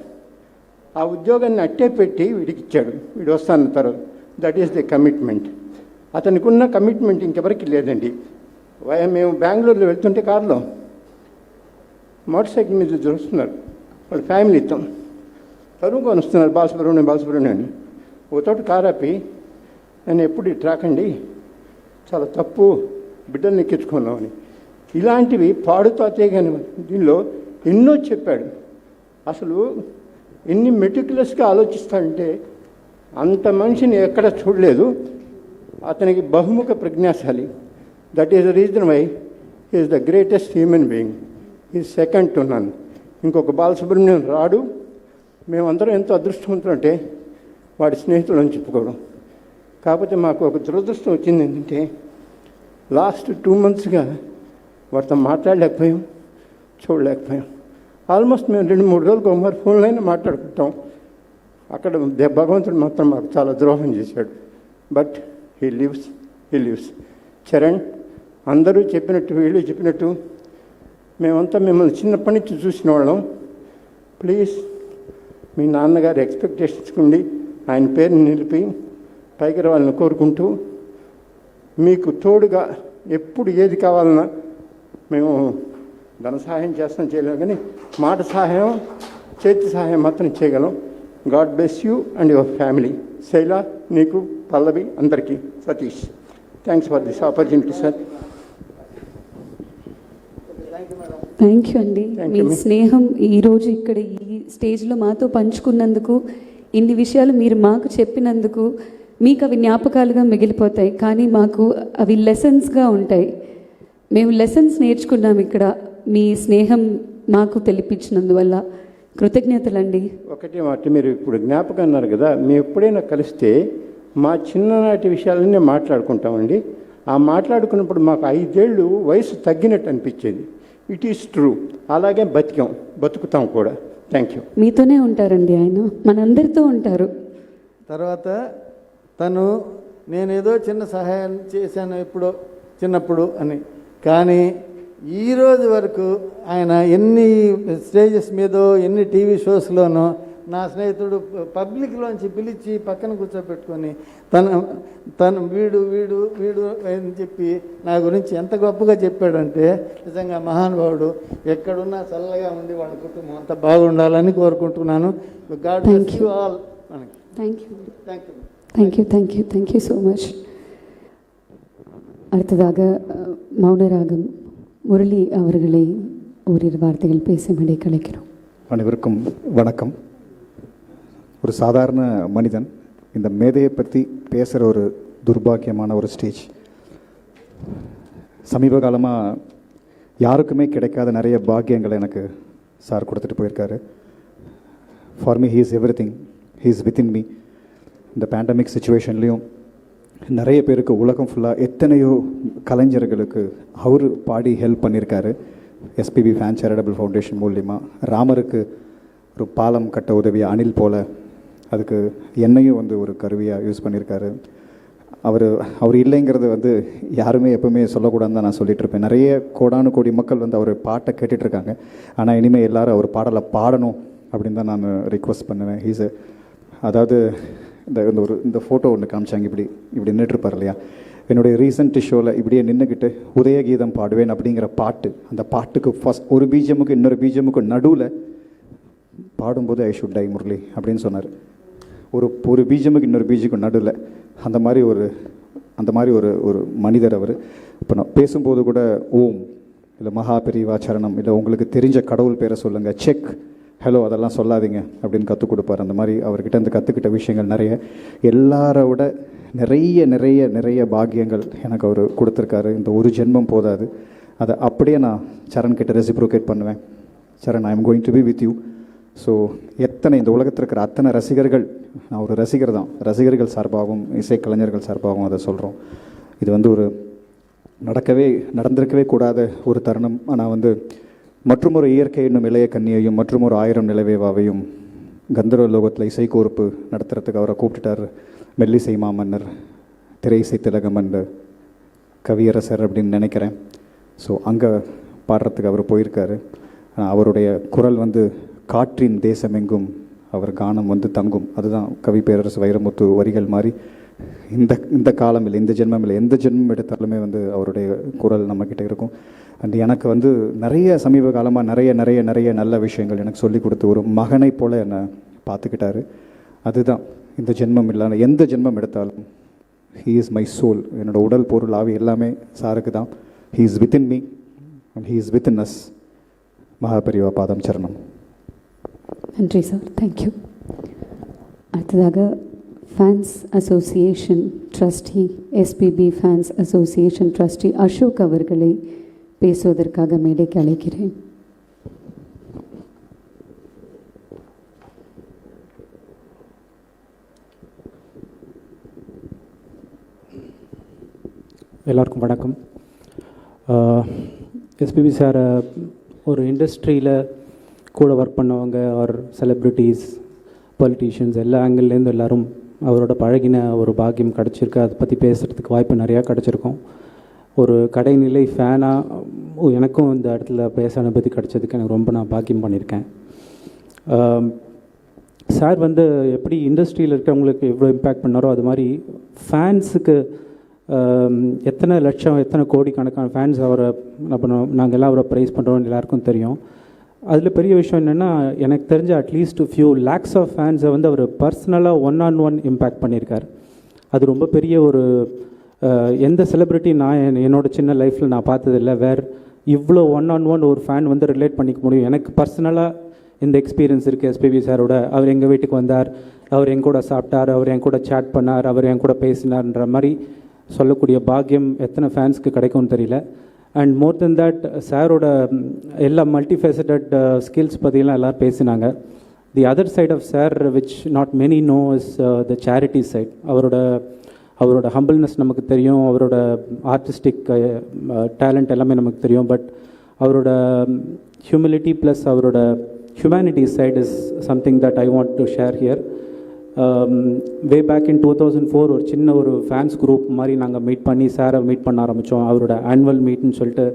ఆ ఉద్యోగాన్ని అట్టే పెట్టి వీడికి ఇచ్చాడు. వీడు వస్తాను తర్వాత. That is the commitment. అతనికి ఉన్న కమిట్మెంట్ ఇంకెవరికి లేదండి. మేము బెంగళూరులో వెళ్తుంటే కారులో మోటార్ సైకిల్ మీద చూస్తున్నారు వాళ్ళ ఫ్యామిలీతో తరుముకొని వస్తున్నారు. బాలసుబ్రహ్మణ్యం అని ఓ తోట కారాపి, నేను ఎప్పుడు ఇటు రాకండి, చాలా తప్పు, బిడ్డల్ని ఎక్కించుకున్నామని. ఇలాంటివి పాడుతూ కానీ దీనిలో ఎన్నో చెప్పాడు. అసలు ఎన్ని మెటిక్యులస్గా ఆలోచిస్తాడంటే అంత మనిషిని ఎక్కడ చూడలేదు. అతనికి బహుముఖ ప్రజ్ఞాశాలి. That is the reason why is the greatest human being. Is second to none. ఇంకొక బాలసుబ్రహ్మణ్యం రాడు. మేమందరం ఎంతో అదృష్టవంతులు అంటే వాడి స్నేహితులు అని చెప్పుకోవడం. కాకపోతే మాకు ఒక దురదృష్టం వచ్చింది ఏంటంటే లాస్ట్ 2 monthsగా వాడితో మాట్లాడలేకపోయాం, చూడలేకపోయాం. ఆల్మోస్ట్ మేము 2-3 రోజులకు ఒకసారి ఫోన్లోనే మాట్లాడుకుంటాం. అక్కడ భగవంతుడు మాత్రం మాకు చాలా ద్రోహం చేశాడు. But he lives. చరణ్, అందరూ చెప్పినట్టు వీళ్ళు చెప్పినట్టు మేమంతా మిమ్మల్ని చిన్నప్పటి నుంచి చూసిన వాళ్ళం. ప్లీజ్ మీ నాన్నగారి ఎక్స్పెక్టేషన్స్ ఉండి ఆయన పేరుని నిలిపి పైకి రావాలని కోరుకుంటూ మీకు తోడుగా ఎప్పుడు ఏది కావాలన్నా మేము ధన సహాయం చేస్తాం, చేయలేము. కానీ మాట సహాయం, చేతి సహాయం మాత్రం చేయగలం. God bless you and your family. Shaila, నీకు, పల్లవి, అందరికీ, Satish. Thanks for this opportunity sir. Thank you అండి. మీ స్నేహం ఈరోజు ఇక్కడ ఈ స్టేజ్లో మాతో పంచుకున్నందుకు, ఇన్ని విషయాలు మీరు మాకు చెప్పినందుకు, మీకు అవి జ్ఞాపకాలుగా మిగిలిపోతాయి. కానీ మాకు అవి లెసన్స్గా ఉంటాయి. మేము లెసన్స్ నేర్చుకున్నాం ఇక్కడ. మీ స్నేహం మాకు తెలిపించినందువల్ల కృతజ్ఞతలండి. ఒకటే మాట, మీరు ఇప్పుడు జ్ఞాపకం అన్నారు కదా, మేము ఎప్పుడైనా కలిస్తే మా చిన్ననాటి విషయాలన్నీ మాట్లాడుకుంటామండి. ఆ మాట్లాడుకున్నప్పుడు మాకు 5 ఏళ్ళు వయసు తగ్గినట్టు అనిపించేది. It is true. అలాగే బతుకుతాం కూడా. Thank you. మీతోనే ఉంటారండి ఆయన, మనందరితో ఉంటారు. తర్వాత తను నేనేదో చిన్న సహాయం చేశాను ఎప్పుడో చిన్నప్పుడు అని, కానీ ఈరోజు వరకు ఆయన ఎన్ని స్టేజెస్ మీదో ఎన్ని టీవీ షోస్లోనో నా స్నేహితుడు పబ్లిక్లోంచి పిలిచి పక్కన కూర్చోబెట్టుకొని తను వీడు వీడు వీడు అని చెప్పి నా గురించి ఎంత గొప్పగా చెప్పాడంటే నిజంగా మహానుభావుడు. ఎక్కడున్నా చల్లగా ఉండి వాళ్ళ కుటుంబం అంతా బాగుండాలని కోరుకుంటున్నాను. God bless you all. Thank you so much. அடுத்ததாக மௌனராகம் முரளி அவர்களை ஓரிரு வார்த்தைகள் பேசும்படி கலைக்கிறோம். அனைவருக்கும் வணக்கம். ஒரு சாதாரண மனிதன் இந்த மேதையை பற்றி பேசுகிற ஒரு துர்பாக்கியமான ஒரு ஸ்டேஜ். சமீப காலமாக யாருக்குமே கிடைக்காத நிறைய பாக்கியங்களை எனக்கு சார் கொடுத்துட்டு போயிருக்காரு. For me he is every thing. He is within me. இந்த பேண்டமிக் சுச்சுவேஷன்லேயும் நிறைய பேருக்கு உலகம் ஃபுல்லாக எத்தனையோ கலைஞர்களுக்கு அவர் பாடி ஹெல்ப் பண்ணியிருக்காரு. எஸ்பிபி ஃபேன் சேரிட்டபிள் ஃபவுண்டேஷன் மூலிமா ராமருக்கு ஒரு பாலம் கட்ட உதவிய அணில் போல் அதுக்கு என்னையும் வந்து ஒரு கருவியாக யூஸ் பண்ணியிருக்காரு. அவர் இல்லைங்கிறது வந்து யாருமே எப்பவுமே சொல்லக்கூடாதுன்னு தான் நான் சொல்லிட்டு இருப்பேன். நிறைய கோடானு கோடி மக்கள் வந்து அவர் பாட்டை கேட்டுட்ருக்காங்க. ஆனால் இனிமேல் எல்லாரும் அவர் பாடலை பாடணும் அப்படின்னு தான் நான் ரிக்வஸ்ட் பண்ணுவேன். அதாவது இந்த ஃபோட்டோ ஒன்று காமிச்சாங்க, இப்படி நின்றுட்டுருப்பார் இல்லையா. என்னுடைய ரீசன்ட் ஷோவில் இப்படியே நின்றுக்கிட்டு உதயகீதம் பாடுவேன் அப்படிங்கிற பாட்டு, அந்த பாட்டுக்கு ஃபஸ்ட் ஒரு பீஜமுக்கு இன்னொரு பீஜமுக்கு நடுவில் பாடும்போது ஐ ஷுட் டை முரளி அப்படின்னு சொன்னார். ஒரு பீஜமுக்கு இன்னொரு பீஜுக்கு நடுவில் அந்த மாதிரி ஒரு மனிதர் அவர். இப்போ நான் பேசும்போது கூட ஓம் இல்லை மகா பெரிவா சரணம் இல்லை உங்களுக்கு தெரிஞ்ச கடவுள் பேரை சொல்லுங்கள், செக், ஹலோ அதெல்லாம் சொல்லாதீங்க அப்படின்னு கற்றுக் கொடுப்பார். அந்த மாதிரி அவர்கிட்ட இருந்து கற்றுக்கிட்ட விஷயங்கள் நிறைய, எல்லாரோட நிறைய நிறைய நிறைய பாக்கியங்கள் எனக்கு அவர் கொடுத்துருக்காரு. இந்த ஒரு ஜென்மம் போதாது, அதை அப்படியே நான் சரண் கிட்ட ரெசிப்ரோகேட் பண்ணுவேன். Charan, I am going to be with you. So எத்தனை இந்த உலகத்தில் இருக்கிற அத்தனை ரசிகர்கள், நான் ஒரு ரசிகர் தான், ரசிகர்கள் சார்பாகவும் இசைக்கலைஞர்கள் சார்பாகவும் அதை சொல்கிறோம். இது வந்து ஒரு நடந்திருக்கவே கூடாத ஒரு தருணம். ஆனால் வந்து மற்றொரு இயற்கை என்னும் இளைய கன்னியையும் மற்றும் ஒரு 1000 நிலவேவாவையும் கந்தர்வ லோகத்தில் இசைக்கோர்ப்பு நடத்துறதுக்கு அவரை கூப்பிட்டுட்டார். மெல்லிசை மாமன்னர், திரை இசை திலகமன், கவியரசர் அப்படின்னு நினைக்கிறேன். ஸோ அங்கே பாடுறதுக்கு அவர் போயிருக்காரு. அவருடைய குரல் வந்து காற்றின் தேசமெங்கும் அவர் கானம் வந்து தங்கும். அதுதான் கவி பேரரசு வைரமுத்து வரிகள் மாதிரி. இந்த காலம் இல்லை, இந்த ஜென்மம் இல்லை, எந்த ஜென்மம் எடுத்தாலுமே வந்து அவருடைய குரல் நம்மக்கிட்ட இருக்கும். அண்ட் எனக்கு வந்து நிறைய சமீப காலமாக நிறைய நிறைய நிறைய நல்ல விஷயங்கள் எனக்கு சொல்லி கொடுத்து ஒரு மகனை போல் என்னை பார்த்துக்கிட்டாரு. அதுதான் இந்த ஜென்மம் இல்லாமல் எந்த ஜென்மம் எடுத்தாலும் ஹீ இஸ் மை சோல். என்னோடய உடல் பொருள் ஆவி எல்லாமே சாருக்கு தான். He is within me and he is within us. Mahaperiyava பாதம் சரணம். நன்றி சார், தேங்க்யூ. அடுத்ததாக fans association trustee, SPB fans association trustee Ashok அவர்களை பேசுவதற்காக மேடைக்கு அழைக்கிறேன். எல்லாருக்கும் வணக்கம். எஸ்பிபி சார் ஒரு இண்டஸ்ட்ரியில் கூட ஒர்க் பண்ணவங்க, ஆர் செலிப்ரிட்டிஸ், பொலிட்டீஷியன்ஸ், எல்லா ஆங்கிள்லேருந்து எல்லோரும் அவரோட பழகின ஒரு பாக்கியம் கிடச்சிருக்கு. அதை பற்றி பேசுகிறதுக்கு வாய்ப்பு நிறையா கிடச்சிருக்கும். ஒரு கடைநிலை ஃபேனாக எனக்கும் இந்த இடத்துல பேச அனுமதி கிடச்சதுக்கு எனக்கு ரொம்ப நான் பாக்கியம் பண்ணியிருக்கேன். சார் வந்து எப்படி இண்டஸ்ட்ரியில் இருக்கிறவங்களுக்கு எவ்வளோ இம்பேக்ட் பண்ணாரோ அது மாதிரி ஃபேன்ஸுக்கு எத்தனை லட்சம் எத்தனை கோடிக்கணக்கான ஃபேன்ஸ் அவரை நாங்கள் எல்லாம் அவரை ப்ரைஸ் பண்ணுறோம்னு எல்லாருக்கும் தெரியும். அதில் பெரிய விஷயம் என்னென்னா, எனக்கு தெரிஞ்ச அட்லீஸ்ட் ஃபியூ லேக்ஸ் ஆஃப் ஃபேன்ஸை வந்து அவர் பர்சனலாக ஒன் இம்பேக்ட் பண்ணியிருக்கார். அது ரொம்ப பெரிய ஒரு எந்த செலிப்ரிட்டி நான் என்னோட சின்ன லைஃப்பில் நான் பார்த்ததில்லை வேறு இவ்வளோ ஒன் ஒரு ஃபேன் வந்து ரிலேட் பண்ணிக்க முடியும். எனக்கு பர்சனலாக இந்த எக்ஸ்பீரியன்ஸ் இருக்குது எஸ்பிபி சாரோட. அவர் எங்கள் வீட்டுக்கு வந்தார், அவர் என் கூட சாப்பிட்டார், அவர் என் கூட சேட் பண்ணார், அவர் என் கூட பேசினார்ன்ற மாதிரி சொல்லக்கூடிய பாக்கியம் எத்தனை ஃபேன்ஸ்க்கு கிடைக்கும்னு தெரியல. அண்ட் மோர் தென் தட் சாரோட எல்லா மல்டிஃபேசட்டட் ஸ்கில்ஸ் பற்றிலாம் எல்லோரும் பேசினாங்க. The other side of sir which not many know is the charity side. அவரோட ஹம்பிள்னஸ் நமக்கு தெரியும், அவரோட ஆர்டிஸ்டிக் டேலண்ட் எல்லாமே நமக்கு தெரியும். பட் அவரோட ஹியூமிலிட்டி ப்ளஸ் அவரோட humanity side is something that I want to share here. Way back in 2004 ஒரு சின்ன ஒரு ஃபேன்ஸ் குரூப் மாதிரி நாங்கள் மீட் பண்ணி சாரை மீட் பண்ண ஆரம்பித்தோம். அவரோட ஆனுவல் மீட்னு சொல்லிட்டு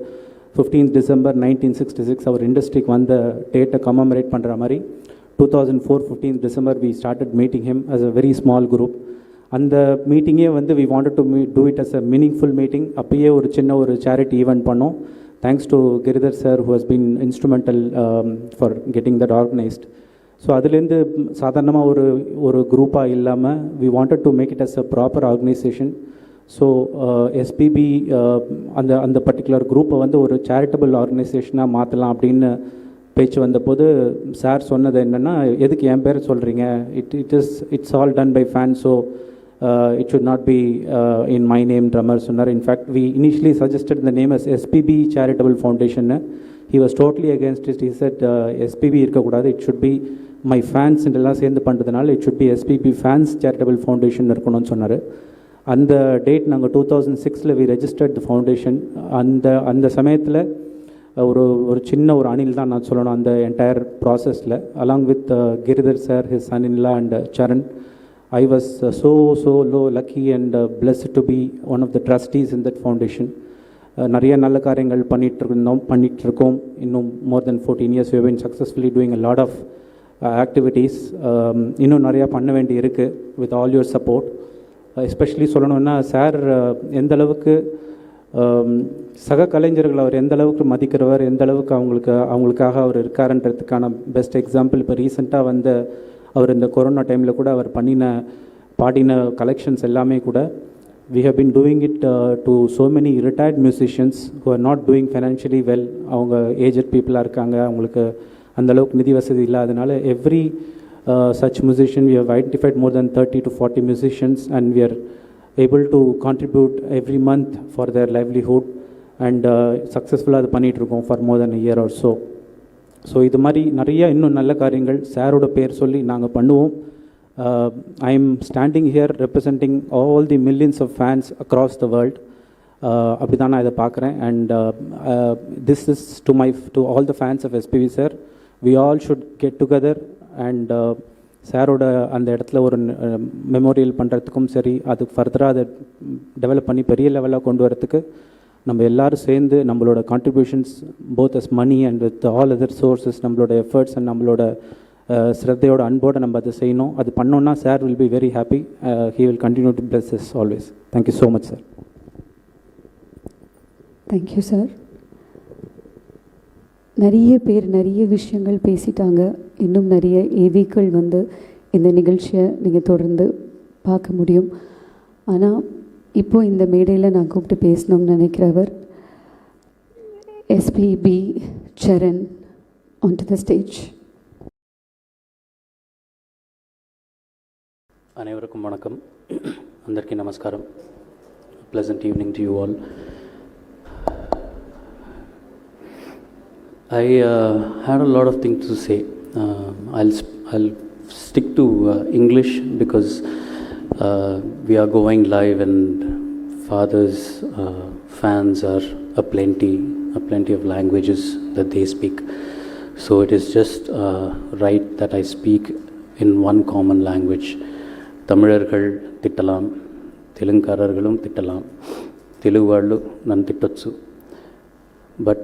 15th December 1966 அவர் இண்டஸ்ட்ரிக்கு வந்த டேட்டை கமமரேட் பண்ணுற மாதிரி 2004 15th December we started meeting him as a very small group. அந்த மீட்டிங்கே வந்து we wanted to do it as a meaningful meeting. அப்பயே ஒரு சின்ன ஒரு சேரிட்டி ஈவெண்ட் பண்ணோம். Thanks to Giridhar sir who has been instrumental for getting that organized. So அதுலேருந்து சாதாரணமாக ஒரு குரூப்பாக இல்லாமல் we wanted to make it as a proper organization. So SPB அந்த பர்டிகுலர் குரூப்பை வந்து ஒரு சேரிட்டபிள் ஆர்கனைசேஷனாக மாற்றலாம் அப்படின்னு பேச்சு வந்தபோது சார் சொன்னது என்னென்னா, எதுக்கு என் பேர் சொல்கிறீங்க, it's all done by fan, so it should not be in my name drummer சொன்னார். In fact we initially suggested the name as SPB Charitable Foundation. He was totally against it. He said SPB இருக்கக்கூடாது, it should be my fans எல்லாம் சேர்ந்து பண்ணுறதுனால it should be SPB Fans Charitable Foundation இருக்கணும்னு சொன்னார். அந்த date நாங்கள் 2006 we registered the foundation. அந்த சமயத்தில் ஒரு சின்ன ஒரு அணில் தான் நான் சொல்லணும் அந்த என்டையர் ப்ராசஸில், along with Giridhar sir, his son-in-law and Charan. I was so lucky and blessed to be one of the trustees in that foundation. நிறைய நல்ல காரியங்கள் பண்ணிகிட்ருக்கோம். இன்னும் more than 14 years we have been successfully doing a lot of activities. இன்னும் நிறையா பண்ண வேண்டி இருக்குது with all your support. Especially சொல்லணுன்னா சார் எந்த அளவுக்கு சக கலைஞர்கள் அவர் எந்த அளவுக்கு மதிக்கிறவர், எந்த அளவுக்கு அவங்களுக்காக அவர் இருக்காருன்றதுக்கான பெஸ்ட் எக்ஸாம்பிள் இப்போ ரீசெண்டாக வந்த அவர் இந்த கொரோனா டைமில் கூட அவர் பாடின கலெக்ஷன்ஸ் எல்லாமே கூட we have been doing it to so many retired musicians who are not doing financially well. அவங்க ஏஜட் பீப்புளாக இருக்காங்க, அவங்களுக்கு அந்தளவுக்கு நிதி வசதி இல்லாதனால every such musician we have identified more than 30 to 40 musicians and we are able to contribute every month for their livelihood and successfully அது பண்ணிகிட்ருக்கோம் for more than a year or so. So இது மாதிரி நிறைய இன்னும் நல்ல காரியங்கள் சாரோட பேர் சொல்லி நாங்கள் பண்ணுவோம். I am standing here representing all the millions of fans across the world. அப்படி தான் நான் இதை பார்க்குறேன். And this is to all the fans of SPV sir. We all should get together and சாரோட அந்த இடத்துல ஒரு மெமோரியல் பண்ணுறதுக்கும் சரி, அது ஃபர்தராக அதை டெவலப் பண்ணி பெரிய லெவலாக கொண்டு வரத்துக்கு நம்ம எல்லோரும் சேர்ந்து நம்மளோட contributions both as money and with all other sources, நம்மளோட எஃபர்ட்ஸ் அண்ட் நம்மளோட ஸ்ரத்தையோட அன்போடு நம்ம அதை செய்யணும். அது பண்ணோன்னா sir will be very happy. He will continue to bless us always. Thank you so much sir. Thank you sir. நிறைய பேர் நிறைய விஷயங்கள் பேசிட்டாங்க. இன்னும் நிறைய ஏவிக்கள் இந்த நிகழ்ச்சியை நீங்கள் தொடர்ந்து பார்க்க முடியும். ஆனால் இப்போது இந்த மேடையில் நான் கூப்பிட்டு பேசணும்னு நினைக்கிறவர் SPB Charan on to the stage. அனைவருக்கும் வணக்கம். అందరికీ நமஸ்காரம். Pleasant evening to you all. I had a lot of things to say. I'll stick to English because we are going live and fathers, fans are a plenty of languages that they speak. So it is just right that I speak in one common language. தமிழர்கள் திட்டலாம், தெலுங்காரர்களும் திட்டலாம், தெலுங்கு వాళ్ళు నన్ను తిట్టొచ్చు. But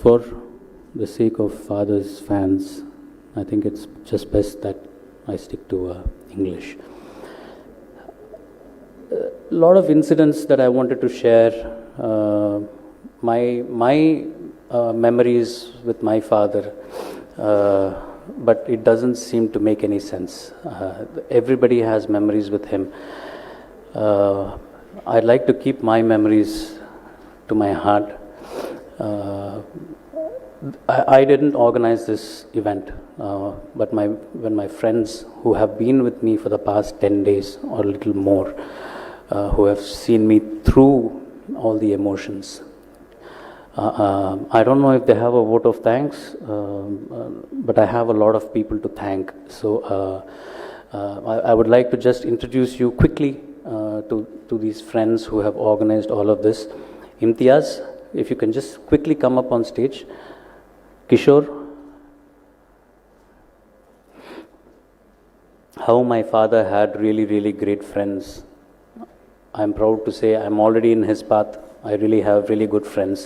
for the sake of fathers, fans, I think it's just best that I stick to English. A lot of incidents that I wanted to share, my memories with my father, but it doesn't seem to make any sense. Everybody has memories with him. I'd like to keep my memories to my heart. I didn't organize this event, but when my friends who have been with me for the past 10 days or a little more, who have seen me through all the emotions, I don't know if they have a vote of thanks, but I have a lot of people to thank. So I would like to just introduce you quickly to these friends who have organized all of this. Imtiaz, if you can just quickly come up on stage. Kishore, how my father had really great friends. I'm proud to say I'm already in his path. I really have really good friends.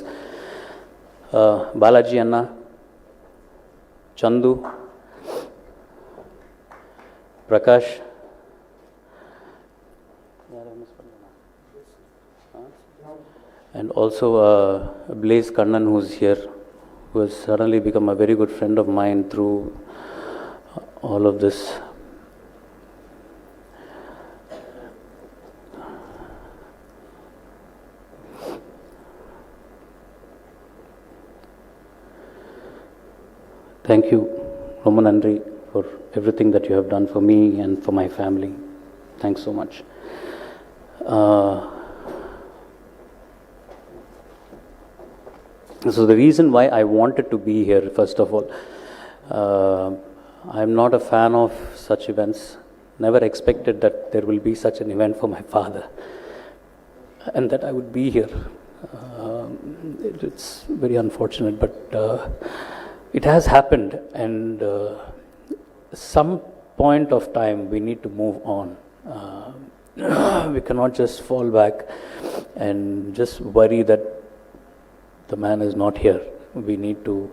Balaji Anna, Chandu, Prakash, and also Blaze Kannan, who's here, who has suddenly become a very good friend of mine through all of this. Thank you, Roman Andri, for everything that you have done for me and for my family. Thanks so much. So the reason why I wanted to be here, first of all, I'm not a fan of such events. Never expected that there will be such an event for my father and that I would be here. It's very unfortunate, but it has happened, and some point of time we need to move on. We cannot just fall back and just worry that the man is not here. We need to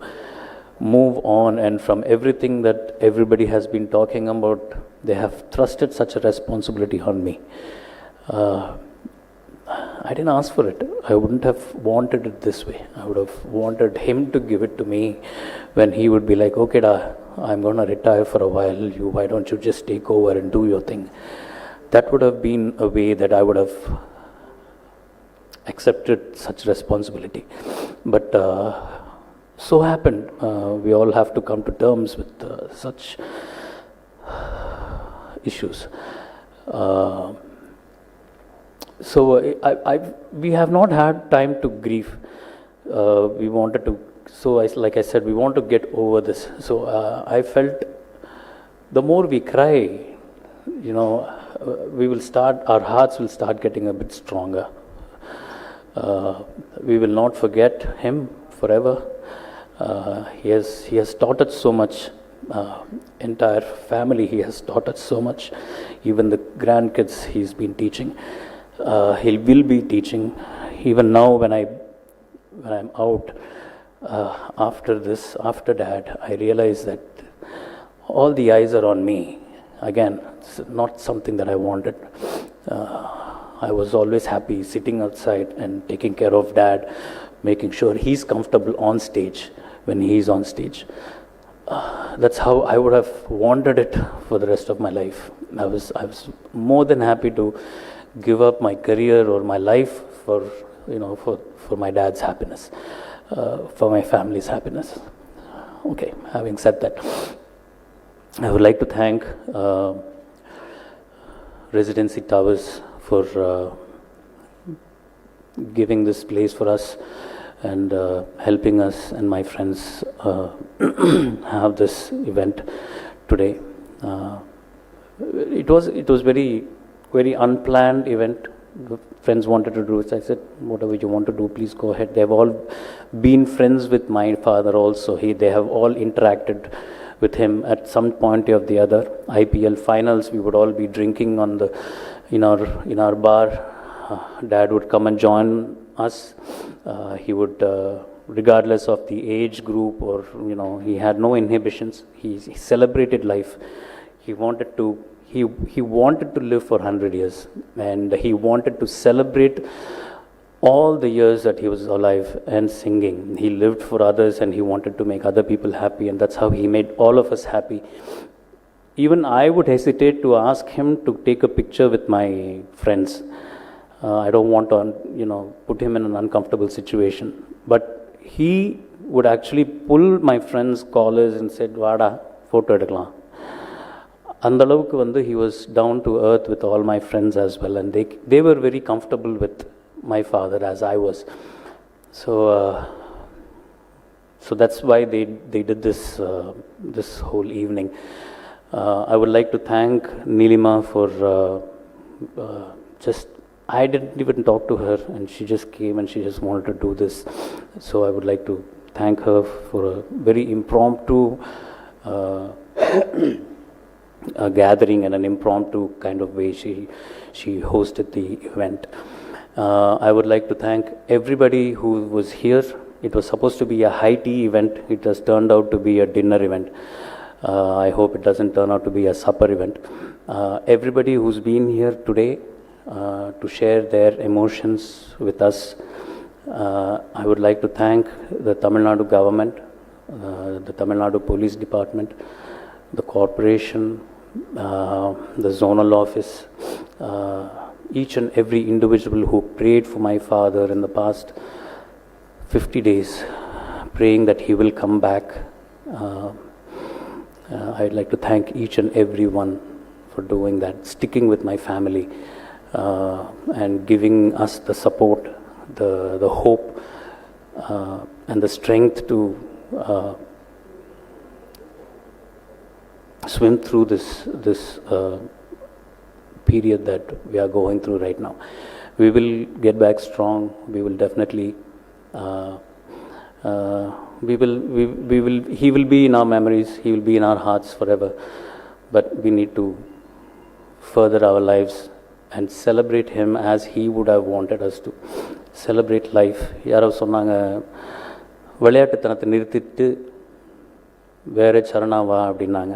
move on, and from everything that everybody has been talking about, they have trusted such a responsibility on me. I didn't ask for it. I wouldn't have wanted it this way. I would have wanted him to give it to me when he would be like, okay, da, I'm going to retire for a while. Why don't you just take over and do your thing? That would have been a way that I would have accepted such responsibility. But so happened. We all have to come to terms with such issues. So we have not had time to grieve. We wanted to, like I said, we want to get over this. So I felt the more we cry, we will start, our hearts will start getting a bit stronger. We will not forget him forever. He has taught us so much. Entire family, he has taught us so much. Even the grandkids, he's been teaching. He will be teaching. Even now, when I'm out after this, after Dad, I realize that all the eyes are on me. Again, it's not something that I wanted. I was always happy sitting outside and taking care of Dad, making sure he's comfortable on stage when he's on stage. That's how I would have wanted it for the rest of my life. I was more than happy to give up my career or my life for my dad's happiness, for my family's happiness. Okay, having said that, I would like to thank Residency Towers for giving this place for us and helping us and my friends have this event today. It was very unplanned event. The friends wanted to do it. I said, whatever you want to do, please go ahead. They have all been friends with my father also. They have all interacted with him at some point or the other. IPL finals, we would all be drinking in our bar. Dad would come and join us. He would, regardless of the age group or he had no inhibitions. He celebrated life. He wanted to live for 100 years, and he wanted to celebrate all the years that he was alive and singing. He lived for others, and he wanted to make other people happy, and that's how he made all of us happy. Even I would hesitate to ask him to take a picture with my friends. I don't want to, put him in an uncomfortable situation. But he would actually pull my friends' collars and said, "Vada, photo edukkalam." Andalavuku he was down to earth with all my friends as well, and they were very comfortable with my father as I was. So that's why they did this whole evening. I would like to thank Nilima for I didn't even talk to her, and she just came and she just wanted to do this. So I would like to thank her for a very impromptu gathering and an impromptu kind of way she hosted the event. I would like to thank everybody who was here. It was supposed to be a high tea event. It has turned out to be a dinner event. I hope it doesn't turn out to be a supper event. Everybody who's been here today to share their emotions with us. I would like to thank the Tamil Nadu government, the Tamil Nadu Police Department, the corporation, the zonal office, each and every individual who prayed for my father in the past 50 days, praying that he will come back. I'd like to thank each and every one for doing that, sticking with my family, and giving us the support, the hope, and the strength to swim through this period that we are going through right now. We will get back strong. We will definitely. He will be in our memories. He will be in our hearts forever. But we need to further our lives and celebrate him as he would have wanted us to celebrate life. யாரோ சொன்னாங்க, விளையாட்டுத்தனத்தை நிறுத்திட்டு வேற சரணா வா அப்படின்னாங்க.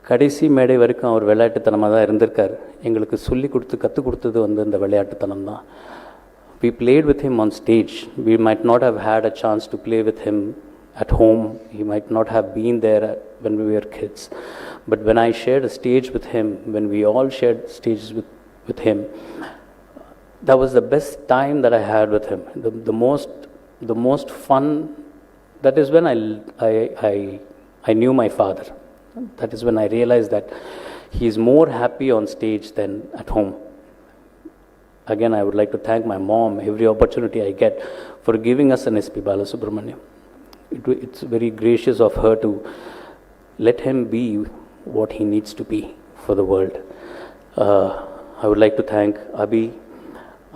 கடைசி மேடை வரைக்கும் அவர் விளையாட்டுத்தனமாக தான் இருந்திருக்கார். எங்களுக்கு சொல்லி கொடுத்து கற்றுக் கொடுத்தது இந்த விளையாட்டுத்தனம் தான். We played with him on stage. We might not have had a chance to play with him at home. He might not have been there when we were kids. But when I shared a stage with him, when we all shared stages with him, that was the best time that I had with him. The most fun. That is when I knew my father. That is when I realized that he is more happy on stage than at home. Again, I would like to thank my mom every opportunity I get for giving us an S.P. Balasubramaniam. It's very gracious of her to let him be what he needs to be for the world. I would like to thank Abhi,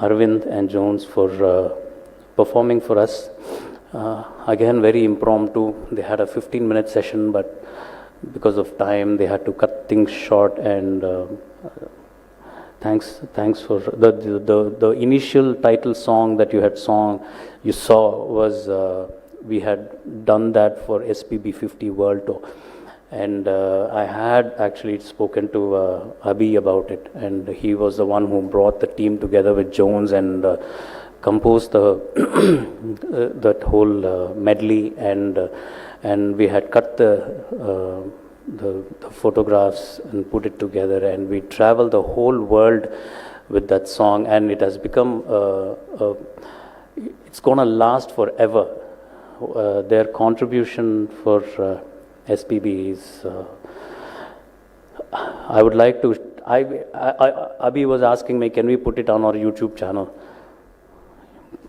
Arvind and Jones for performing for us. Again, very impromptu. They had a 15-minute session, but because of time, they had to cut things short. And thanks for the initial title song that you saw was we had done that for SPB 50 World Tour. And I had actually spoken to Abhi about it, and he was the one who brought the team together with Jones and composed that whole medley, and we had cut the photographs and put it together, and we traveled the whole world with that song, and it has become it's gonna last forever. Their contribution for SPB is I would like to Abhi was asking me, can we put it on our YouTube channel?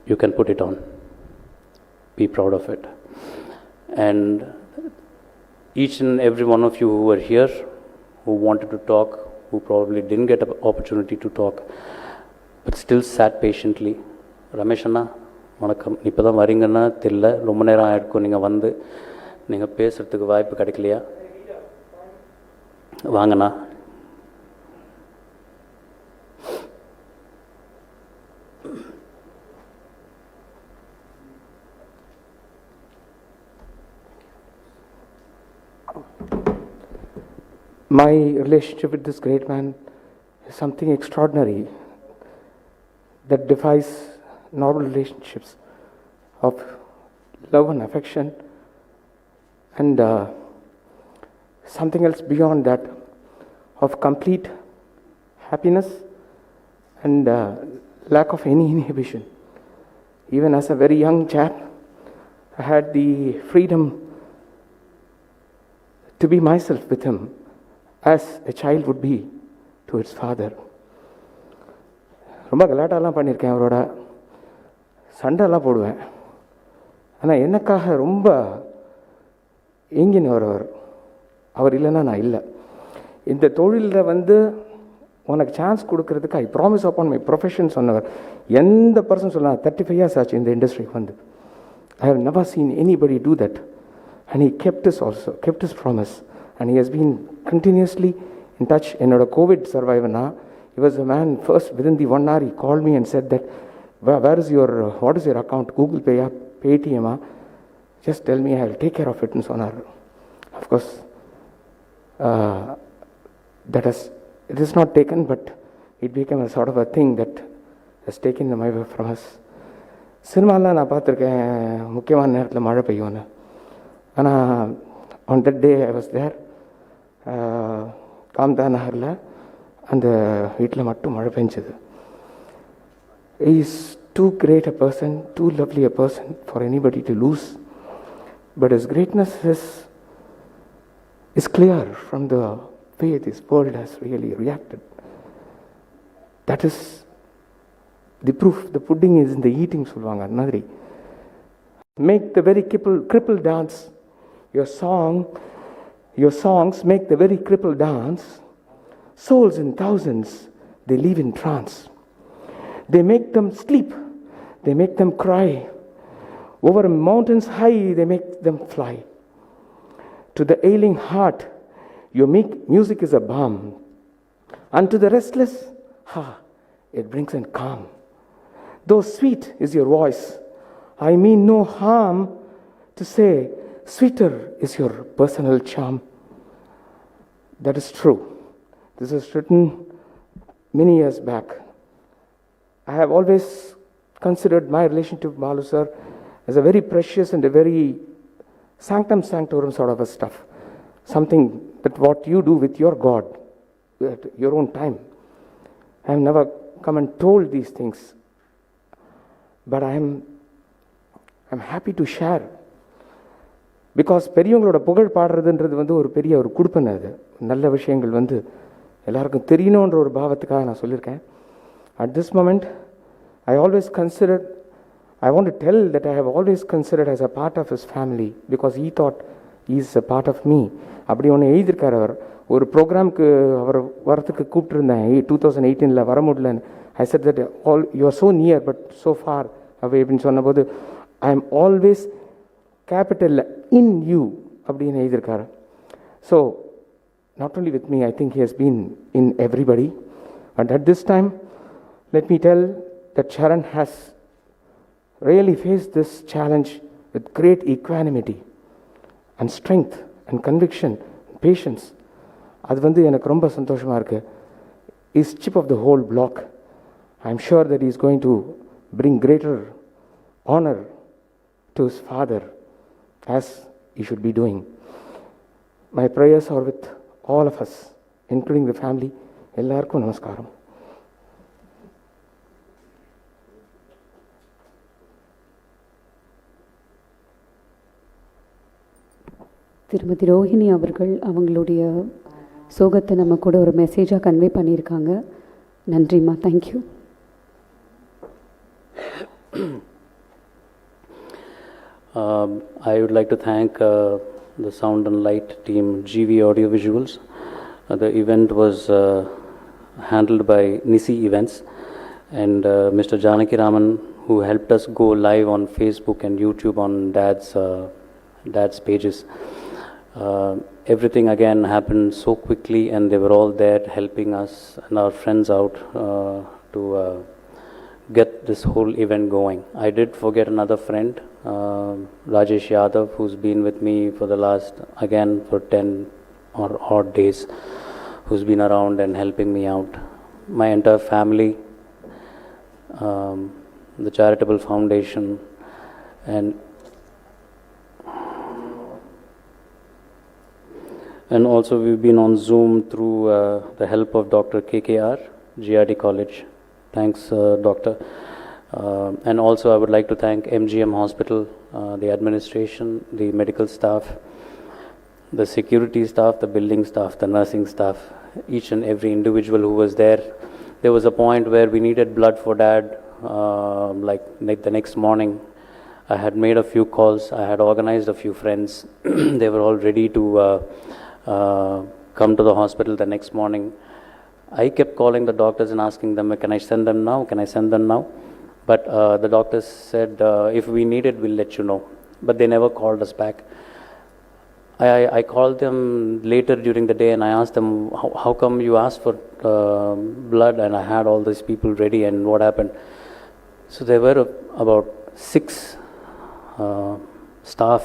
You can put it on. Be proud of it. And each and every one of you who were here, who wanted to talk, who probably didn't get an opportunity to talk, but still sat patiently. Ramesh அண்ணா வணக்கம். இப்போ தான் வரீங்கன்னா தெரியல, ரொம்ப நேரம் ஆகிருக்கும். நீங்கள் பேசுகிறதுக்கு வாய்ப்பு கிடைக்கலையா? வாங்கண்ணா. My relationship with this great man is something extraordinary that defies normal relationships of love and affection, and something else beyond that of complete happiness and lack of any inhibition. Even as a very young chap, I had the freedom to be myself with him, as a child would be to its father. ரொம்ப கலாட்டாலாம் பண்ணியிருக்கேன், அவரோட சண்டைலாம் போடுவேன். ஆனால் எனக்காக ரொம்ப ஏங்கினவர் அவர் இல்லைன்னா நான் இல்லை. இந்த தொழிலில் உனக்கு சான்ஸ் கொடுக்கறதுக்கு I promise upon my profession சொன்னவர். எந்த பர்சன் சொன்னார் 35 years ஆச்சு இந்த இண்டஸ்ட்ரிக்கு I have never seen anybody do that, and he kept his promise, and he has been continuously in touch. என்னோட Covid சர்வைவர்னா he was a man first within the 1 hour he called me and said that what is your account, Google Pay, Paytm, just tell me, I will take care of it ன்னு சொன்னார். Of course it is not taken, but it became a sort of a thing that has taken them away from us. சினிமாலாம் நான் பார்த்துருக்கேன், முக்கியமான நேரத்தில் மழை பெய்யும்னு. ஆனால் on that day I was there, காம்தா நகரில் அந்த வீட்டில் மட்டும் மழை பெஞ்சது. He is too great a person, too lovely a person for anybody to lose, but his greatness is clear from the way this world has really reacted. That is the proof. The pudding is in the eating, சொல்லுவாங்க அந்த மாதிரி. Make the very cripple dance. Your songs make the very cripple dance. Souls in thousands, they live in trance. They make them sleep, they make them cry. Over mountains high, they make them fly. To the ailing heart, your music is a balm. Unto the restless, it brings in calm. Though sweet is your voice, I mean no harm to say, sweeter is your personal charm. That is true. This was written many years back. I have always considered my relationship with Balu sir as a very precious and a very sanctum sanctorum sort of a stuff. Something that what you do with your God at your own time. I have never come and told these things, but I'm happy to share. Because பெரியவங்களோட புகழ் பாடுறதுன்றது வந்து ஒரு பெரிய ஒரு கொடுப்பனை. அது நல்ல விஷயங்கள் வந்து எல்லாருக்கும் தெரியணுன்ற ஒரு பாவத்துக்காக நான் சொல்லியிருக்கேன். At this moment I always consider, I want to tell that I have always considered as a part of his family because he thought is a part of me. அப்படி ஒன்று எழுதியிருக்கார் அவர். ஒரு ப்ரோக்ராமுக்கு அவர் வரத்துக்கு கூப்பிட்டுருந்தேன் 2018 வர முடியலன்னு. I said that all you are so near but so far away அப்படின்னு சொன்னபோது ஐ எம் ஆல்வேஸ் கேபிட்டலில் இன் யூ அப்படின்னு எழுதியிருக்காரு. So not only with me, I think he has been in everybody. But at this time let me tell that Charan has really face this challenge with great equanimity and strength and conviction, patience. அது வந்து எனக்கு ரொம்ப சந்தோஷமாக இருக்குது. Is chip of the whole block. I am sure that is going to bring greater honor to his father as he should be doing. My prayers are with all of us, including the family. எல்லாருக்கும் நமஸ்காரம். திருமதி ரோஹிணி அவர்கள் அவங்களுடைய சோகத்தை நம்ம கூட ஒரு மெசேஜாக convey பண்ணியிருக்காங்க. நன்றிம்மா, thank you. I would like to thank the Sound and Light team, GV Audio Visuals. The event was handled by Nisi Events and Mr. Janaki Raman, who helped us go live on Facebook and YouTube on Dad's pages. Everything again happened so quickly, and they were all there helping us and our friends out to get this whole event going. I did forget another friend, Rajesh Yadav, who's been with me for the last, again, for 10 or odd days, who's been around and helping me out. My entire family, the charitable foundation, and also we've been on Zoom through the help of Dr. KKR, GRD College. Thanks, Doctor. And also I would like to thank MGM Hospital, the administration, the medical staff, the security staff, the building staff, the nursing staff, each and every individual who was there. There was a point where we needed blood for Dad, like the next morning. I had made a few calls, I had organized a few friends. They were all ready to come to the hospital the next morning. I kept calling the doctors and asking them, can I send them now? Can I send them now? But the doctors said, if we need it, we'll let you know. But they never called us back. I called them later during the day and I asked them, how come you asked for blood and I had all these people ready, and what happened? So there were about 6 staff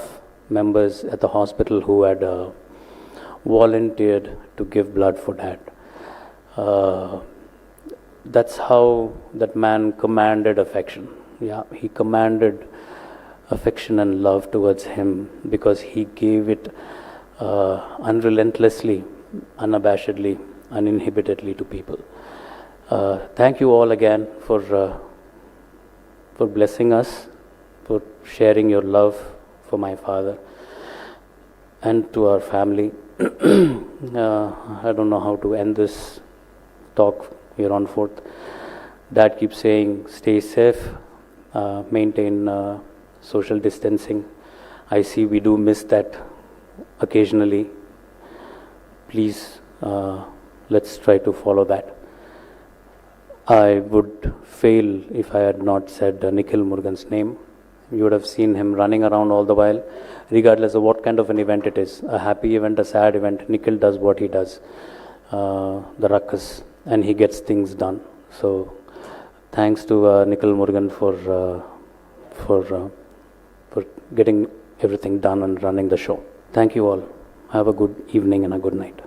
members at the hospital who had volunteered to give blood for Dad. That's how that man commanded affection. Yeah, he commanded affection and love towards him because he gave it unrelentlessly, unabashedly, uninhibitedly to people. Thank you all again for blessing us, for sharing your love for my father and to our family. I don't know how to end this talk here on 4th. Dad keeps saying, stay safe, maintain social distancing. I see we do miss that occasionally. Please, let's try to follow that. I would fail if I had not said Nikhil Murugan's name. You would have seen him running around all the while, regardless of what kind of an event it is. A happy event, a sad event, Nikhil does what he does. The ruckus, and he gets things done. So thanks to Nikhil Murugan for getting everything done and running the show. Thank you all. Have a good evening and a good night.